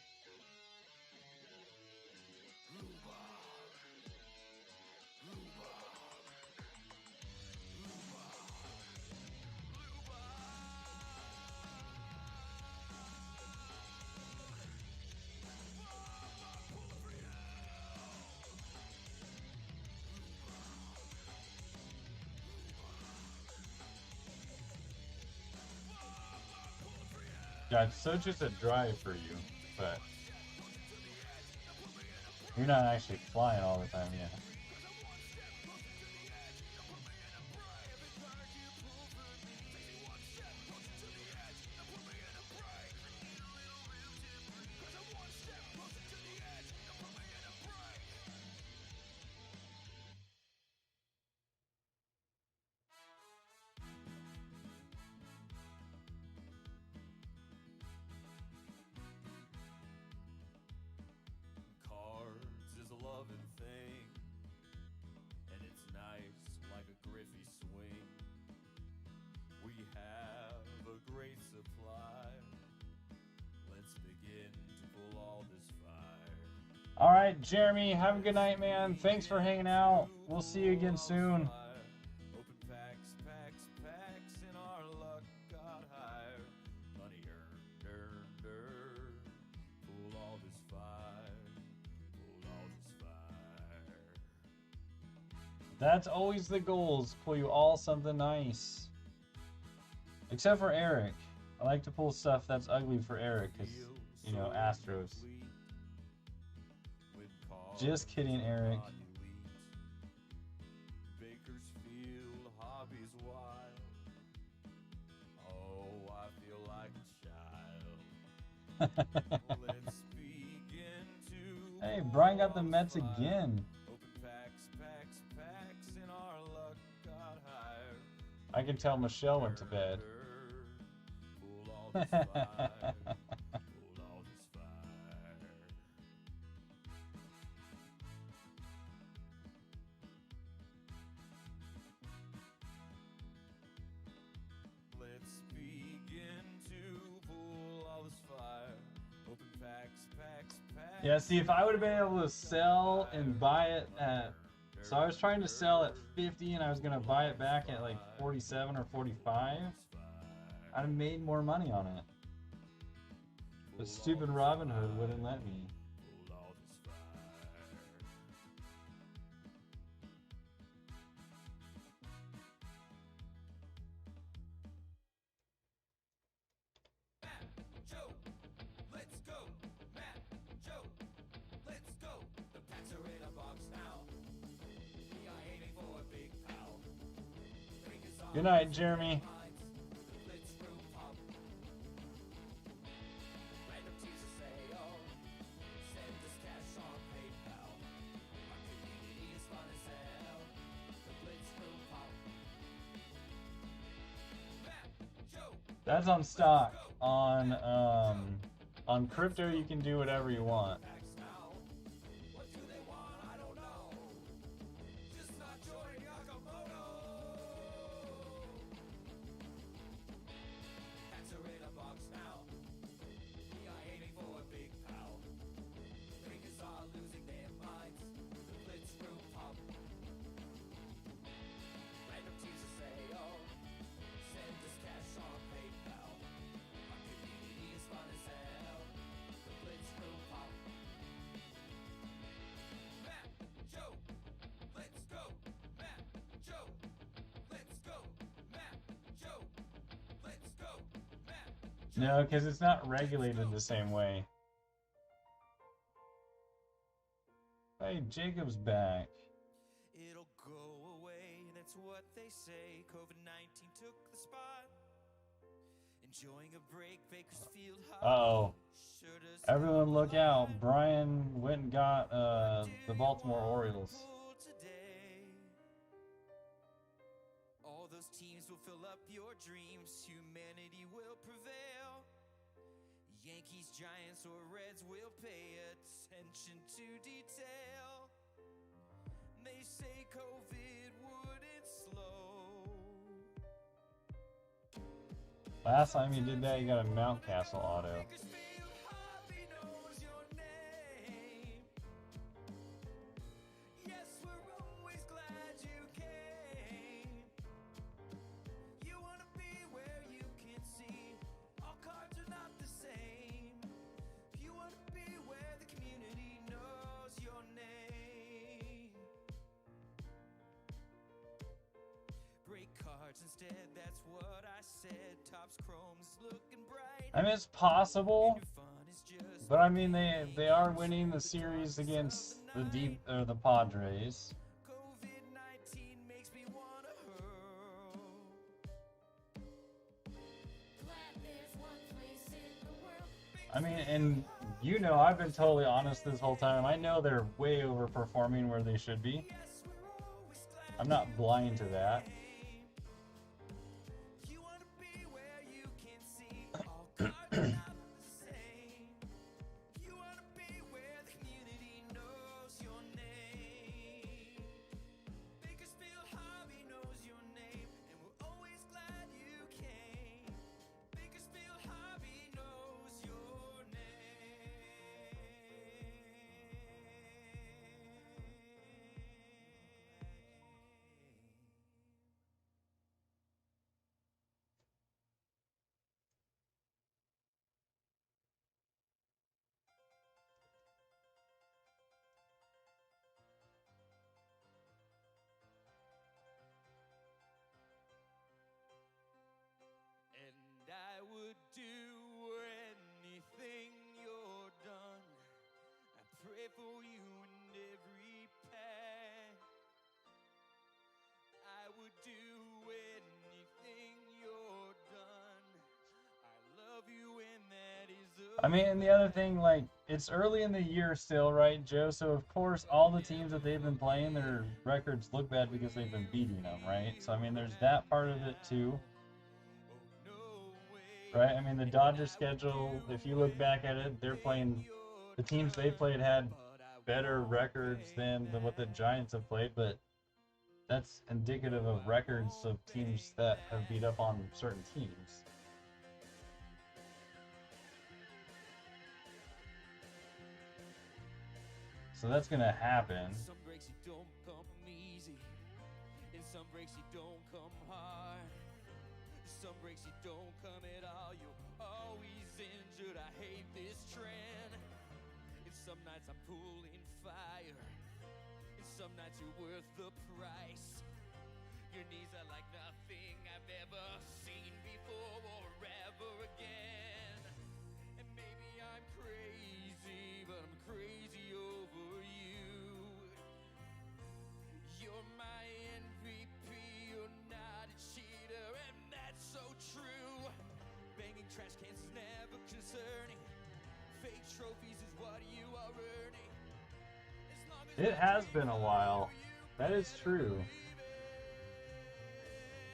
Yeah, it's such as a drive for you, but you're not actually flying all the time, yeah. Cards is a loving thing, and it's nice like a Griffey swing. We have a great supply. Let's begin to pull all this fire. All right, Jeremy, have a good night, man. Thanks for hanging out. We'll see you again soon. Open packs, packs, packs, and our luck got higher. Money earned. Pull all this fire. Pull all this fire. That's always the goals. Pull you all something nice. Except for Eric. I like to pull stuff that's ugly for Eric because, you know, Astros. Just kidding, Eric. Bakersfield, hobbies wild. Oh, I feel like a child. Let's begin to Hey, Brian got the Mets again. open packs, packs, packs, and our luck got higher. I can tell Michelle went to bed. Pull all this fire. Pull all this fire. Let's begin to pull all this fire. Open packs, packs, packs. Yeah, see, if I would have been able to sell and buy it at... So I was trying to sell at 50 and I was going to buy it back at like 47 or 45. I'd have made more money on it. But stupid Robin Hood wouldn't let me. Pull all this fire. Matt, Joe, let's go. Matt, Joe, let's go. The packs are in a box now. We are aiming for a big pal. Good night, Jeremy. Let's room pop. Random teaser say, oh, send us cash on PayPal. Our community is fun as hell. The Blitz room pop. Matt, Joe, That's on stock. On crypto, you can do whatever you want. packs now. What do they want? I don't know. Just not joining Yakamoto. Packs are in a box now. We are aiming for a big pal. Drinkers are losing their minds. The Blitz room pop. Random teasers say, oh, send us cash on PayPal. Our community is fun as hell. The Blitz room pop. Matt, Joe, let's go. Matt, Joe, let's go. Matt, Joe, let's go. Matt, No, because it's not regulated the same way. Hey, Jacob's back. it'll go away, that's what they say. COVID-19 took the spot. Enjoying a break, Bakersfield Uh-oh. Sure does Everyone look out. Brian went and got the Baltimore Orioles. today. All those teams will fill up your dreams. Humanity will prevail. Yankees, Giants, or Reds will pay attention to detail. They say COVID wouldn't slow. Last time you did that, you got a Mountcastle auto. Bakersfield I mean, it's possible, but I mean they are winning the series against the Padres. I mean, and you know, I've been totally honest this whole time. I know they're way overperforming where they should be. I'm not blind to that. And I would do anything you're done. I pray for you in every path. I would do anything you're done. I love you and that is I mean, and the other thing, like, it's early in the year still, right, Joe? So, of course, all the teams that they've been playing, their records look bad because they've been beating them, right? So, I mean, there's that part of it, too. Right? I mean, the Dodgers schedule, if you look back at it, they're playing, the teams they played had better records than what the Giants have played, but that's indicative of records of teams that have beat up on certain teams. So that's going to happen. some breaks you don't come easy. In some breaks you don't come hard. Some breaks you don't come at all. You're always injured. I hate this trend. And some nights I'm pulling fire. And some nights you're worth the price. Your knees are like nothing I've ever seen before or ever again. And maybe I'm crazy, but I'm crazy over you. You're my MVP, you're not a cheater, and that's so true. Banging trash cans is never concerning. Fake trophies is what you are earning. As long as It has been a while. That is true.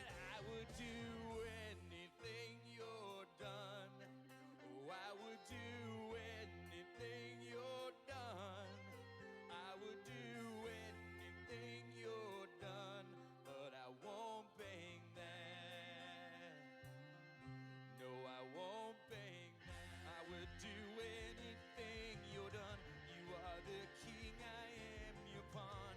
I would do anything you're done. Oh, I would do anything you're done. I would do anything you're done, but I won't bang that. No, I won't bang that. I would do anything you're done. You are the king, I am your pawn,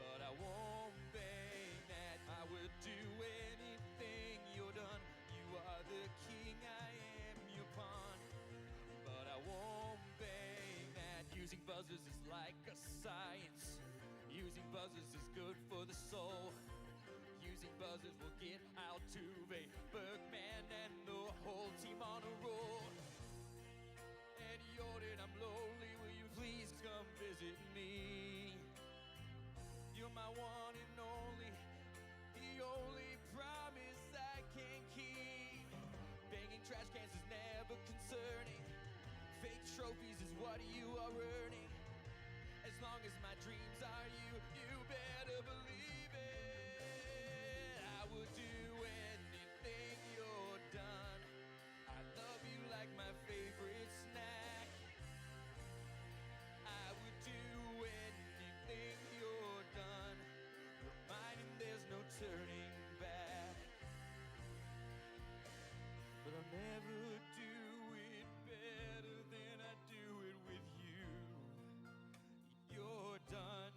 but I won't bang that. I would do anything you're done. You are the king, I am your pawn, but I won't bang that. Using buzzers is like a science. Using buzzers is good for the soul. Using buzzers will get Altuve, Bergman, and the whole team on a roll. And Jordan, I'm lonely, will you please come visit me? You're my one and only, the only promise I can keep. Banging trash cans is never concerning. Fake trophies is what you are earning. As long as my dreams are you, you better believe it. I would do anything you're done. I love you like my favorite snack. I would do anything you're done, reminding there's no turning back. But I'll never do it better than I do it with you. You're done.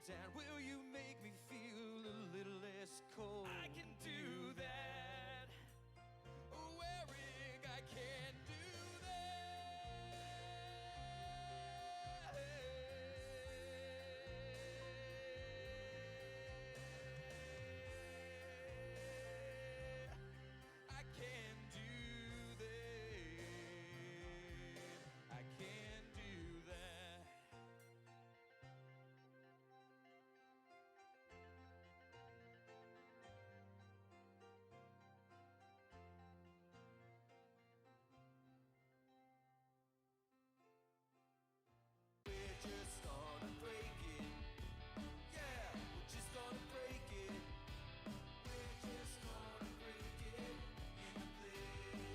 down? Will you make me feel a little less cold? I can do that. Oh, Eric, I can do that. I can do that. I can do that. We're just gonna break it. Yeah, we're just gonna break it. We're just gonna break it in the place.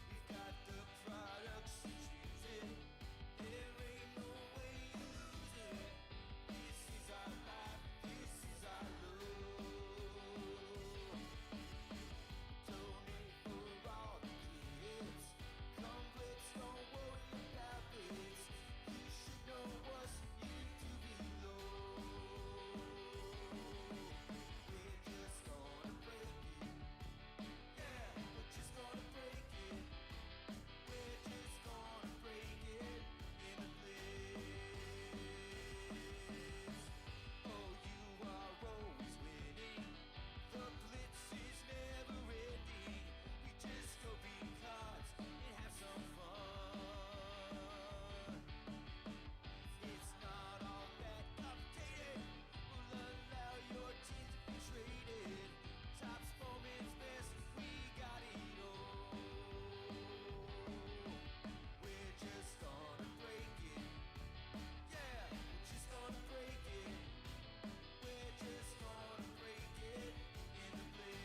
We've got the products to choose it. There ain't no way you lose it. This is our life, this is our love. Donate for all the kids. Come, let's don't worry about this. You should know us, you do below. We're just gonna break it. Yeah, we're just gonna break it. We're just gonna break it in the place. Oh, you are always winning. The blitz is never ending. We just go beat cards and have some fun. It's not all that complicated. We'll allow your team to be traded. Top's moment's best, we got it all. We're just gonna break it. Yeah, we're just gonna break it. We're just gonna break it in the blitz.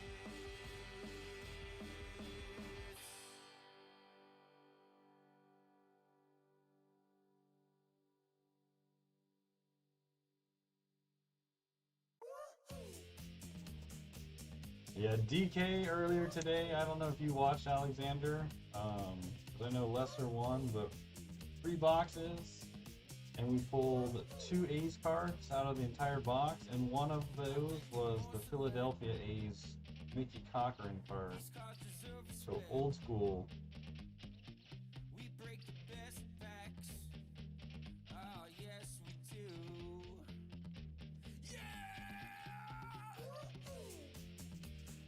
Yeah, DK earlier today. I don't know if you watched Alexander. 'Cause I know Lesser won, but 3 boxes, and we pulled 2 A's cards out of the entire box, and one of those was the Philadelphia A's Mickey Cochran card. So old school. We break the best backs. Oh, yes, we do. Yeah!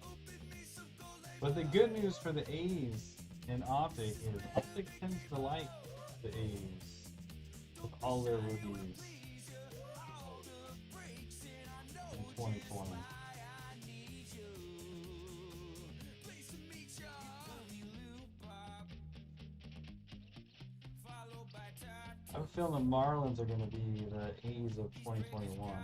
Open me some gold label. But the good news for the A's in Optic is Optic tends to like the A's with all their rookies in 2020. I have a feeling the Marlins are going to be the A's of 2021.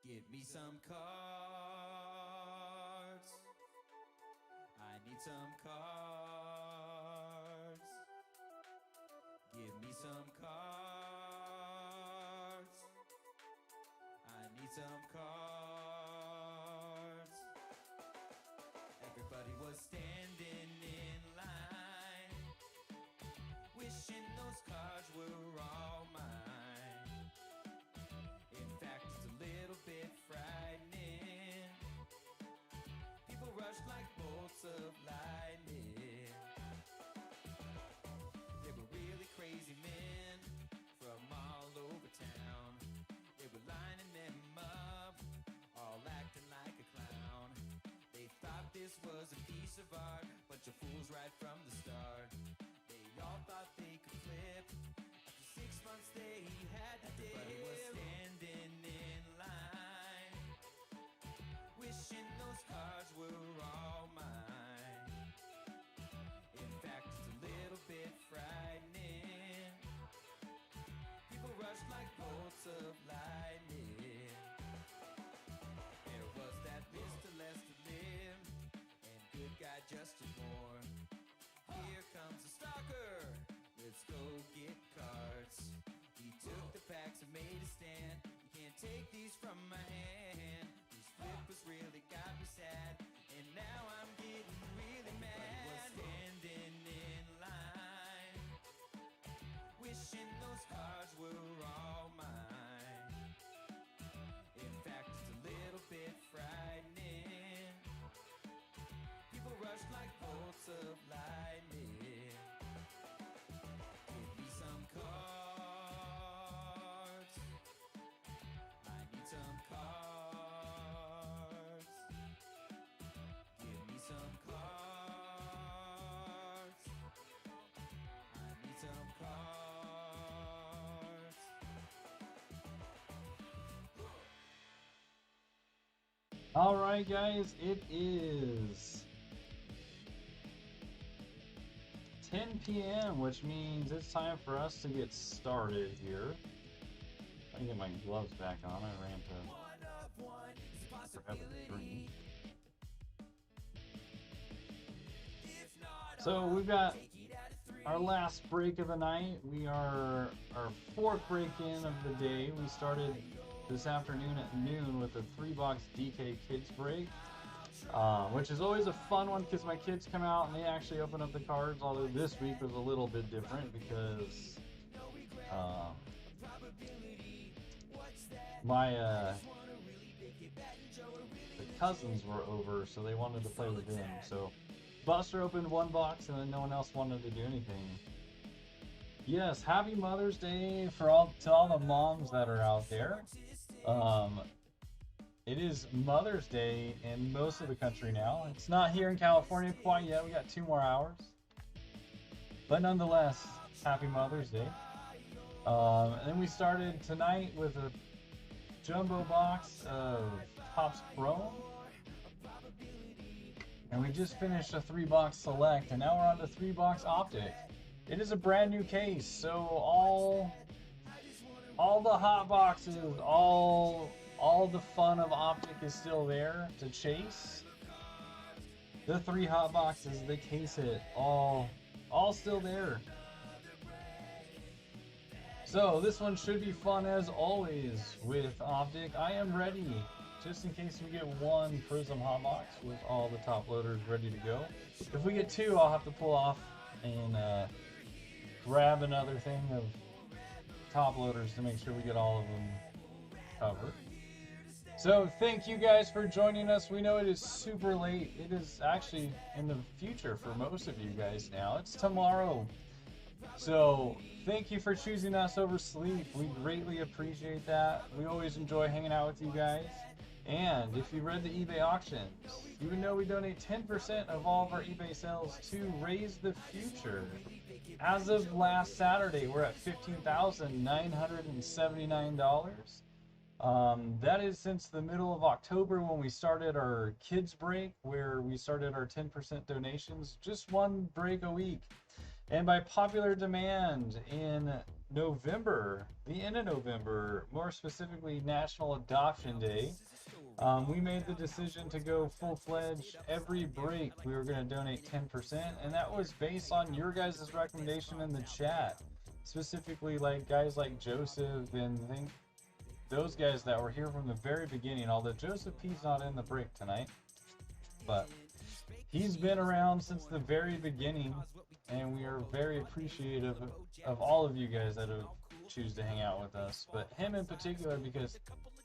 Give me some cards. I need some cards. Give me some cards. I need some cards. Everybody was standing in line, wishing those cards were all mine. In fact, it's a little bit frightening. People rush like bolts of lightning. They were really crazy men from all over town. They were lining them up, all acting like a clown. They thought this was a piece of art, bunch of fools right from the start. They all thought they could flip. After 6 months they had to dip. Everybody was standing in line, wishing those cards were all mine. In fact, it's a little bit frightening. People rushed like bolts of lightning. There was that Mr. Lester Lim and good guy Justin Moore. Here comes a stalker, let's go get cards. He took the packs and made a stand. You can't take these from my hand. These flippers really got me sad, and now I'm getting really mad. Was standing in line, wishing those cards were all mine. In fact, it's a little bit frightening. People rush like bolts of lightning. Give me some cards. I need some cards. Give me some cards. I need some cards. All right, guys, it is 10 p.m., which means it's time for us to get started here. I can get my gloves back on. I ran to grab a drink. So we've got our last break of the night. We are our fourth break in of the day. We started this afternoon at noon with a 3-box DK Kids break, which is always a fun one because my kids come out and they actually open up the cards, although this week was a little bit different because the cousins were over, so they wanted to play with them. So Buster opened one box and then no one else wanted to do anything. Yes, happy Mother's Day to all the moms that are out there. It is Mother's Day in most of the country now. It's not here in California quite yet. We got 2 more hours. But nonetheless, happy Mother's Day. And then we started tonight with a jumbo box of Topps Chrome. And we just finished a 3-box Select, and now we're on to 3-box Optic. It is a brand new case, so all the hot boxes, all the fun of Optic is still there to chase. The 3 hot boxes, the case hit, all still there. So this one should be fun as always with Optic. I am ready, just in case we get 1 Prism hot box with all the top loaders ready to go. If we get 2, I'll have to pull off and grab another thing of top loaders to make sure we get all of them covered. So thank you guys for joining us. We know it is super late. It is actually in the future for most of you guys now. It's tomorrow. So thank you for choosing us over sleep. We greatly appreciate that. We always enjoy hanging out with you guys. And if you read the eBay auctions, you would know we donate 10% of all of our eBay sales to Raise the Future. As of last Saturday, we're at $15,979. That is since the middle of October when we started our kids break, where we started our 10% donations, just 1 break a week. And by popular demand in November, the end of November, more specifically National Adoption Day, we made the decision to go full-fledged. Every break we were going to donate 10%, and that was based on your guys' recommendation in the chat. Specifically, like guys like Joseph and I think those guys that were here from the very beginning, although Joseph P's not in the break tonight, but he's been around since the very beginning, and we are very appreciative of all of you guys that have choose to hang out with us, but him in particular because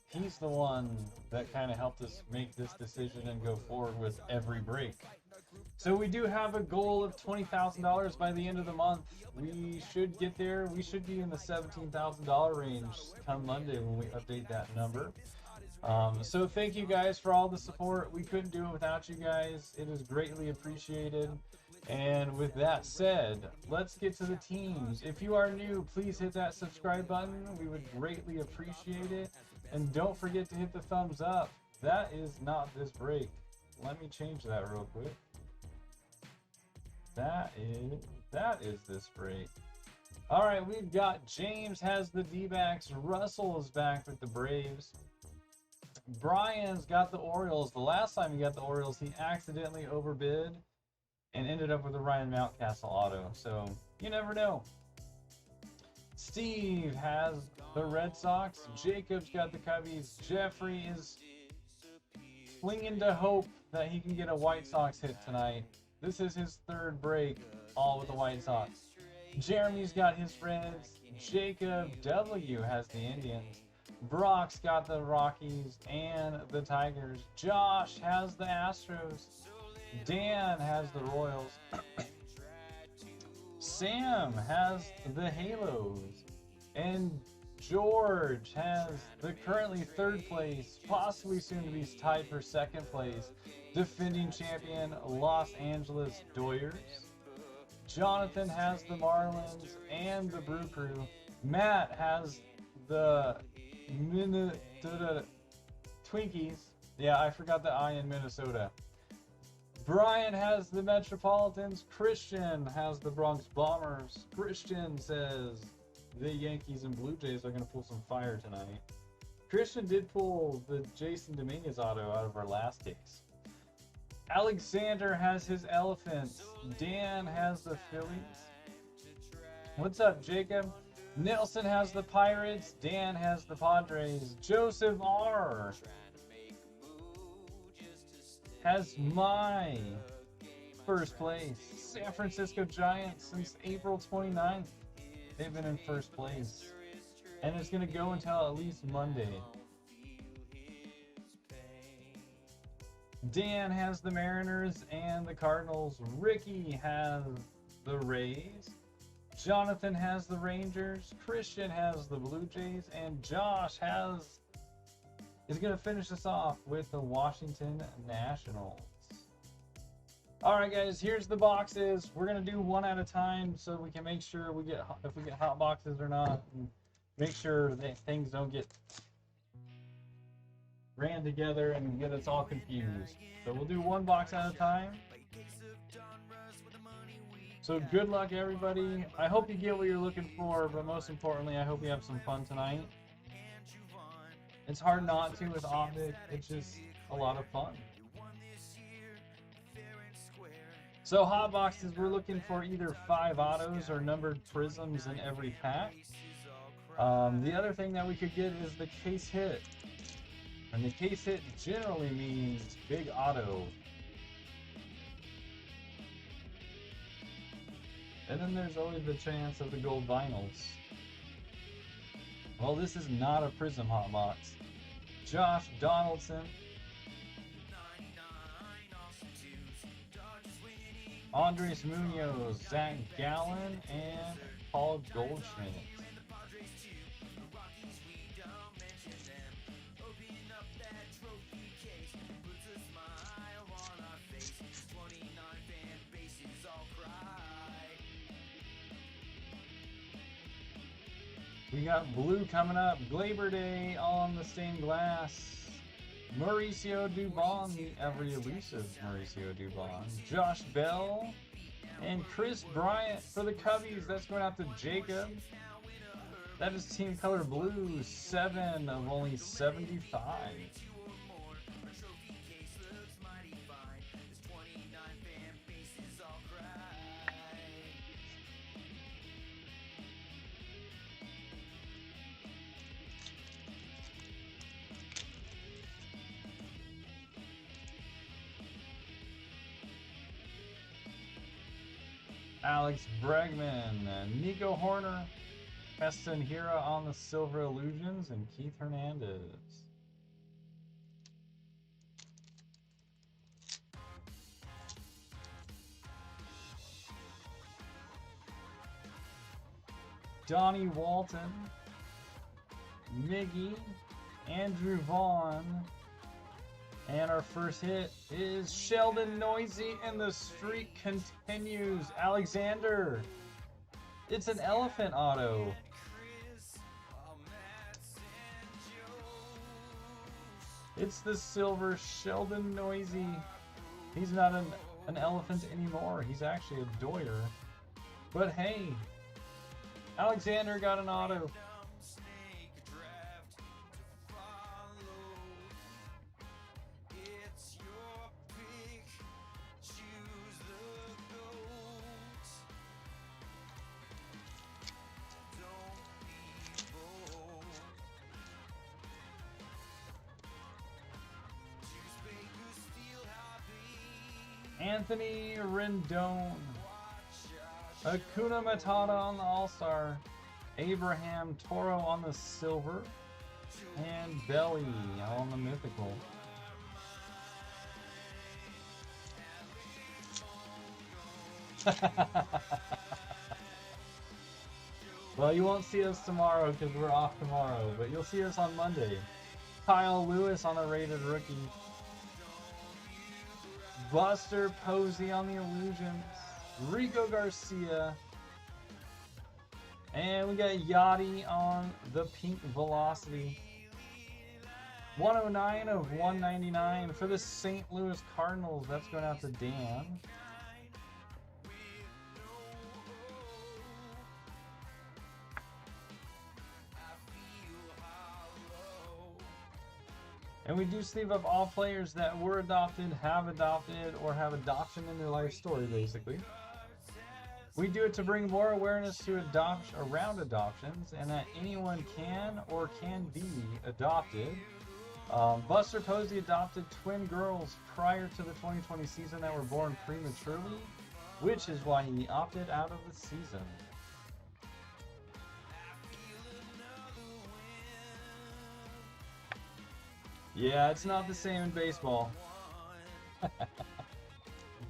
he's the one that kind of helped us make this decision and go forward with every break. So we do have a goal of $20,000 by the end of the month. We should get there. We should be in the $17,000 range come Monday when we update that number. So thank you guys for all the support. We couldn't do it without you guys. It is greatly appreciated. And with that said, let's get to the teams. If you are new, please hit that subscribe button. We would greatly appreciate it. And don't forget to hit the thumbs up. That is not this break. Let me change that real quick. That is this break. All right, we've got James has the D-backs. Russell is back with the Braves. Brian's got the Orioles. The last time he got the Orioles, he accidentally overbid and ended up with a Ryan Mountcastle auto. So you never know. Steve has the Red Sox. Jacob's got the Cubbies. Jeffrey is clinging to hope that he can get a White Sox hit tonight. This is his third break, all with the White Sox. Jeremy's got his Reds. Jacob W has the Indians. Brock's got the Rockies and the Tigers. Josh has the Astros. Dan has the Royals. Sam has the Halos. And George has the currently third place, possibly soon to be tied for second place, defending champion Los Angeles Doyers. Jonathan has the Marlins and the Brew Crew. Matt has the Minnesota Twinkies. Yeah, I forgot the I in Minnesota. Brian has the Metropolitans. Christian has the Bronx Bombers. Christian says the Yankees and Blue Jays are going to pull some fire tonight. Christian did pull the Jason Dominguez auto out of our last case. Alexander has his Elephants. Dan has the Phillies. What's up, Jacob? Nelson has the Pirates. Dan has the Padres. Joseph R has my first place. San Francisco Giants since April 29th. They've been in first place. And it's going to go until at least Monday. Dan has the Mariners and the Cardinals. Ricky has the Rays. Jonathan has the Rangers. Christian has the Blue Jays. And Josh is going to finish us off with the Washington Nationals. Alright guys, here's the boxes. We're going to do one at a time so we can make sure if we get hot boxes or not. And make sure that things don't get ran together and get us all confused. So we'll do one box at a time. So good luck everybody. I hope you get what you're looking for, but most importantly, I hope you have some fun tonight. It's hard not to with Optic. It's just a lot of fun. So hot boxes, we're looking for either 5 autos or numbered prisms in every pack. The other thing that we could get is the case hit. And the case hit generally means big auto. And then there's always the chance of the gold vinyls. Well, this is not a prism hot box. Josh Donaldson. Andres Munoz, Zach Gallen, and Paul Goldschmidt. We got blue coming up. Glaber Day on the stained glass. Mauricio Dubon, the ever elusive Mauricio Dubon. Josh Bell and Chris Bryant for the Cubbies. That's going out to Jacob. That is team color blue, 7 of only 75. Alex Bregman, Nico Horner, Heston Hira on the Silver Illusions, and Keith Hernandez. Donnie Walton, Miggy, Andrew Vaughn, And our first hit is Sheldon Noisy, and the streak continues. Alexander. It's an elephant auto. It's the silver Sheldon Noisy. He's not an elephant anymore. He's actually a doyer. But hey, Alexander got an auto. Anthony Rendon. Hakuna Matata on the All-Star. Abraham Toro on the silver. And Belly on the mythical. Well, you won't see us tomorrow because we're off tomorrow, but you'll see us on Monday. Kyle Lewis on the rated rookie. Buster Posey on the Illusions. Rico Garcia. And we got Yachty on the Pink Velocity. 109 of 199 for the St. Louis Cardinals. That's going out to Dan. And we do sleeve up all players that were adopted, or have adoption in their life story, basically. We do it to bring more awareness to around adoptions, and that anyone can or can be adopted. Buster Posey adopted twin girls prior to the 2020 season that were born prematurely, which is why he opted out of the season. Yeah, it's not the same in baseball.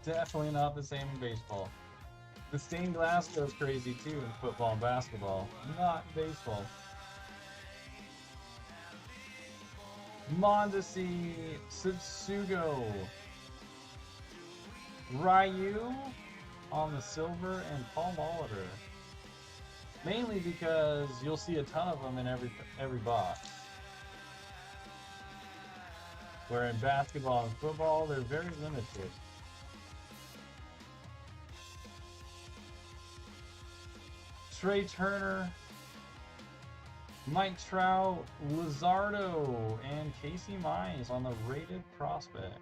Definitely not the same in baseball. The stained glass goes crazy too in football and basketball, not baseball. Mondesi, Satsugo, Ryu on the silver, and Paul Molitor. Mainly because you'll see a ton of them in every box. Where in basketball and football, they're very limited. Trey Turner, Mike Trout, Luzardo, and Casey Mize on the rated prospect.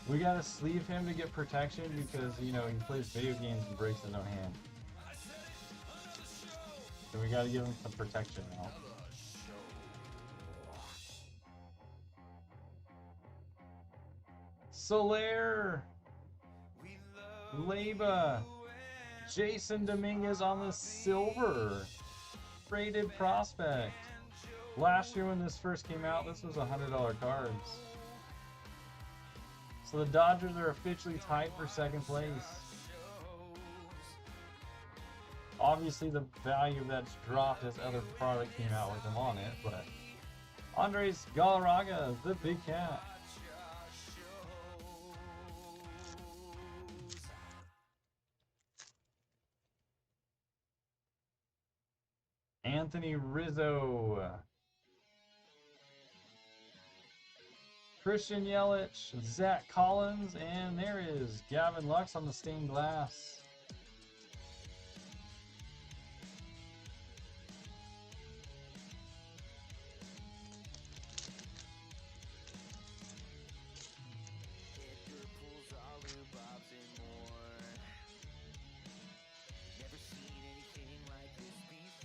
We gotta sleeve him to get protection because, you know, he plays video games and breaks his own hand. So we gotta give him some protection now. Soler, Leba, Jason Dominguez on the silver, rated prospect. Last year when this first came out, this was $100 cards. So the Dodgers are officially tied for second place. Obviously the value of that's dropped as other product came out with them on it, but Andres Galarraga, the big cat. Anthony Rizzo. Christian Yelich, Zach Collins, and there is Gavin Lux on the stained glass.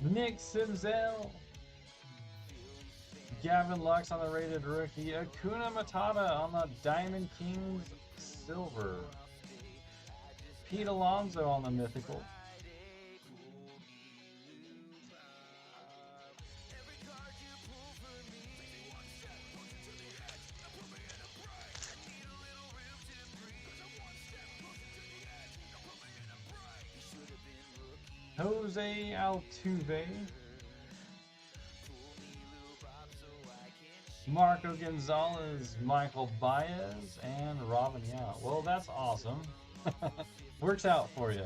Nick Senzel. Gavin Lux on the rated rookie. Hakuna Matata on the Diamond Kings silver. Pete Alonso on the mythical. Jose Altuve. Marco Gonzalez, Michael Baez, and Robin Yount. Well, that's awesome. Works out for you.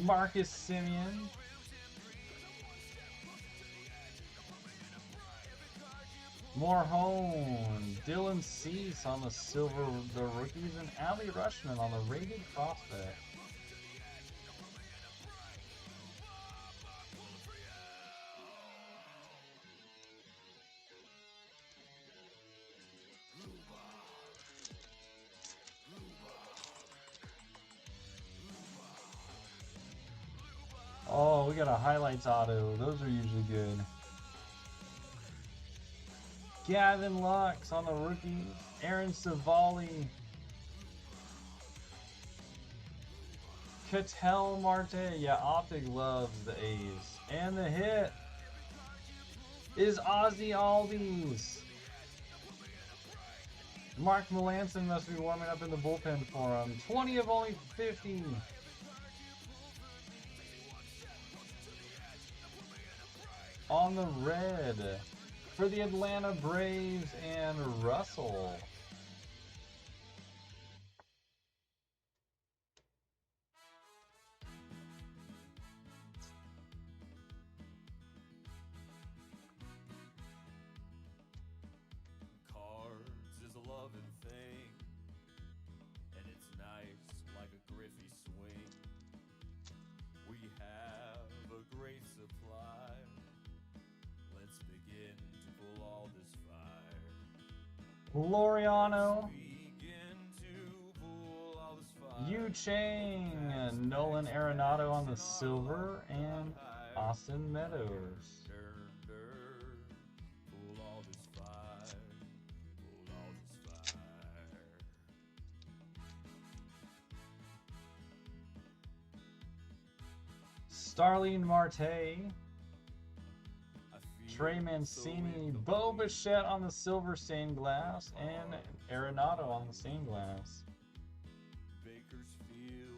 Marcus Simeon. Morhone, Dylan Cease on the silver, the rookies, and Ali Rushman on the rated prospect. Oh, we got a highlights auto. Those are usually good. Gavin Lux on the rookies. Aaron Savali. Ketel Marte. Yeah, Optic loves the A's. And the hit is Ozzy Albies. Mark Melanson must be warming up in the bullpen for him. 20 of only 50. On the red for the Atlanta Braves and Russell. Cards is a loving thing, and it's nice like a Griffey swing. We have a great supply. Let's begin to pull all this fire. Laureano, Begin to pull all this fire. Yu Chang, Nolan Arenado on the silver, and Austin Meadows. Pull all this fire. Pull all this fire. Starling Marte, Trey Mancini, Bo Bichette on the silver stained glass, and Arenado on the stained glass.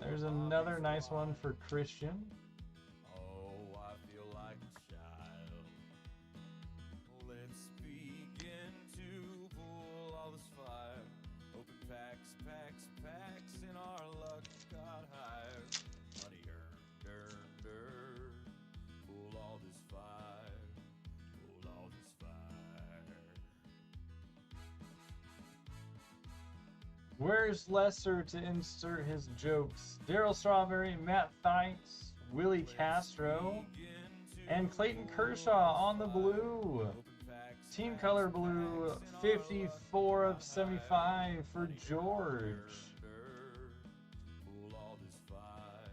There's another nice one for Christian. Oh, I feel like a child. Let's begin to pull all this fire. Open packs, packs, packs, and our luck got higher. Money earned. Pull all this fire. Pull all this fire. Where's Lesser to insert his jokes? Daryl Strawberry, Matt Theis, Willie Castro, and Clayton Kershaw on the blue. Team color blue, 54 of 75 for George. Pull all this fire.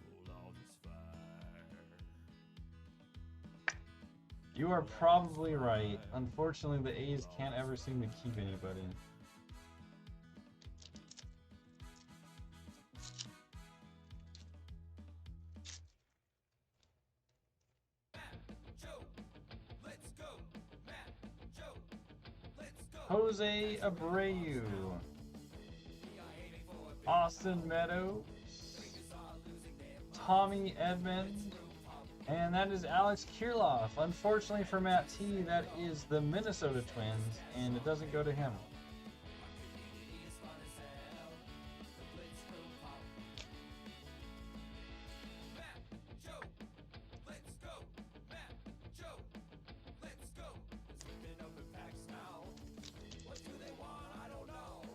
Pull all this fire. You are probably right. Unfortunately, the A's can't ever seem to keep anybody. Jose Abreu, Austin Meadows, Tommy Edmond, and that is Alex Kirilloff. Unfortunately for Matt T, that is the Minnesota Twins, and it doesn't go to him.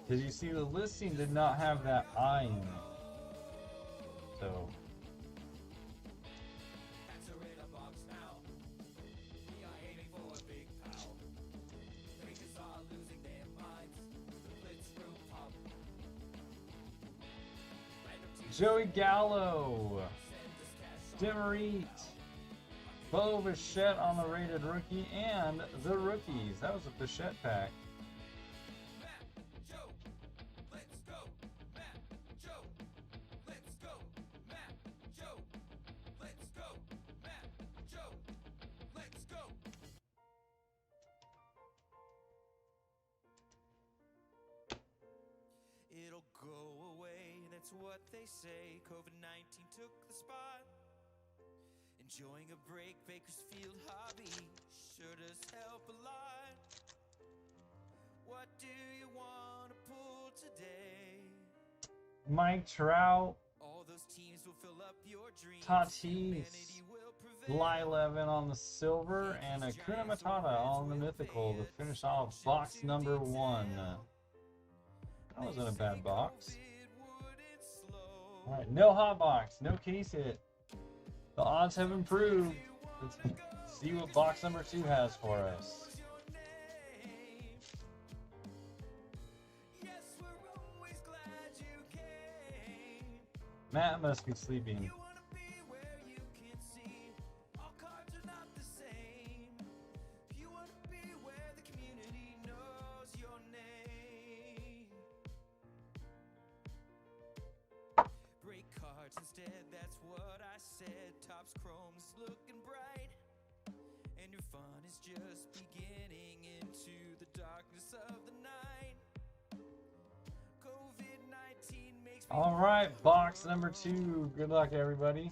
Because you see, the listing did not have that I in it. So. Joey Gallo, Demerit, Bo Bichette on the rated rookie, and the rookies. That was a Bichette pack. Let's go, Matt, Joe. Let's go, Matt, Joe. it's what they say. COVID-19 took the spot. Enjoying a break, Bakersfield hobby sure does help a lot. What do you want to pull today? Mike Trout, All those teams will fill up your dreams. Tatis, Bly11 on the silver, and Akuna Matata on the mythical to finish off box number 1. That wasn't a bad box. Alright, no hot box, no case hit. The odds have improved. Let's see what box number 2 has for us. Matt must be sleeping. Instead, that's what I said. Topps Chrome's looking bright, and your fun is just beginning into the darkness of the night. COVID-19 makes me All right, box number 2. Good luck, everybody.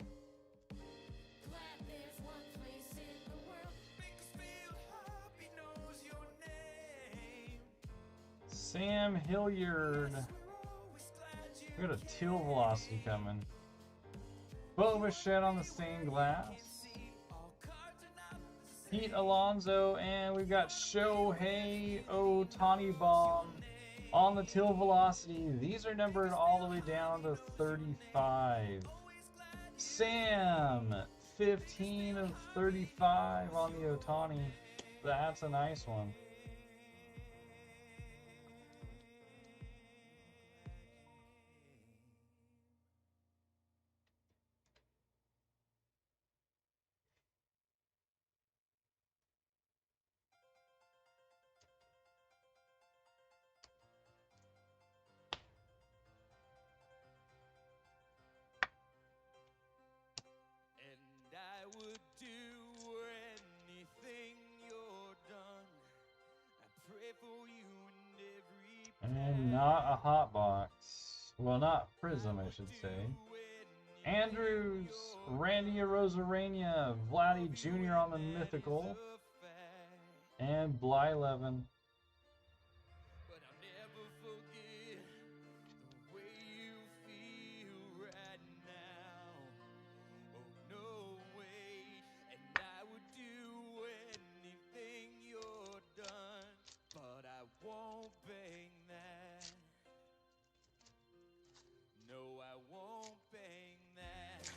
glad there's one place in the world Bakersfield Hobby knows your name. Sam Hilliard. We got a teal velocity coming. Boba Shed on the stained glass. Pete Alonso, and we've got Shohei Ohtani Bomb on the teal velocity. These are numbered all the way down to 35. Sam, 15 of 35 on the Ohtani. That's a nice one. I would do anything you're done. I pray for you in every And not a hot box. Well, not Prism, I should say. Andrews, Randy Arozarena, Vladdy Jr. on the mythical, and Bly11. But I'll never forget the way you feel right now. Oh no way, and I would do anything you're done, but I won't bang that. No, I won't bang that.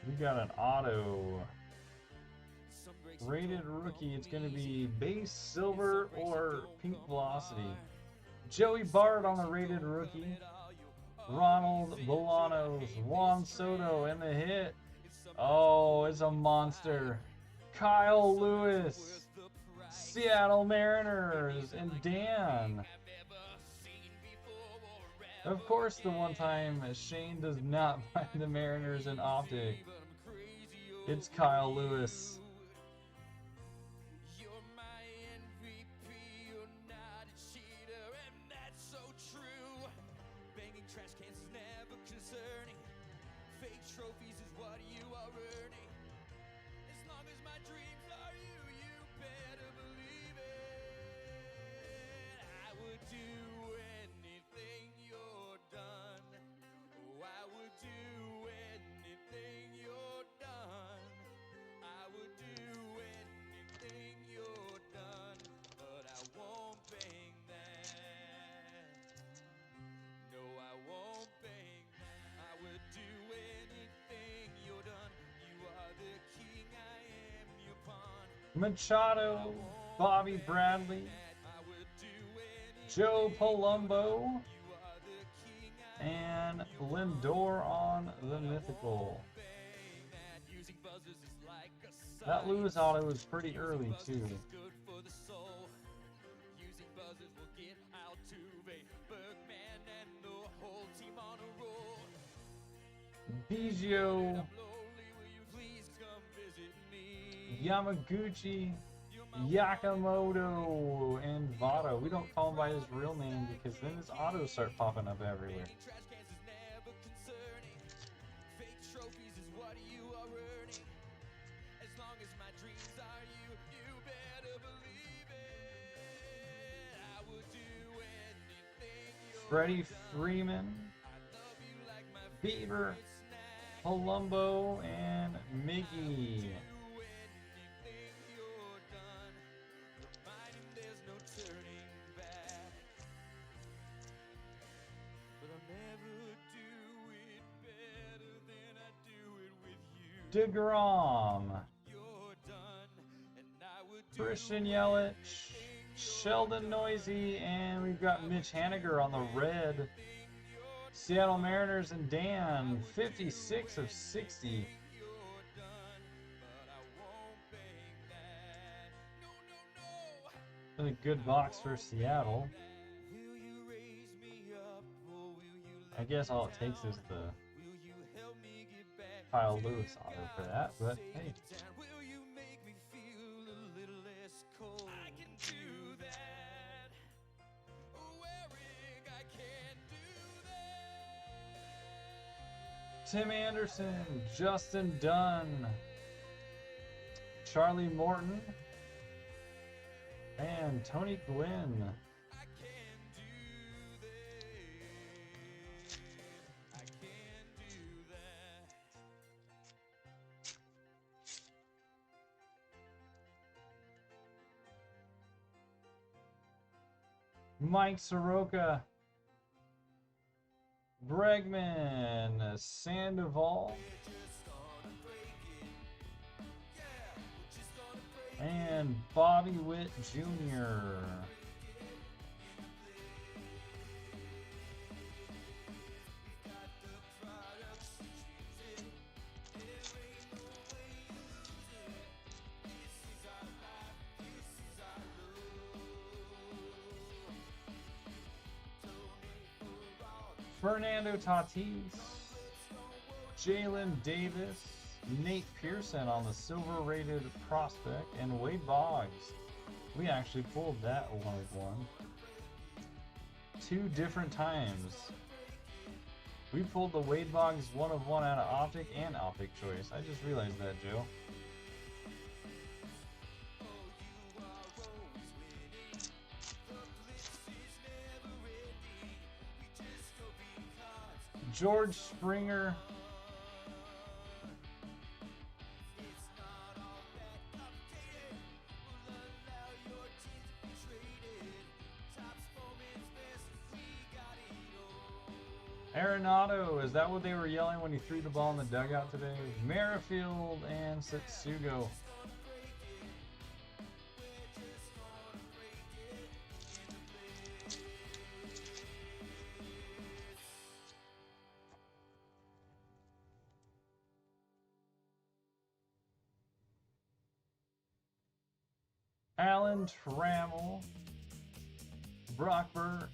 We got an auto. Rated rookie. It's going to be base silver or pink velocity. Joey Bart on the rated rookie. Ronald Bolanos, Juan Soto, and the hit. Oh, it's a monster. Kyle Lewis, Seattle Mariners, and Dan. Of course, the one time Shane does not buy the Mariners in Optic. It's Kyle Lewis. You're my MVP, you're not a cheater, and that's so true. Banging trash cans is never concerning. Fake trophies is what you are earning. As long as my dreams are you, you better believe it. I would do anything you're done. Oh, I would do anything you're done. I would do anything you're done, but I won't bang that. No, I won't bang that. I would do anything you're done. You are the king, I am your pawn. Machado, Bobby Bradley, I would do anything Joe Palumbo, you are the king, I and Lindor on the mythical. bang that. Using buzzers is like a That Lewis auto was pretty early too. good for the soul. Using buzzers will get Altuve, Bergman, and the whole team on a roll. Biggio, Lonely, will you please come visit me? Yamaguchi, Yakamoto and Votto. We don't call him by his real name because then his autos start popping up everywhere. Freddie Freeman, Bieber, Palumbo, and Miggy. DeGrom, Christian Yelich, Sheldon Noisy, and we've got Mitch Haniger on the red. Seattle Mariners and Dan, 56 of 60. Really good box for Seattle. I guess all it takes is the Kyle Lewis auto for that, but hey. Tim Anderson, Justin Dunn, Charlie Morton, and Tony Gwynn. Mike Soroka, Bregman, Sandoval, and Bobby Witt Jr. Fernando Tatis, Jalen Davis, Nate Pearson on the silver-rated prospect, and Wade Boggs. We actually pulled that 1-of-1 2 different times. We pulled the Wade Boggs 1-of-1 out of Optic and Optic Choice. I just realized that, Joe. George Springer, Arenado, is that what they were yelling when he threw the ball in the dugout today? Merrifield and Setsugo. Alan Trammell, Brock Burt,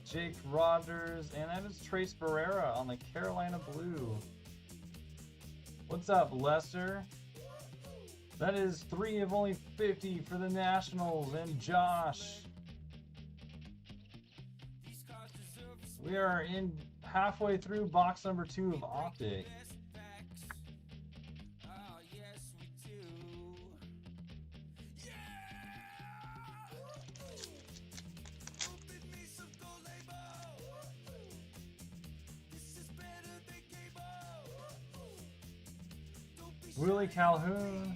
Jake Rogers, and that is Trace Barrera on the Carolina Blue. What's up, Lester? That is 3 of only 50 for the Nationals and Josh. We are in halfway through box number 2 of Optic. Willie Calhoun,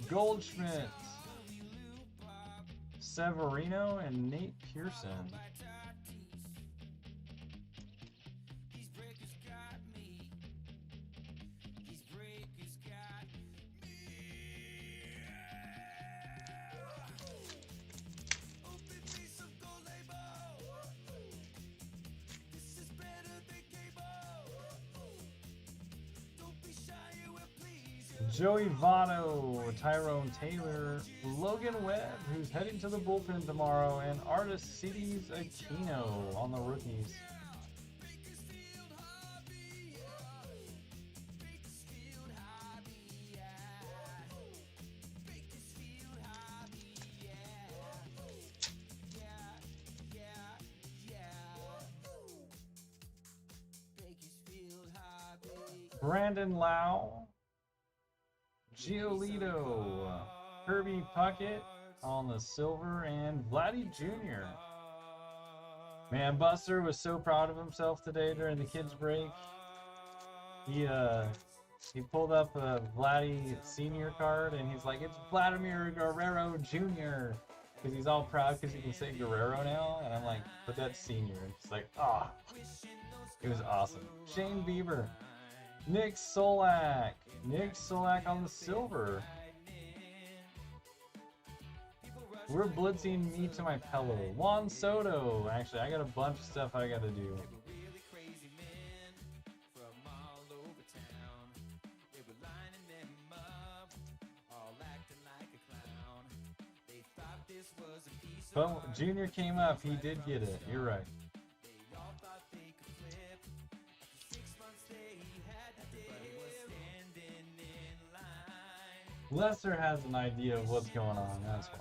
Goldschmidt, Severino, and Nate Pearson. Joey Votto, Tyrone Taylor, Logan Webb, who's heading to the bullpen tomorrow, and Aristides Aquino on the rookies. Brandon Lau, Giolito, Kirby Puckett on the silver, and Vladdy Jr. Man, Buster was so proud of himself today during the kids' break. He pulled up a Vladdy Senior card, and he's like, "It's Vladimir Guerrero Jr." Because he's all proud because he can say Guerrero now, and I'm like, "But that's Senior." It's like, ah, it was awesome. Shane Bieber, Nick Solak on the silver. We're blitzing me to my pillow. Juan Soto. Actually, I got a bunch of stuff I gotta do. But Junior came up. He did get it. You're right. Lester has an idea of what's going on. That's why.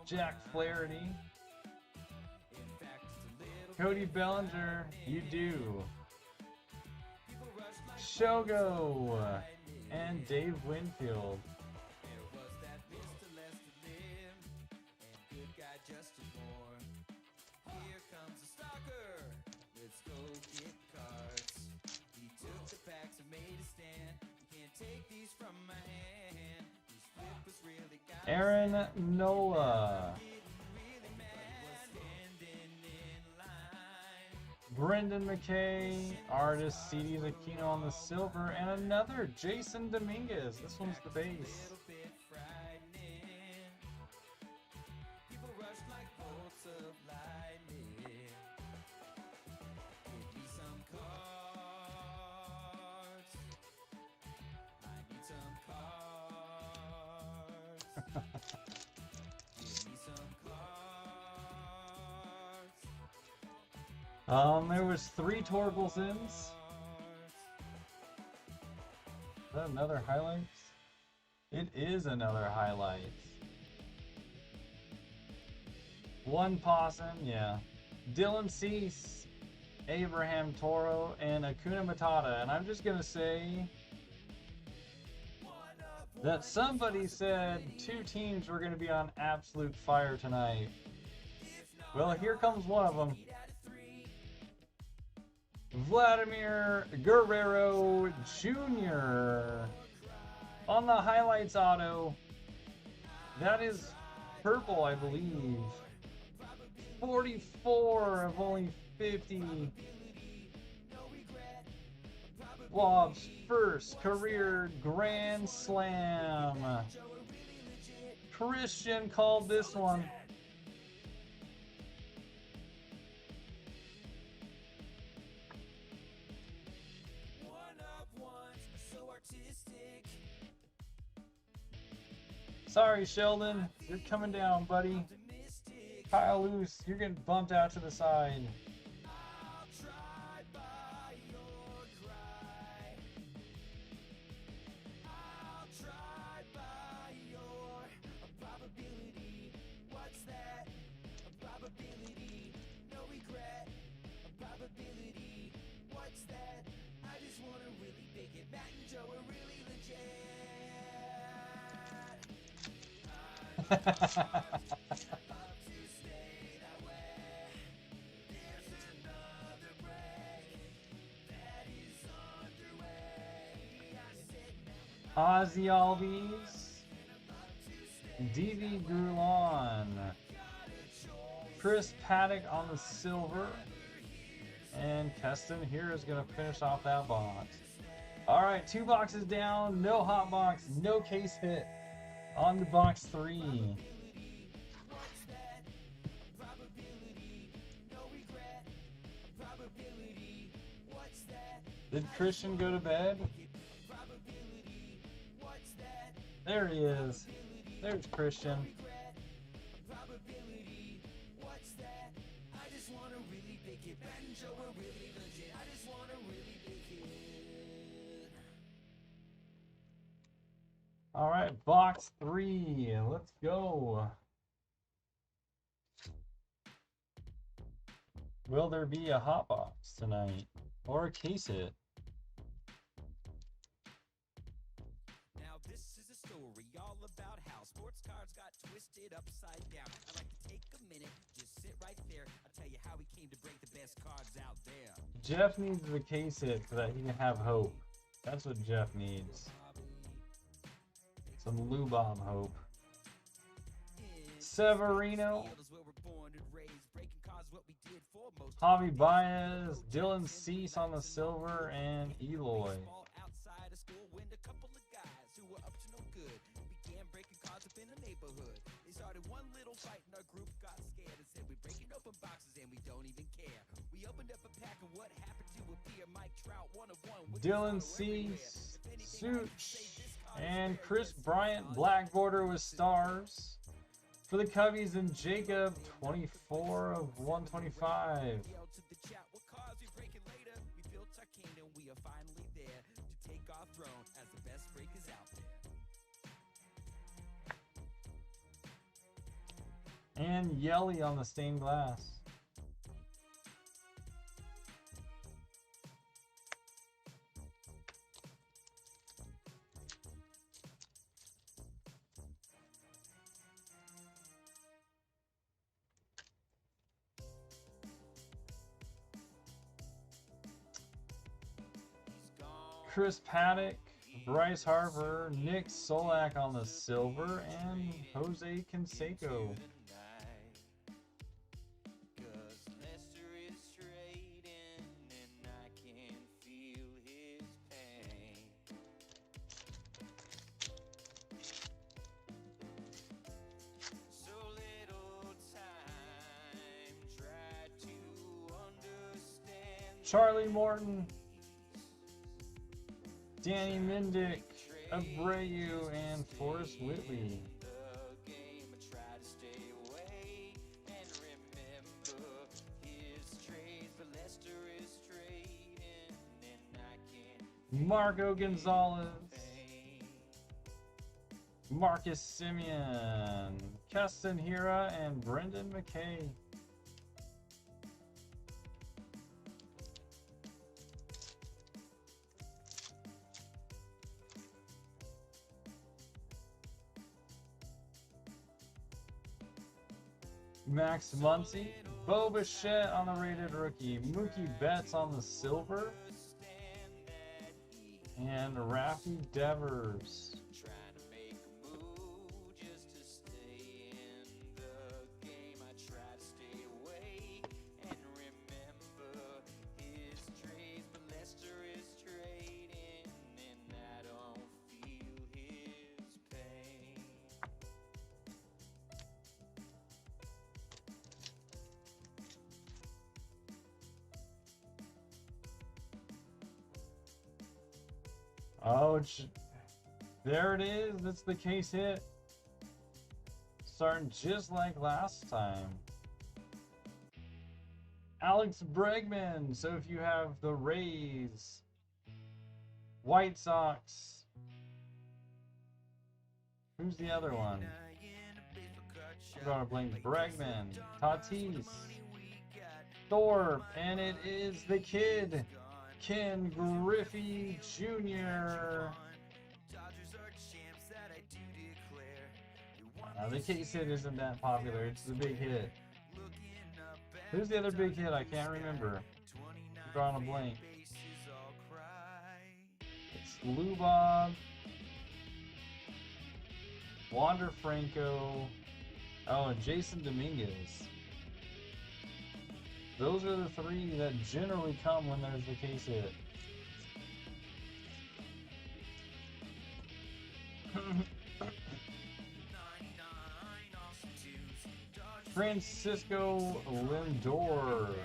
Jack Flaherty. Cody Bellinger. You do. Shogo. And Dave Winfield. Aaron Nola. Brendan McKay, artist CD Aquino on the silver, and another Jason Dominguez. This one's the base. There was 3 Torkelsons. Is that another highlights? It is another highlights. 1 Possum, yeah. Dylan Cease, Abraham Toro, and Akuna Matata. And I'm just gonna say that somebody said 2 teams were gonna be on absolute fire tonight. Well, here comes one of them. Vladimir Guerrero Jr. on the highlights auto. That is purple, I believe. 44 of only 50. Bob's first career Grand Slam. Christian called this one. Sorry, Sheldon. You're coming down, buddy. Kyle Loose, you're getting bumped out to the side. Ozzy Albies, DV Goulon, Chris Paddock on the silver, and Keston here is going to finish off that box. All right, 2 boxes down, no hot box, no case hit on the box 3. Did Christian go to bed? There he is. There's Christian. All right, box 3. Let's go. Will there be a hot box tonight or a case hit? twisted upside down. I like to take a minute, just sit right there. I'll tell you how he came to break the best cards out there. Jeff needs the case hit so that he can have hope. That's what Jeff needs. Some Lubob hope. Severino, Javi Baez, Dylan Cease on the silver, and Eloy. Dylan Cease, Such, and Chris Bryant, black border with stars. For the Cubbies and Jacob, 24 of 125. And Yelly on the stained glass. Chris Paddock, Bryce Harper, Nick Solak on the silver, and Jose Canseco. Charlie Morton, Danny Mendick, Abreu, and Forrest Whitley. Marco Gonzalez, Marcus Simeon, Keston Hira, and Brendan McKay. Max Muncy, Bo Bichette on the rated rookie, Mookie Betts on the silver, and Rafi Devers. Oh, there it is. That's the case hit. Starting just like last time. Alex Bregman. So if you have the Rays, White Sox, who's the other one? I'm drawing a blank. Bregman, Tatis, Thorpe, and it is the kid, Ken Griffey Jr. The case hit isn't that popular. It's the big hit. Who's the other big hit? I can't remember. I'm drawing a blank. It's Lubob, Wander Franco, oh, and Jason Dominguez. Those are the three that generally come when there's the case hit. Francisco Lindor,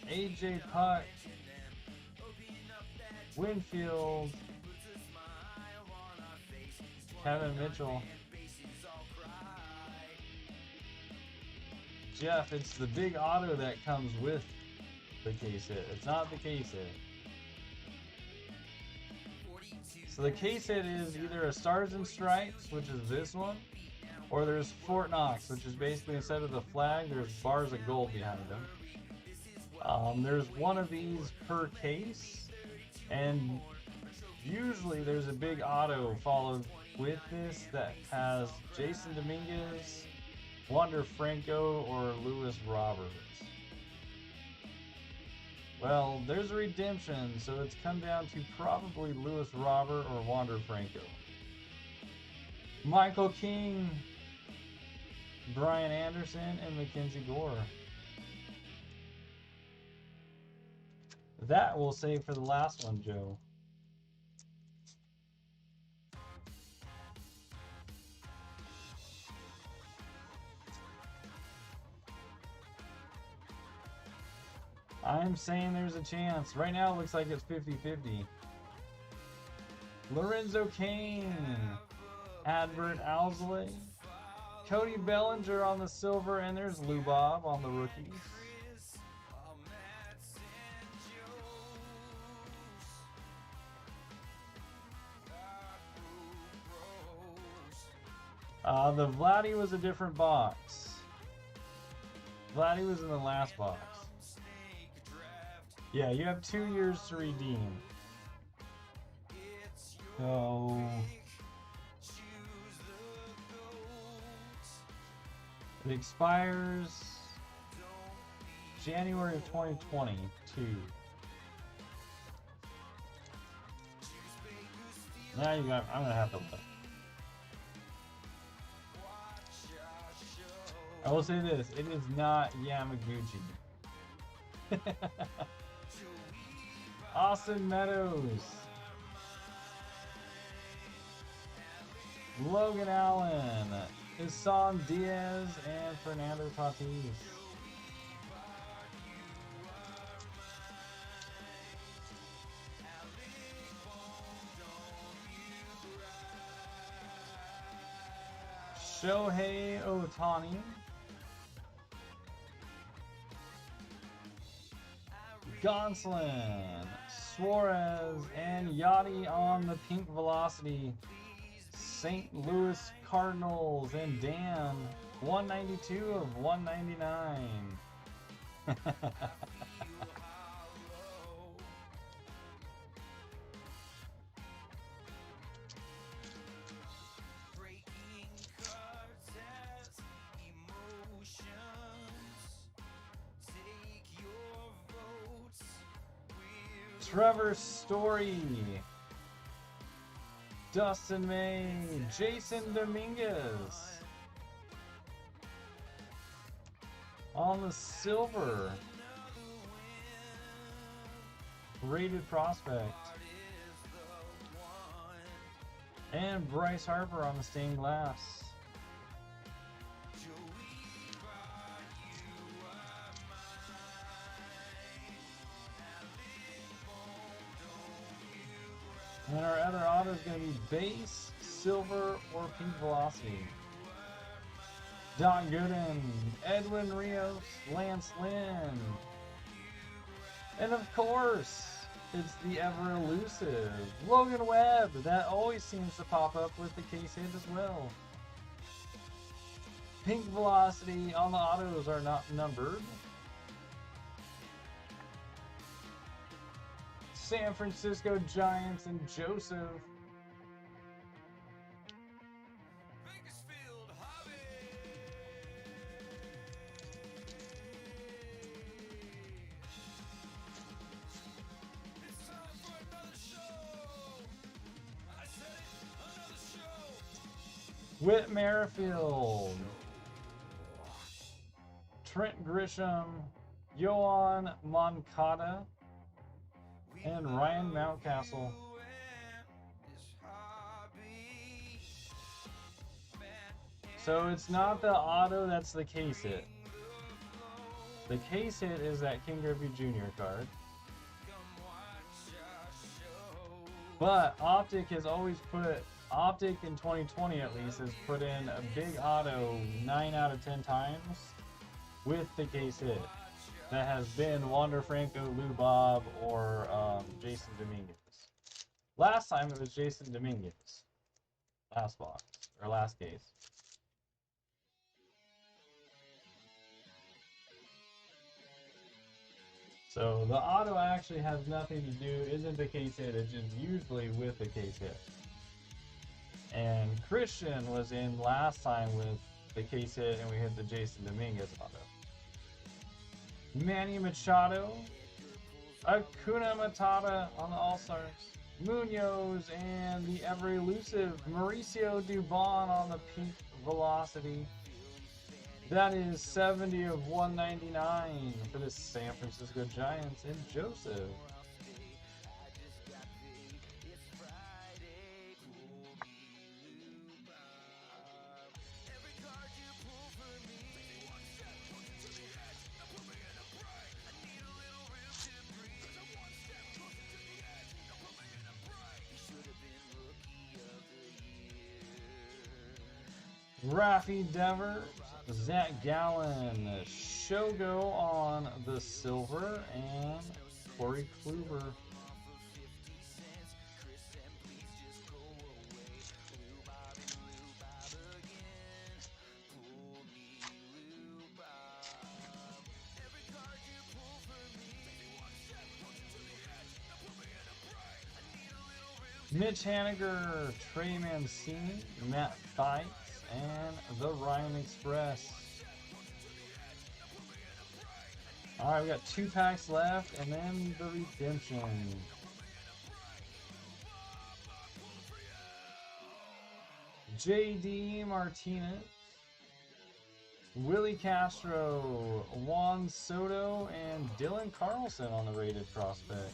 AJ Puck, Winfield, Kevin Mitchell. Jeff, it's the big auto that comes with the case hit. It's not the case hit. So the case hit is either a Stars and Stripes, which is this one, or there's Fort Knox, which is basically instead of the flag, there's bars of gold behind them. There's one of these per case, and Usually there's a big auto followed with this that has Jason Dominguez, Wander Franco, or Luis Roberts. Well, there's a redemption, so it's come down to probably Luis Robert or Wander Franco. Michael King, Brian Anderson, and Mackenzie Gore. That we'll save for the last one, Joe. I'm saying there's a chance. Right now it looks like it's 50-50. Lorenzo Cain, Adbert Alzolay, Cody Bellinger on the silver, and there's Lou Bob on the rookies. The Vladdy was a different box. Vladdy was in the last box. Yeah, you have 2 years to redeem. So it expires January of 2022. Now you got. I'm gonna have to look. I will say this: it is not Yamaguchi. Austin Meadows, Logan Allen, Isan Diaz, and Fernando Tatis. Shohei Ohtani, Gonsolin, Suarez, and Yachty on the pink velocity. St. Louis Cardinals, and Dan, 192 of 199. Trevor Story, Dustin May, Jason Dominguez on the silver, rated prospect, and Bryce Harper on the stained glass. And our other auto is going to be base, silver, or pink velocity. Don Gooden, Edwin Rios, Lance Lynn. And of course, it's the ever elusive Logan Webb. That always seems to pop up with the case hit as well. Pink velocity on the autos are not numbered. San Francisco Giants and Joseph. Whit Merrifield, Trent Grisham, Yohan Moncada, and Ryan Mountcastle. So it's not the auto, that's the case hit. The case hit is that King Griffey Jr. card. But Optic has always put, Optic in 2020 at least, has put in a big auto 9 out of 10 times with the case hit. That has been Wander Franco, Lou Bob, or Jason Dominguez. Last time it was Jason Dominguez. Last box, or last case. So the auto actually has nothing to do, isn't the case hit, it's just usually with the case hit. And Christian was in last time with the case hit and we hit the Jason Dominguez auto. Manny Machado, Acuna Matata on the All-Stars, Munoz, and the ever-elusive Mauricio Dubon on the pink velocity. That is 70 of 199 for the San Francisco Giants and Joseph. Raffy Devers, Zach Gallen, Shogo on the silver, and Corey Kluber. Mitch Haniger, Trey Mancini, Matt Fight, and the Ryan Express. Alright, we got 2 packs left, and then the redemption. JD Martinez, Willie Castro, Juan Soto, and Dylan Carlson on the rated prospect.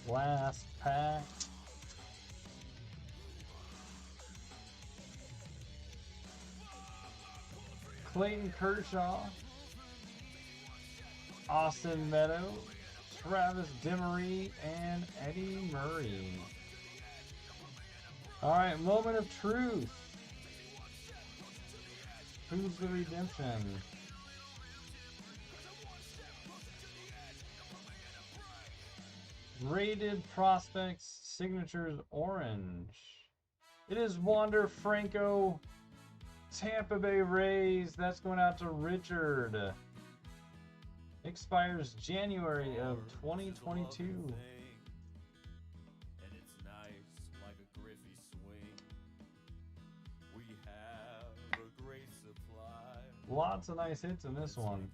Last pack. Clayton Kershaw, Austin Meadows, Travis Demery, and Eddie Murray. Alright, moment of truth. Who's the redemption? Rated prospects, signatures orange. It is Wander Franco, Tampa Bay Rays. That's going out to Richard. Expires January of 2022. Lots of nice hits in this one.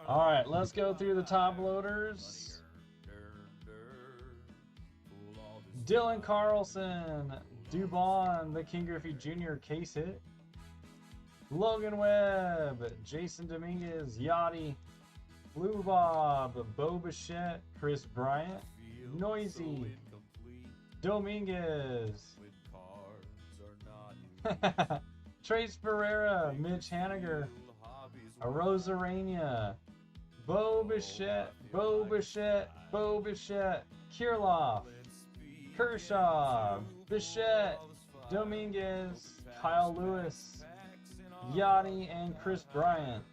All right, let's go through the top loaders. Dylan Carlson, Dubon, the King Griffey Jr. case hit. Logan Webb, Jason Dominguez, Yachty, Blue Bob, Bo Bichette, Chris Bryant, Noisy, Dominguez, Trace Pereira, Mitch Haniger, Arozarena, Bo Bichette, Kirilloff, Kershaw, Bichette, Dominguez, Kyle Lewis, Yachty, and Chris Bryant.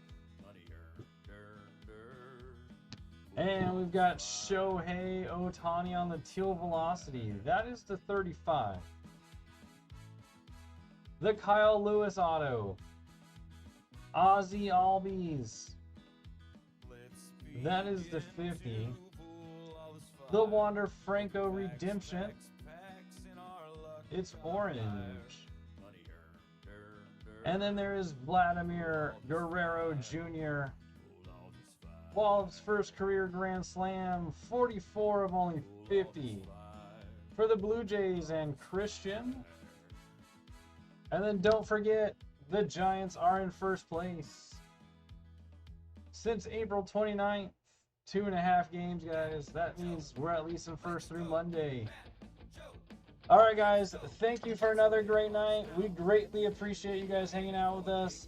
And we've got Shohei Ohtani on the teal velocity. That is the 35. The Kyle Lewis auto. Ozzy Albies. That is the 50. The Wander Franco redemption. It's orange. And then there is Vladimir Guerrero Jr. Wallop's first career Grand Slam, 44 of only 50 for the Blue Jays and Christian. And then don't forget, the Giants are in first place. Since April 29th, 2.5 games, guys. That means we're at least in first through Monday. All right, guys. Thank you for another great night. We greatly appreciate you guys hanging out with us.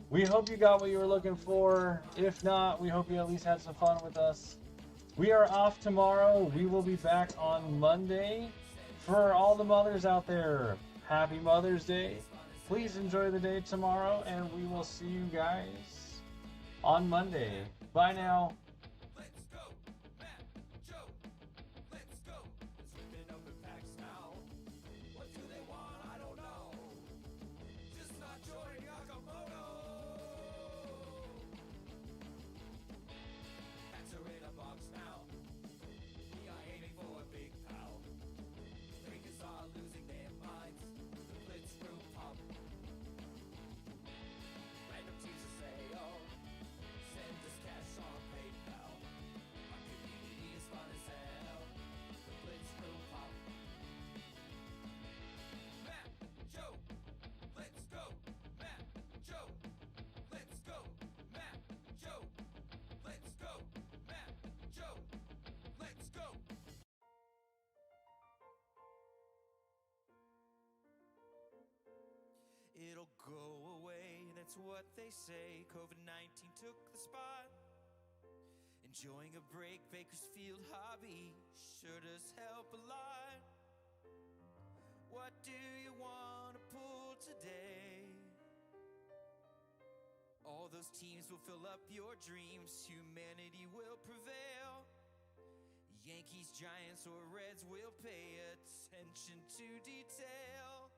We hope you got what you were looking for. If not, we hope you at least had some fun with us. We are off tomorrow. We will be back on Monday. For all the mothers out there, happy Mother's Day. please enjoy the day tomorrow, and we will see you guys on Monday. Bye now. Let's go, Matt, Joe, let's go. Swimming up in packs now. What do they want? I don't know. Just not Jordan Yakamoto. Packs are in a box now. We are aiming for a big pal. Drinkers are losing their minds. The blitz room pop. Random teams to say, oh, send us cash on PayPal. Our community is fun as hell. The blitz room pop. Matt, Joe, let's go. Matt, Joe, let's go. Matt, Joe, let's go. Matt, Joe, let's go. It'll go away, that's what they say. COVID-19 took the spot. Enjoying a break, Bakersfield hobby sure does help a lot. What do you want to pull today? All those teams will fill up your dreams. Humanity will prevail. Yankees, Giants, or Reds will pay attention to detail.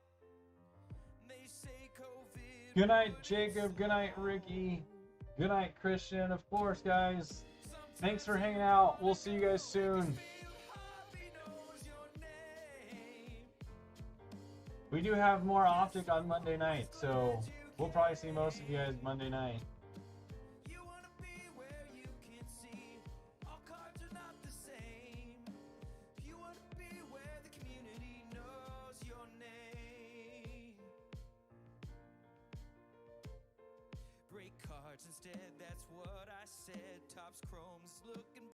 They say COVID. Good night, Jacob. Good night, Ricky. Good night, Christian. Of course, guys. Thanks for hanging out. We'll see you guys soon. We do have more Optic on Monday night, so we'll probably see most of you guys Monday night. You wanna be where you can see all cards are not the same. You wanna be where the community knows your name. Break cards instead, that's what I said. Topps Chrome's looking